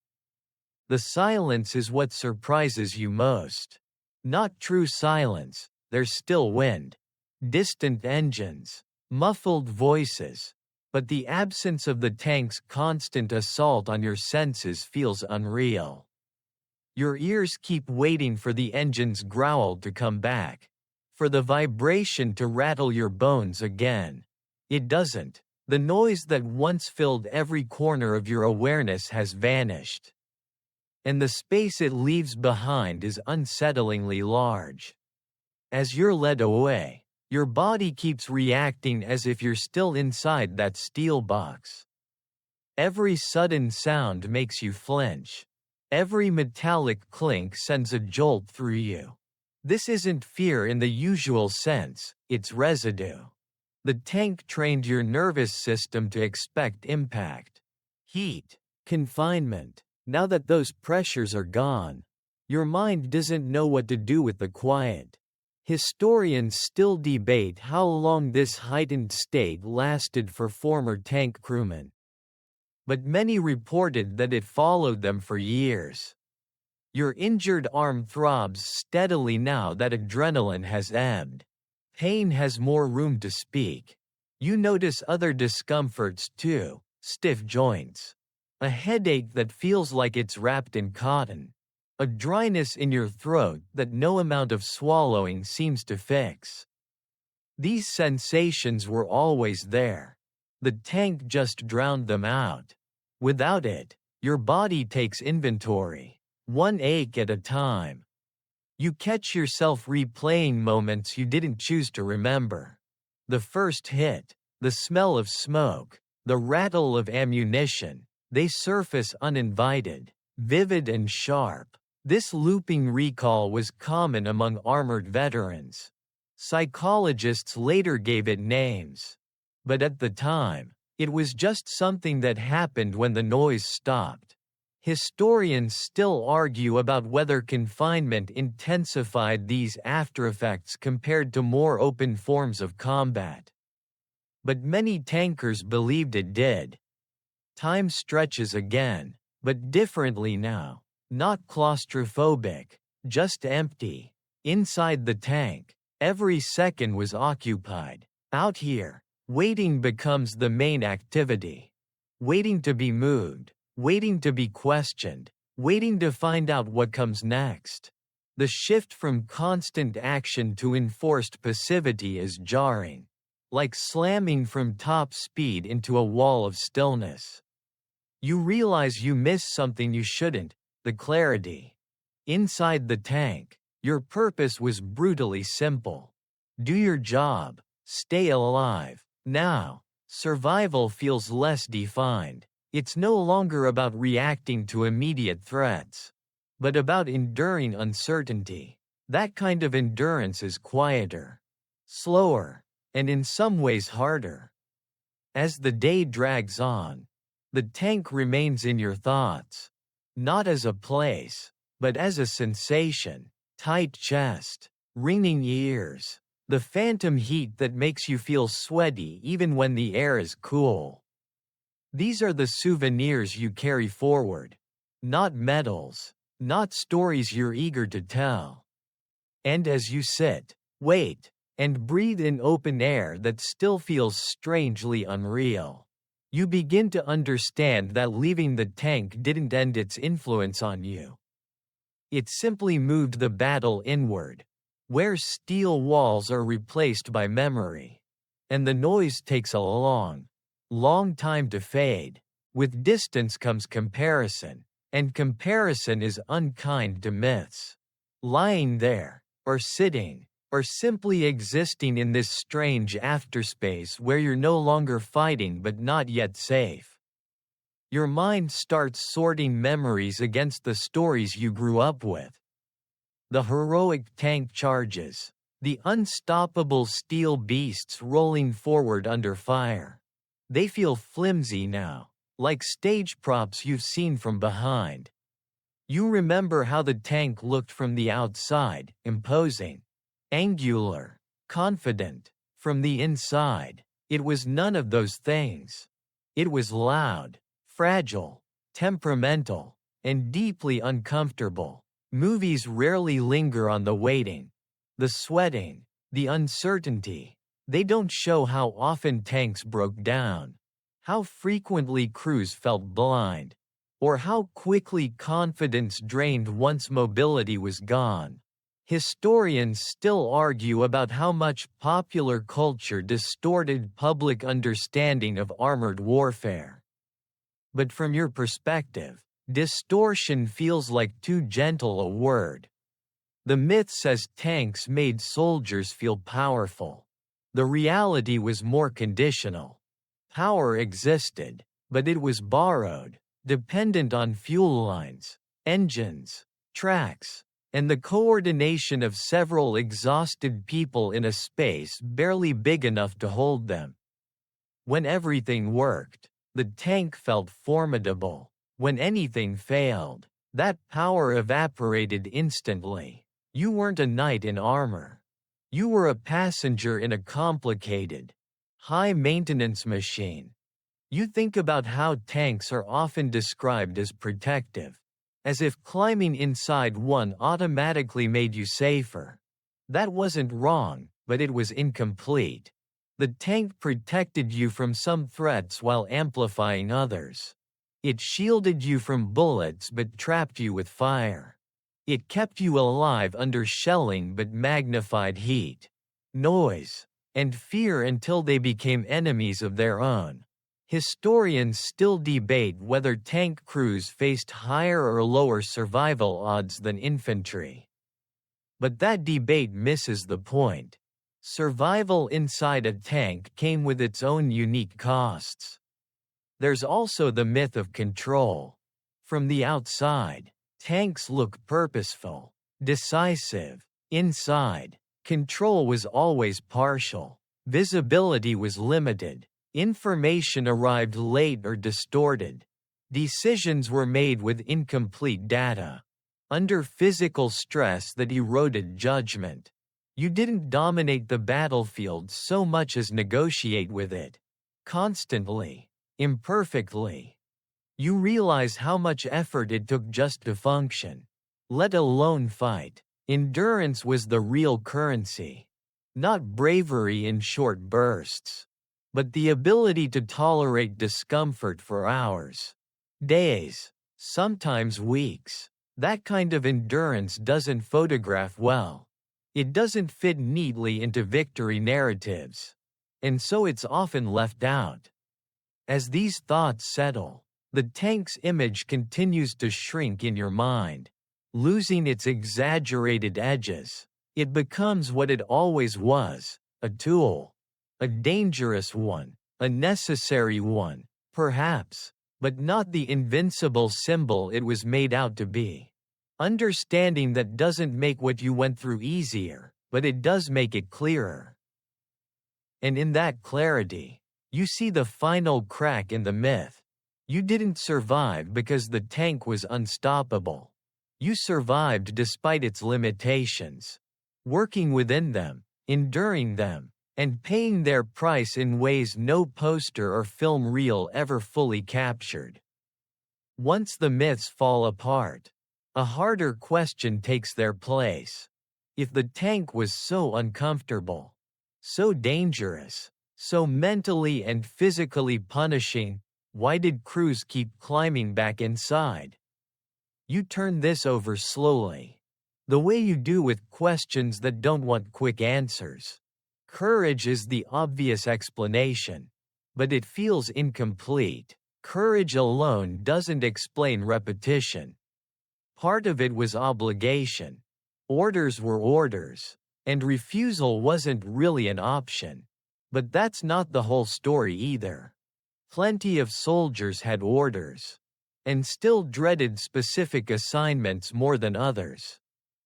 The silence is what surprises you most. Not true silence, there's still wind, distant engines, muffled voices, but the absence of the tank's constant assault on your senses feels unreal. Your ears keep waiting for the engine's growl to come back, for the vibration to rattle your bones again. It doesn't. The noise that once filled every corner of your awareness has vanished. And the space it leaves behind is unsettlingly large. As you're led away, your body keeps reacting as if you're still inside that steel box. Every sudden sound makes you flinch. Every metallic clink sends a jolt through you. This isn't fear in the usual sense, it's residue. The tank trained your nervous system to expect impact, heat, confinement. Now that those pressures are gone, your mind doesn't know what to do with the quiet. Historians still debate how long this heightened state lasted for former tank crewmen, but many reported that it followed them for years. Your injured arm throbs steadily now that adrenaline has ebbed. Pain has more room to speak. You notice other discomforts too: stiff joints, a headache that feels like it's wrapped in cotton, a dryness in your throat that no amount of swallowing seems to fix. These sensations were always there. The tank just drowned them out. Without it, your body takes inventory, one ache at a time. You catch yourself replaying moments you didn't choose to remember. The first hit, the smell of smoke, the rattle of ammunition, they surface uninvited, vivid and sharp. This looping recall was common among armored veterans. Psychologists later gave it names. But at the time, it was just something that happened when the noise stopped. Historians still argue about whether confinement intensified these aftereffects compared to more open forms of combat. But many tankers believed it did. Time stretches again, but differently now. Not claustrophobic, just empty. Inside the tank, every second was occupied. Out here, waiting becomes the main activity. Waiting to be moved, waiting to be questioned, waiting to find out what comes next. The shift from constant action to enforced passivity is jarring, like slamming from top speed into a wall of stillness. You realize you miss something you shouldn't: the clarity. Inside the tank, your purpose was brutally simple: do your job, stay alive. Now, survival feels less defined. It's no longer about reacting to immediate threats, but about enduring uncertainty. That kind of endurance is quieter, slower, and in some ways harder. As the day drags on, the tank remains in your thoughts. Not as a place, but as a sensation: tight chest, ringing ears, the phantom heat that makes you feel sweaty even when the air is cool. These are the souvenirs you carry forward. Not medals, not stories you're eager to tell. And as you sit, wait, and breathe in open air that still feels strangely unreal, you begin to understand that leaving the tank didn't end its influence on you. It simply moved the battle inward, where steel walls are replaced by memory. And the noise takes a long, long time to fade. With distance comes comparison, and comparison is unkind to myths. Lying there, or sitting, or simply existing in this strange afterspace where you're no longer fighting but not yet safe. Your mind starts sorting memories against the stories you grew up with. The heroic tank charges, the unstoppable steel beasts rolling forward under fire. They feel flimsy now, like stage props you've seen from behind. You remember how the tank looked from the outside: imposing, angular, confident. From the inside, it was none of those things. It was loud, fragile, temperamental, and deeply uncomfortable. Movies rarely linger on the waiting, the sweating, the uncertainty. They don't show how often tanks broke down, how frequently crews felt blind, or how quickly confidence drained once mobility was gone. Historians still argue about how much popular culture distorted public understanding of armored warfare. But from your perspective, distortion feels like too gentle a word. The myth says tanks made soldiers feel powerful. The reality was more conditional. Power existed, but it was borrowed, dependent on fuel lines, engines, tracks, and the coordination of several exhausted people in a space barely big enough to hold them. When everything worked, the tank felt formidable. When anything failed, that power evaporated instantly. You weren't a knight in armor. You were a passenger in a complicated, high-maintenance machine. You think about how tanks are often described as protective, as if climbing inside one automatically made you safer. That wasn't wrong, but it was incomplete. The tank protected you from some threats while amplifying others. It shielded you from bullets but trapped you with fire. It kept you alive under shelling but magnified heat, noise, and fear until they became enemies of their own. Historians still debate whether tank crews faced higher or lower survival odds than infantry. But that debate misses the point. Survival inside a tank came with its own unique costs. There's also the myth of control. From the outside, tanks look purposeful, decisive. Inside, control was always partial. Visibility was limited. Information arrived late or distorted. Decisions were made with incomplete data. Under physical stress that eroded judgment. You didn't dominate the battlefield so much as negotiate with it. Constantly. Imperfectly. You realize how much effort it took just to function. Let alone fight. Endurance was the real currency. Not bravery in short bursts, but the ability to tolerate discomfort for hours, days, sometimes weeks. That kind of endurance doesn't photograph well. It doesn't fit neatly into victory narratives. And so it's often left out. As these thoughts settle, the tank's image continues to shrink in your mind, losing its exaggerated edges. It becomes what it always was, a tool. A dangerous one, a necessary one, perhaps, but not the invincible symbol it was made out to be. Understanding that doesn't make what you went through easier, but it does make it clearer. And in that clarity, you see the final crack in the myth. You didn't survive because the tank was unstoppable. You survived despite its limitations, working within them, enduring them, and paying their price in ways no poster or film reel ever fully captured. Once the myths fall apart, a harder question takes their place. If the tank was so uncomfortable, so dangerous, so mentally and physically punishing, why did crews keep climbing back inside? You turn this over slowly, the way you do with questions that don't want quick answers. Courage is the obvious explanation, but it feels incomplete. Courage alone doesn't explain repetition. Part of it was obligation. Orders were orders, and refusal wasn't really an option. But that's not the whole story either. Plenty of soldiers had orders, and still dreaded specific assignments more than others.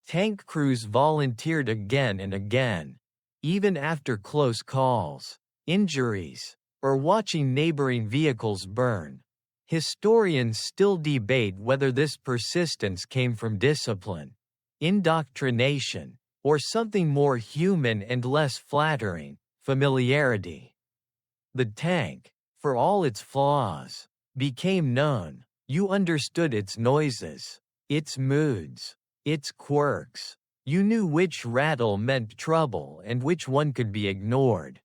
Tank crews volunteered again and again, even after close calls, injuries, or watching neighboring vehicles burn. Historians still debate whether this persistence came from discipline, indoctrination, or something more human and less flattering, familiarity. The tank, for all its flaws, became known. You understood its noises, its moods, its quirks. You knew which rattle meant trouble and which one could be ignored.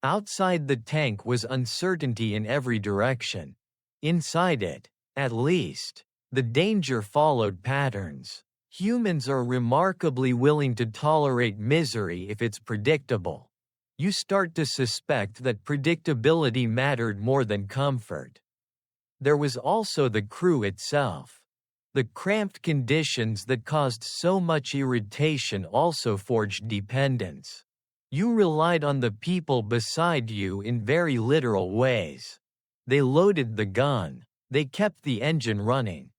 Outside the tank was uncertainty in every direction. Inside it, at least, the danger followed patterns. Humans are remarkably willing to tolerate misery if it's predictable. You start to suspect that predictability mattered more than comfort. There was also the crew itself. The cramped conditions that caused so much irritation also forged dependence. You relied on the people beside you in very literal ways. They loaded the gun. They kept the engine running.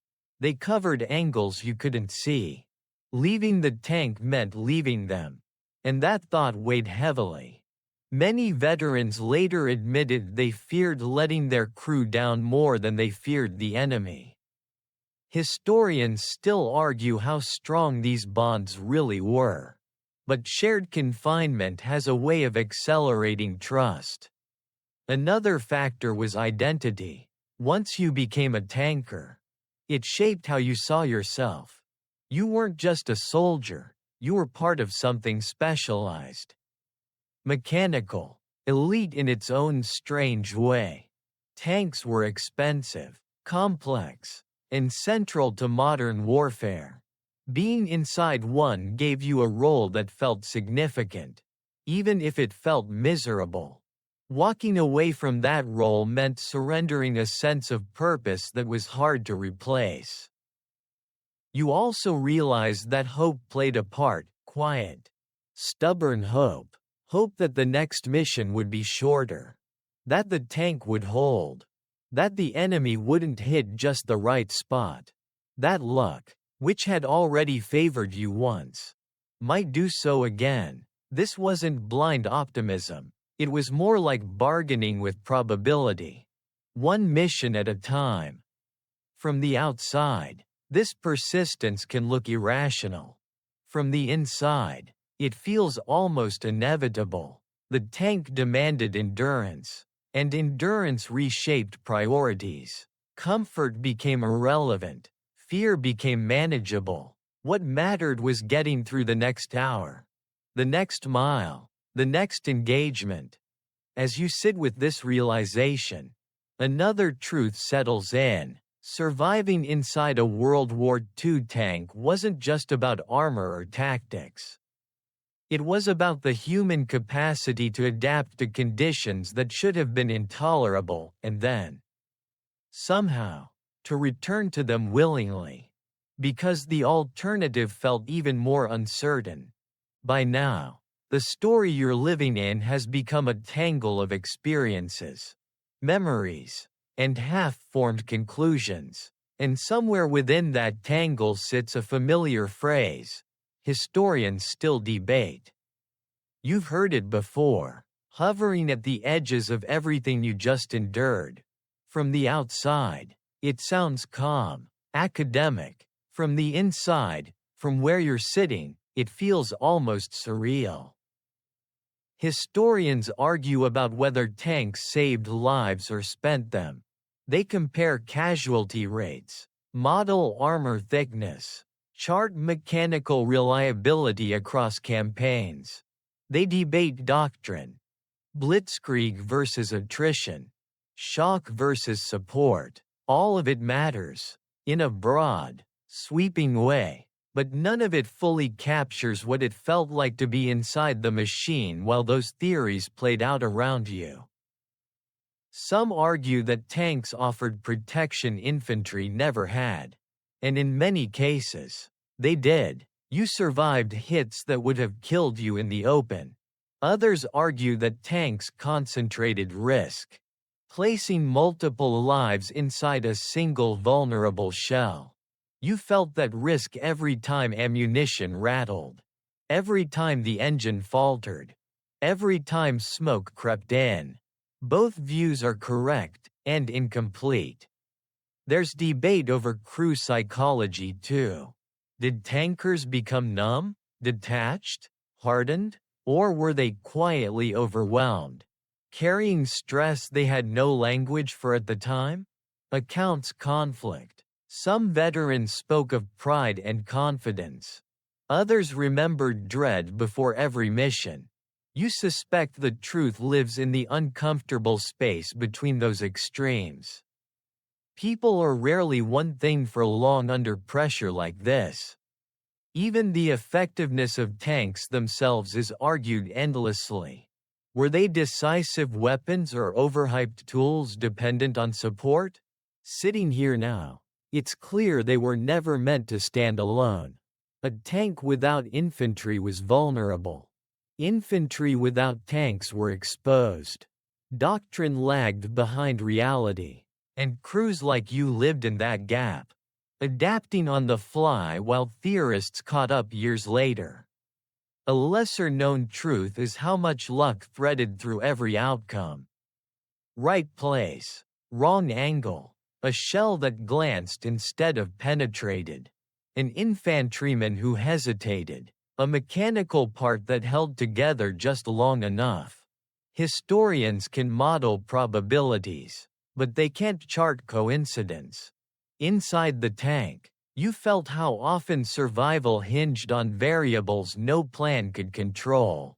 They covered angles you couldn't see. Leaving the tank meant leaving them. And that thought weighed heavily. Many veterans later admitted they feared letting their crew down more than they feared the enemy. Historians still argue how strong these bonds really were. But shared confinement has a way of accelerating trust. Another factor was identity. Once you became a tanker, it shaped how you saw yourself. You weren't just a soldier, you were part of something specialized. Mechanical, elite in its own strange way. Tanks were expensive, complex, and central to modern warfare. Being inside one gave you a role that felt significant, even if it felt miserable. Walking away from that role meant surrendering a sense of purpose that was hard to replace. You also realized that hope played a part, quiet, stubborn hope. Hope that the next mission would be shorter. That the tank would hold. That the enemy wouldn't hit just the right spot. That luck, which had already favored you once, might do so again. This wasn't blind optimism. It was more like bargaining with probability. One mission at a time. From the outside, this persistence can look irrational. From the inside, it feels almost inevitable. The tank demanded endurance, and endurance reshaped priorities. Comfort became irrelevant. Fear became manageable. What mattered was getting through the next hour, the next mile, the next engagement. As you sit with this realization, another truth settles in. Surviving inside a World War II tank wasn't just about armor or tactics. It was about the human capacity to adapt to conditions that should have been intolerable, and then, somehow, to return to them willingly. Because the alternative felt even more uncertain. By now, the story you're living in has become a tangle of experiences, memories, and half-formed conclusions. And somewhere within that tangle sits a familiar phrase historians still debate. You've heard it before, hovering at the edges of everything you just endured. From the outside, it sounds calm, academic. From the inside, from where you're sitting, it feels almost surreal. Historians argue about whether tanks saved lives or spent them. They compare casualty rates, model armor thickness, chart mechanical reliability across campaigns. They debate doctrine, blitzkrieg versus attrition, shock versus support. All of it matters, in a broad, sweeping way, but none of it fully captures what it felt like to be inside the machine while those theories played out around you. Some argue that tanks offered protection infantry never had. And in many cases, they did. You survived hits that would have killed you in the open. Others argue that tanks concentrated risk, placing multiple lives inside a single vulnerable shell. You felt that risk every time ammunition rattled, every time the engine faltered, every time smoke crept in. Both views are correct and incomplete. There's debate over crew psychology too. Did tankers become numb, detached, hardened, or were they quietly overwhelmed, carrying stress they had no language for at the time? Accounts conflict. Some veterans spoke of pride and confidence. Others remembered dread before every mission. You suspect the truth lives in the uncomfortable space between those extremes. People are rarely one thing for long under pressure like this. Even the effectiveness of tanks themselves is argued endlessly. Were they decisive weapons or overhyped tools dependent on support? Sitting here now, it's clear they were never meant to stand alone. A tank without infantry was vulnerable. Infantry without tanks were exposed. Doctrine lagged behind reality, and crews like you lived in that gap, adapting on the fly while theorists caught up years later. A lesser-known truth is how much luck threaded through every outcome. Right place, wrong angle, a shell that glanced instead of penetrated, an infantryman who hesitated, a mechanical part that held together just long enough. Historians can model probabilities, but they can't chart coincidence. Inside the tank, you felt how often survival hinged on variables no plan could control.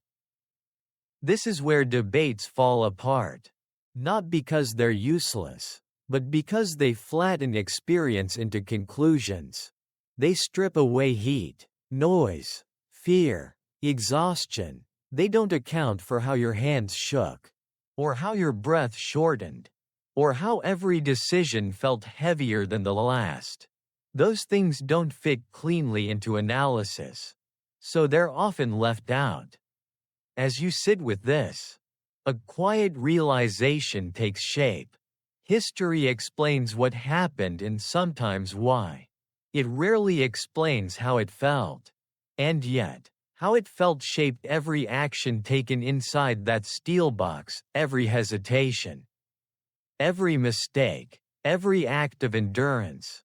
This is where debates fall apart. Not because they're useless, but because they flatten experience into conclusions. They strip away heat, noise, fear, exhaustion. They don't account for how your hands shook, or how your breath shortened, or how every decision felt heavier than the last. Those things don't fit cleanly into analysis, so they're often left out. As you sit with this, a quiet realization takes shape. History explains what happened and sometimes why. It rarely explains how it felt. And yet, how it felt shaped every action taken inside that steel box, every hesitation, every mistake, every act of endurance.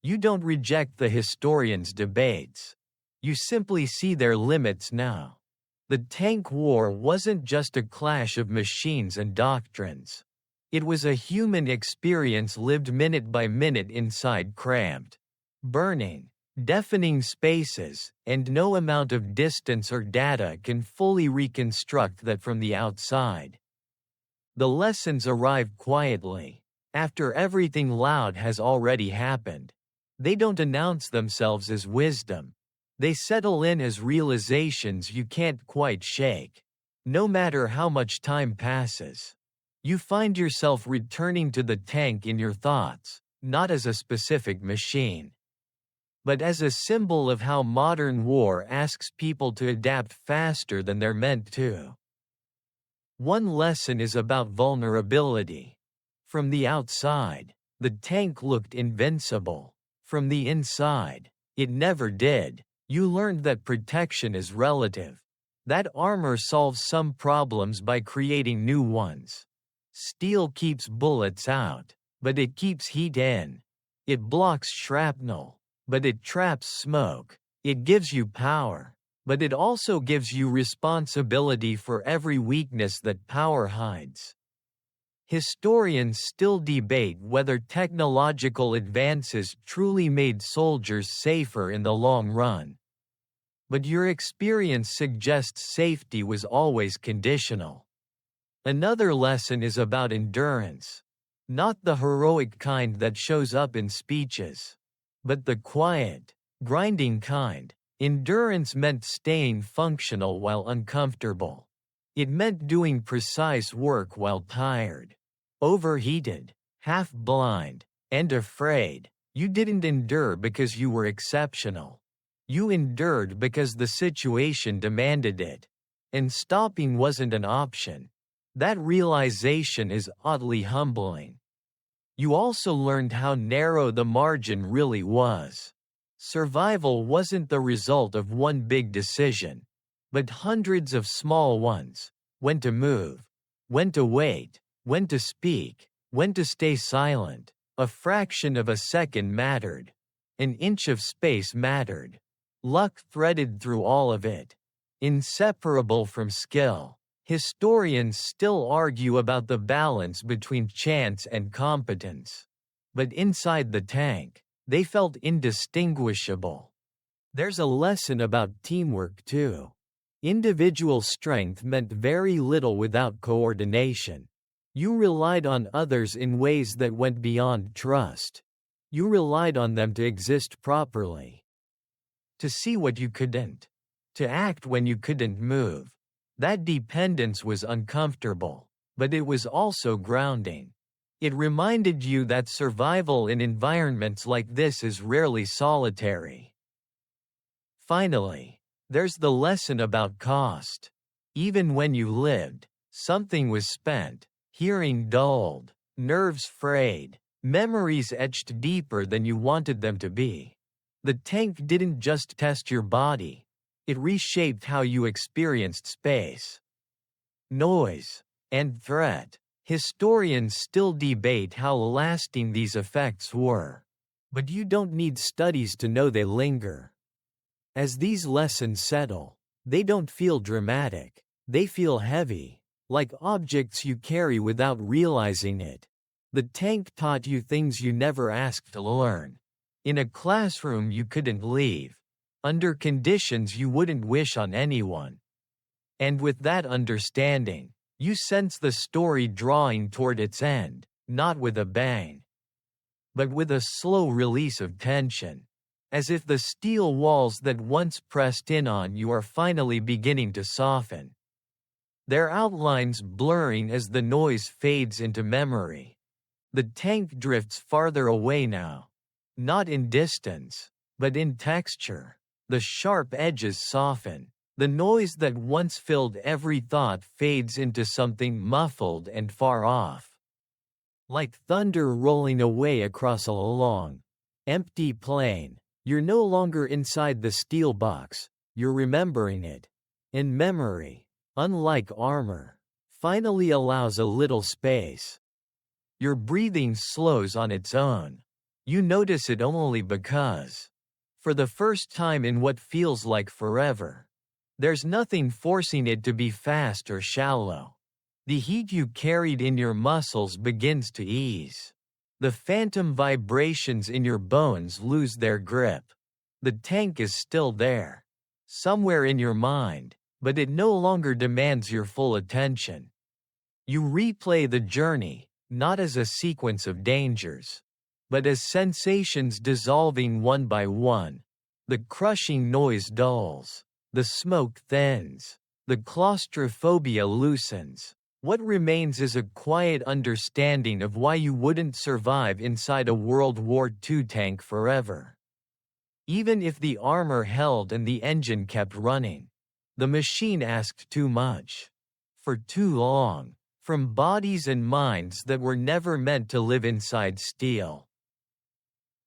You don't reject the historians' debates. You simply see their limits now. The tank war wasn't just a clash of machines and doctrines. It was a human experience lived minute by minute inside cramped, burning, deafening spaces, and no amount of distance or data can fully reconstruct that from the outside. The lessons arrive quietly, after everything loud has already happened. They don't announce themselves as wisdom. They settle in as realizations you can't quite shake. No matter how much time passes, you find yourself returning to the tank in your thoughts, not as a specific machine, but as a symbol of how modern war asks people to adapt faster than they're meant to. One lesson is about vulnerability. From the outside, the tank looked invincible. From the inside, it never did. You learned that protection is relative. That armor solves some problems by creating new ones. Steel keeps bullets out, but it keeps heat in. It blocks shrapnel, but it traps smoke. It gives you power, but it also gives you responsibility for every weakness that power hides. Historians still debate whether technological advances truly made soldiers safer in the long run. But your experience suggests safety was always conditional. Another lesson is about endurance. Not the heroic kind that shows up in speeches, but the quiet, grinding kind. Endurance meant staying functional while uncomfortable. It meant doing precise work while tired, overheated, half-blind, and afraid. You didn't endure because you were exceptional. You endured because the situation demanded it. And stopping wasn't an option. That realization is oddly humbling. You also learned how narrow the margin really was. Survival wasn't the result of one big decision, but hundreds of small ones. When to move, when to wait, when to speak, when to stay silent. A fraction of a second mattered. An inch of space mattered. Luck threaded through all of it. Inseparable from skill. Historians still argue about the balance between chance and competence. But inside the tank, they felt indistinguishable. There's a lesson about teamwork too. Individual strength meant very little without coordination. You relied on others in ways that went beyond trust. You relied on them to exist properly. To see what you couldn't. To act when you couldn't move. That dependence was uncomfortable, but it was also grounding. It reminded you that survival in environments like this is rarely solitary. Finally, there's the lesson about cost. Even when you lived, something was spent, hearing dulled, nerves frayed, memories etched deeper than you wanted them to be. The tank didn't just test your body, it reshaped how you experienced space, noise, and threat. Historians still debate how lasting these effects were. But you don't need studies to know they linger. As these lessons settle, they don't feel dramatic. They feel heavy, like objects you carry without realizing it. The tank taught you things you never asked to learn. In a classroom you couldn't leave. Under conditions you wouldn't wish on anyone. And with that understanding, you sense the story drawing toward its end, not with a bang, but with a slow release of tension, as if the steel walls that once pressed in on you are finally beginning to soften, their outlines blurring as the noise fades into memory. The tank drifts farther away now, not in distance, but in texture. The sharp edges soften. The noise that once filled every thought fades into something muffled and far off. Like thunder rolling away across a long, empty plain, you're no longer inside the steel box, you're remembering it. And memory, unlike armor, finally allows a little space. Your breathing slows on its own. You notice it only because, for the first time in what feels like forever, there's nothing forcing it to be fast or shallow. The heat you carried in your muscles begins to ease. The phantom vibrations in your bones lose their grip. The tank is still there, somewhere in your mind, but it no longer demands your full attention. You replay the journey, not as a sequence of dangers, but as sensations dissolving one by one. The crushing noise dulls. The smoke thins. The claustrophobia loosens. What remains is a quiet understanding of why you wouldn't survive inside a World War II tank forever. Even if the armor held and the engine kept running, the machine asked too much. For too long. From bodies and minds that were never meant to live inside steel.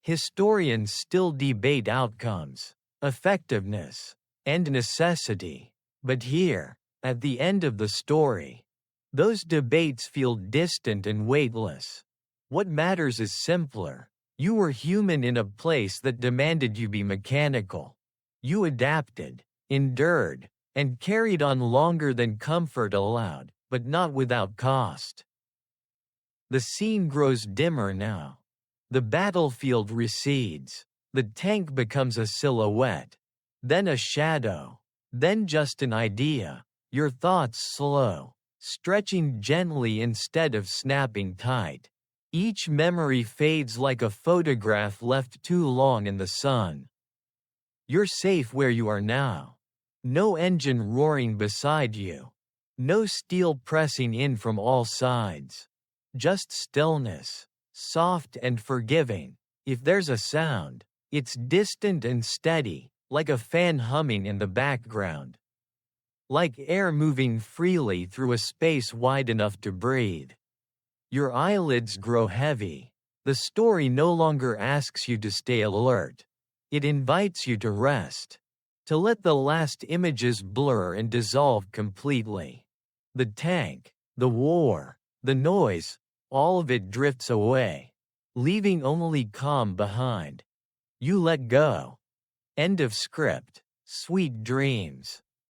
Historians still debate outcomes, effectiveness, and necessity, but here, at the end of the story, those debates feel distant and weightless. What matters is simpler. You were human in a place that demanded you be mechanical. You adapted, endured, and carried on longer than comfort allowed, but not without cost. The scene grows dimmer now. The battlefield recedes. The tank becomes a silhouette, then a shadow, then just an idea. Your thoughts slow, stretching gently instead of snapping tight. Each memory fades like a photograph left too long in the sun. You're safe where you are now. No engine roaring beside you. No steel pressing in from all sides. Just stillness, soft and forgiving. If there's a sound, it's distant and steady, like a fan humming in the background. Like air moving freely through a space wide enough to breathe. Your eyelids grow heavy. The story no longer asks you to stay alert. It invites you to rest. To let the last images blur and dissolve completely. The tank, the war, the noise, all of it drifts away, leaving only calm behind. You let go. End of script. Sweet dreams.